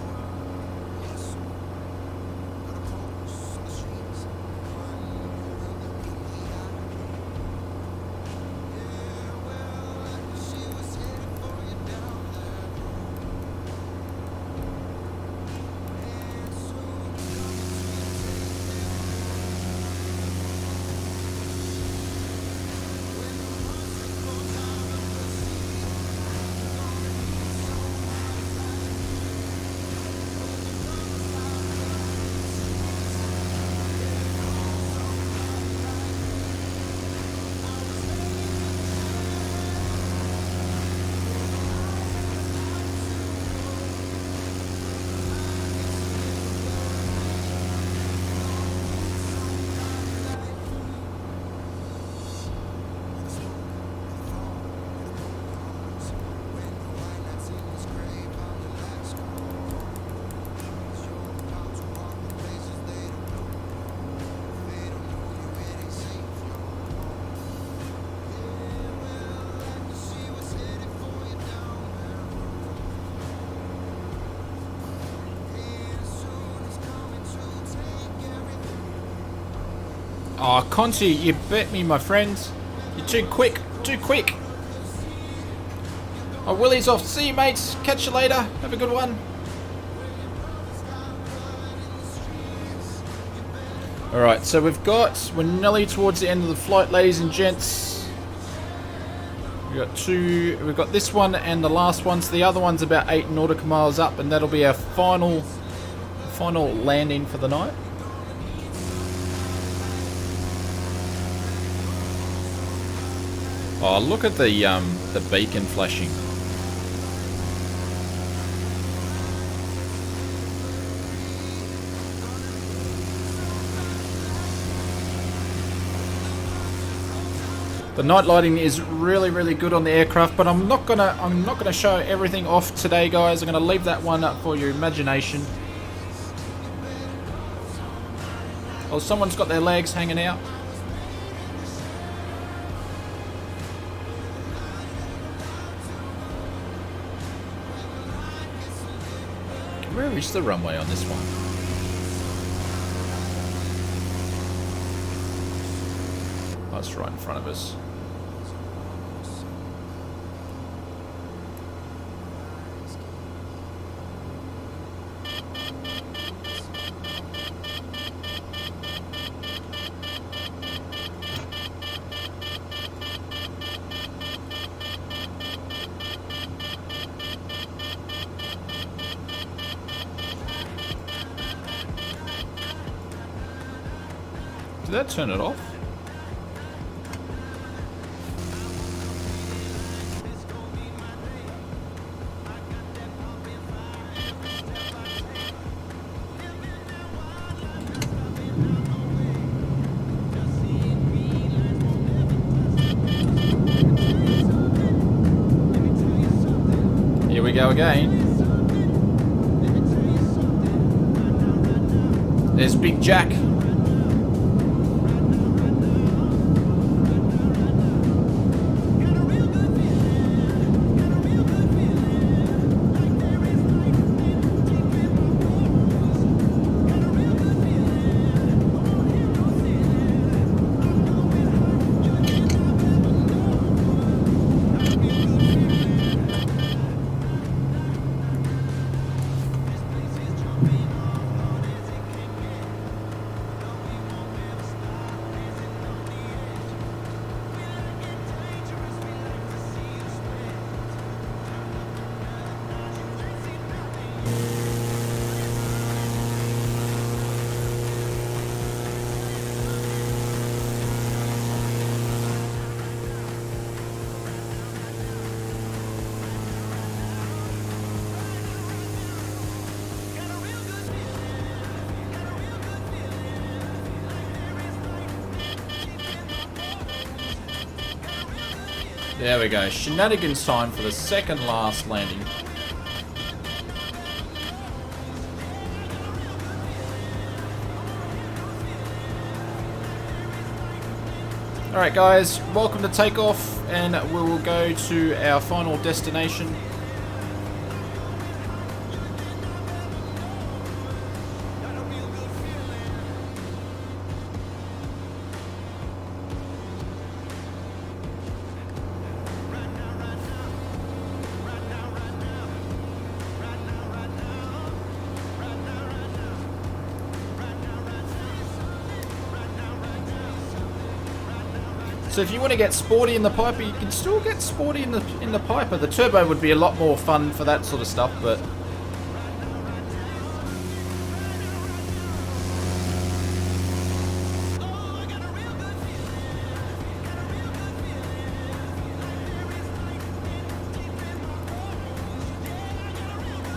Oh, Conti, you bet me, my friend. You're too quick, too quick. Oh, Willie's off. See you, mates. Catch you later. Have a good one. Alright, so we're nearly towards the end of the flight, ladies and gents. We've got this one and the last one, so the other one's about 8 nautical miles up, and that'll be our final landing for the night. Oh, look at the beacon flashing. The night lighting is really, really good on the aircraft, but I'm not gonna show everything off today, guys. I'm gonna leave that one up for your imagination. Oh, someone's got their legs hanging out. Where is the runway on this one? Oh, it's right in front of us. Did that turn it off? Here we go again. There's Big Jack. There we go. Shenanigans time for the second last landing. Alright guys, welcome to takeoff, and we will go to our final destination. So if you want to get sporty in the Piper, you can still get sporty in the Piper. The turbo would be a lot more fun for that sort of stuff, but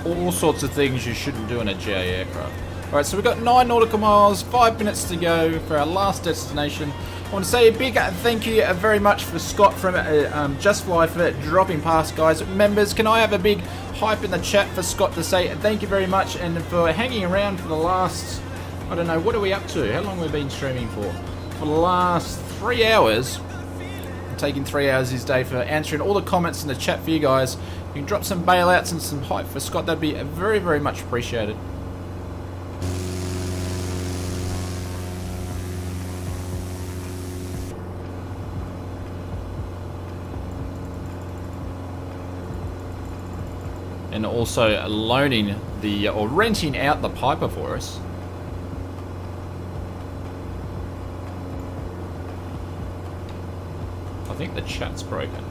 all sorts of things you shouldn't do in a GA aircraft. Alright, so we've got 9 nautical miles, 5 minutes to go for our last destination. I want to say a big thank you very much for Scott from Just Fly for dropping past, guys. Members, can I have a big hype in the chat for Scott to say thank you very much, and for hanging around for the last, I don't know, what are we up to? How long have we been streaming for? For the last 3 hours. I'm taking 3 hours this day for answering all the comments in the chat for you guys. You can drop some bailouts and some hype for Scott. That'd be very, very much appreciated. And also loaning the, or renting out the Piper for us. I think the chat's broken.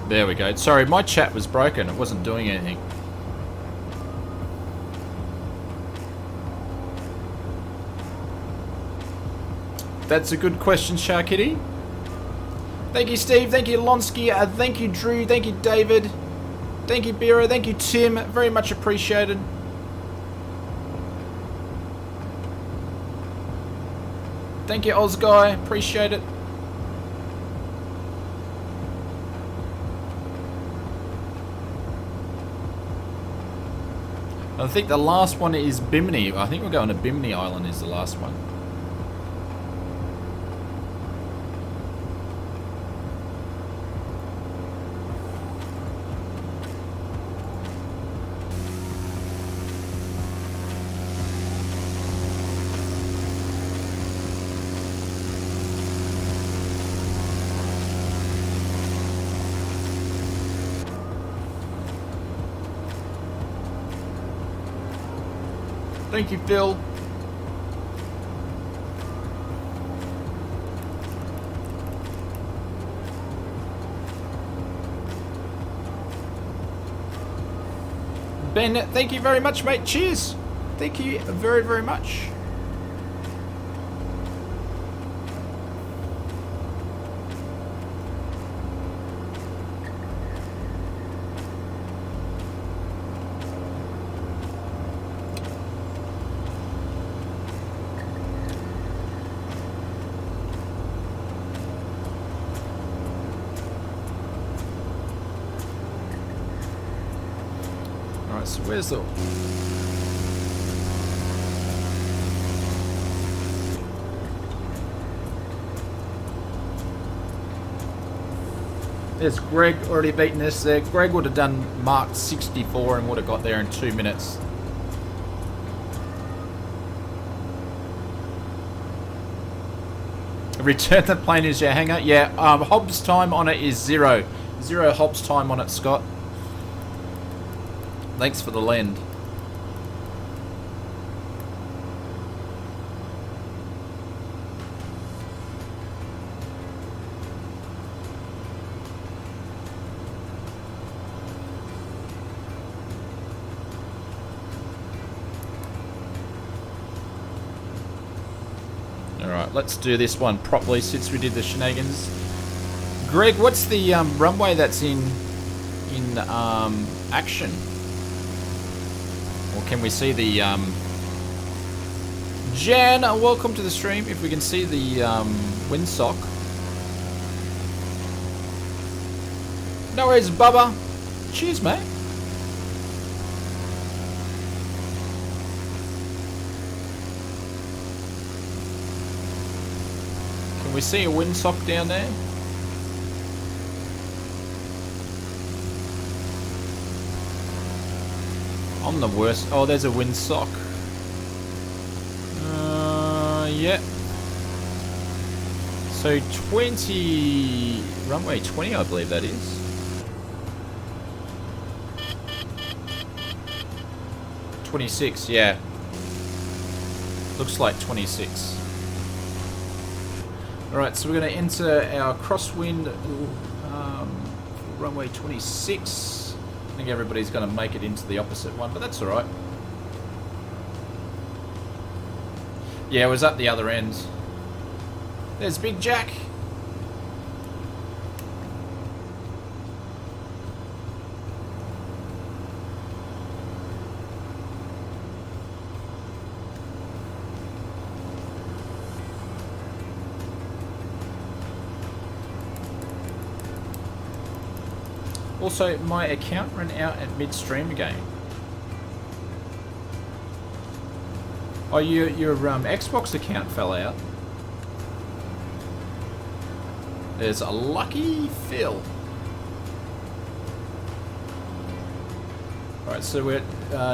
There we go. Sorry, my chat was broken. It wasn't doing anything. That's a good question, Sharkitty. Thank you, Steve. Thank you, Lonsky. Thank you, Drew. Thank you, David. Thank you, Bira. Thank you, Tim. Very much appreciated. Thank you, Oz Guy. Appreciate it. I think the last one is Bimini. I think we're going to Bimini Island is the last one. Thank you, Phil. Ben, thank you very much, mate. Cheers. Thank you very, very much. So where's the... There's Greg already beaten this there. Greg would have done Mark 64 and would have got there in 2 minutes. Return the plane is your hangar. Yeah, Hobbs time on it is 0. 0 Hobbs time on it, Scott. Thanks for the lend. Alright, let's do this one properly since we did the shenanigans. Greg, what's the runway that's in action? Or can we see the Jan, welcome to the stream. If we can see the windsock. No worries, Bubba. Cheers, mate. Can we see a windsock down there? I'm the worst. Oh, there's a windsock. Yeah. So 20... Runway 20, I believe that is. $26, yeah. Looks like 26. Alright, so we're going to enter our crosswind runway 26. I think everybody's going to make it into the opposite one, but that's alright. Yeah, it was at the other end. There's Big Jack. Also, my account ran out at midstream again. Oh, your Xbox account fell out. There's a lucky Phil. Alright, so we're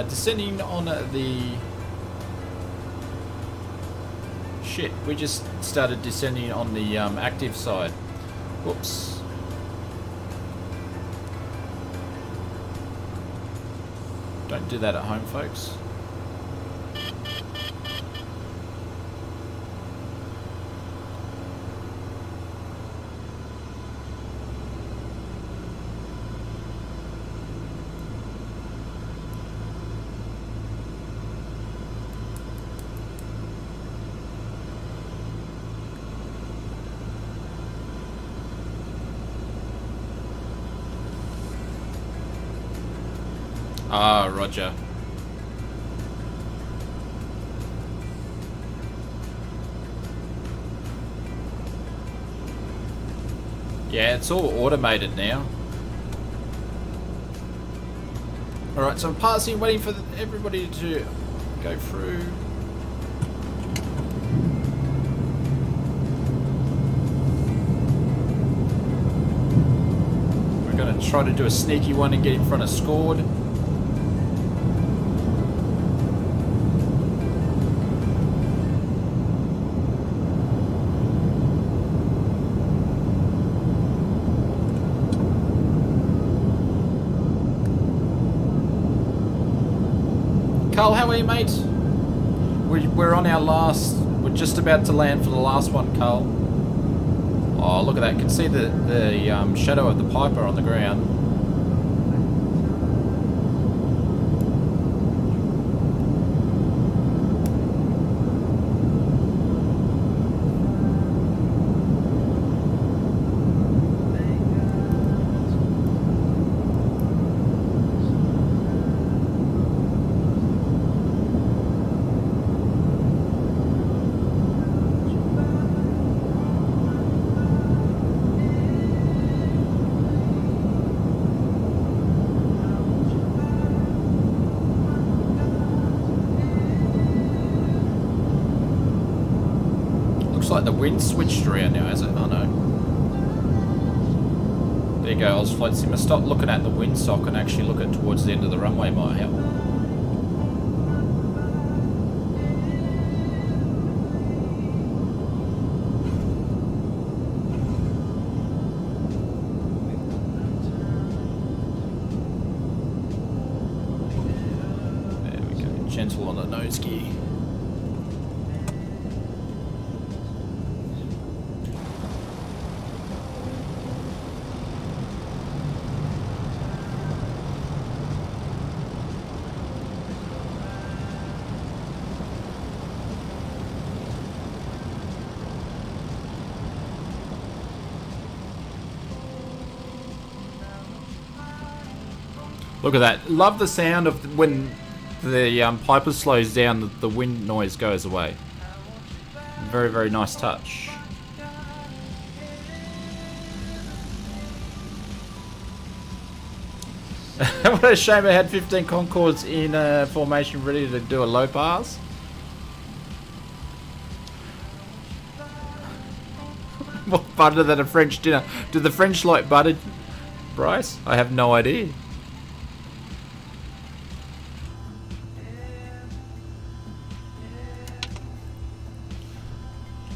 descending on the... Shit, we just started descending on the active side. Whoops. Don't do that at home, folks. Ah, roger. Yeah, it's all automated now. Alright, so I'm passing, waiting for everybody to go through. We're going to try to do a sneaky one and get in front of Scored. Carl, how are you, mate? We're on our last... We're just about to land for the last one, Carl. Oh, look at that. You can see the shadow of the Piper on the ground. Like the wind switched around now, has it? Oh no. There you go, Oz Flight Simmer. Stop looking at the windsock and actually look at towards the end of the runway might help. There we go. Gentle on the nose gear. Look at that. Love the sound of when the Piper slows down, the wind noise goes away. Very, very nice touch. What a shame I had 15 Concords in formation ready to do a low pass. More butter than a French dinner. Do the French like butter, Bryce? I have no idea.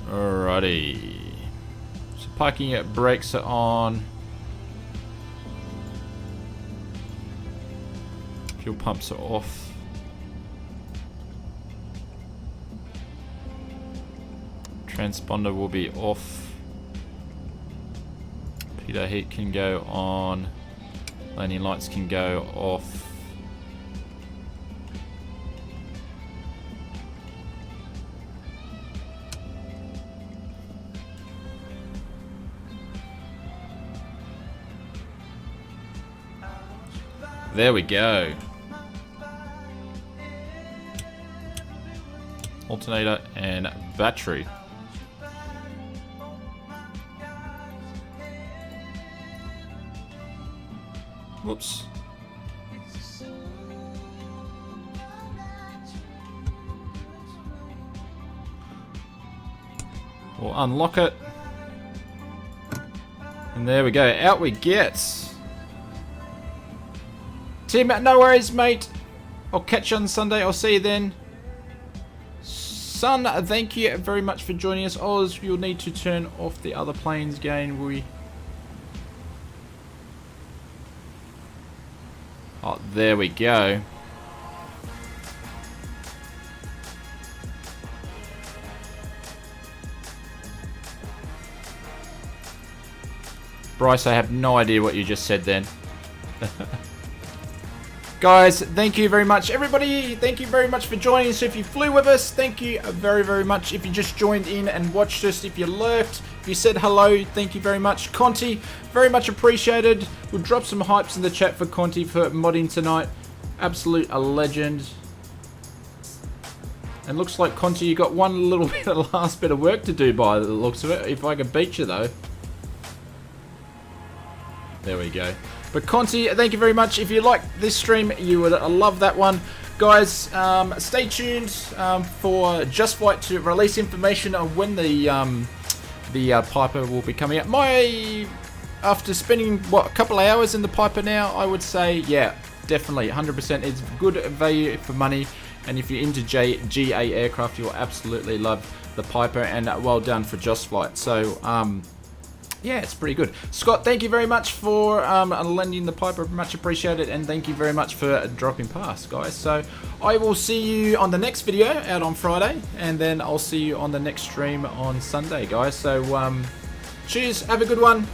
Alrighty. So parking at brakes are on. Fuel pumps are off. Transponder will be off. Pitot heat can go on. Landing lights can go off. There we go. Alternator and battery. Whoops. We'll unlock it. And there we go. Out we get. Tim, no worries, mate. I'll catch you on Sunday. I'll see you then. Son, thank you very much for joining us. Oz, you'll need to turn off the other planes again. Oh, there we go. Bryce, I have no idea what you just said then. Guys, thank you very much. Everybody, thank you very much for joining us. If you flew with us, thank you very, very much. If you just joined in and watched us, if you lurked, if you said hello, thank you very much. Conti, very much appreciated. We'll drop some hypes in the chat for Conti for modding tonight. Absolute a legend. And looks like, Conti, you got one little bit of last bit of work to do by the looks of it. If I can beat you, though. There we go. But Conti, thank you very much. If you like this stream, you would love that one. Guys, stay tuned for Just Flight to release information on when the Piper will be coming out. After spending, a couple of hours in the Piper now, I would say, yeah, definitely, 100%. It's good value for money. And if you're into GA aircraft, you'll absolutely love the Piper, and well done for Just Flight. So, yeah, it's pretty good. Scott, thank you very much for lending the Piper. Much appreciated. And thank you very much for dropping past, guys. So I will see you on the next video out on Friday. And then I'll see you on the next stream on Sunday, guys. So cheers. Have a good one.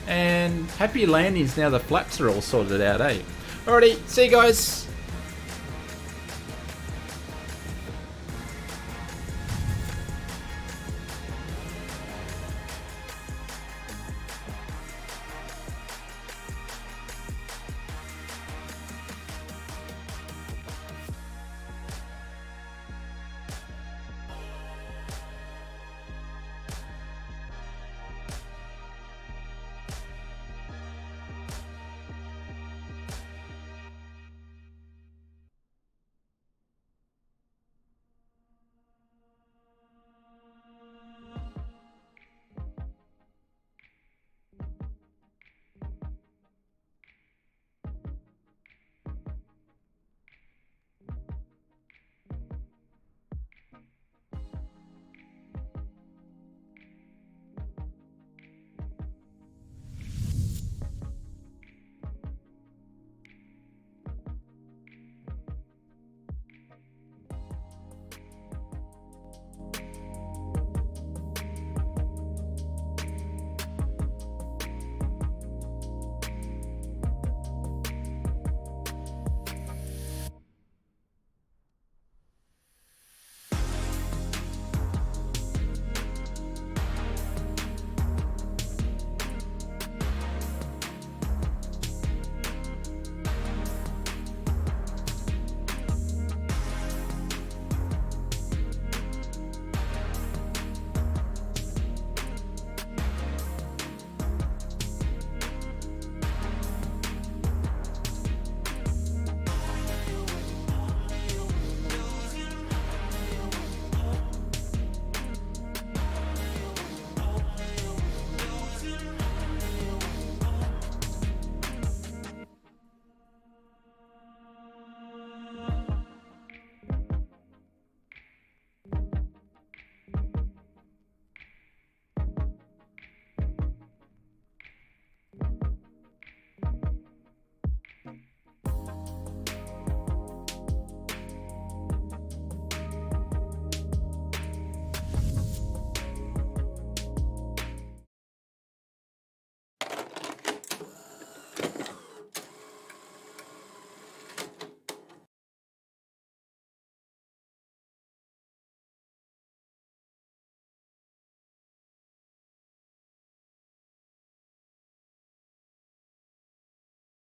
And happy landings now the flaps are all sorted out, eh? Alrighty. See you guys.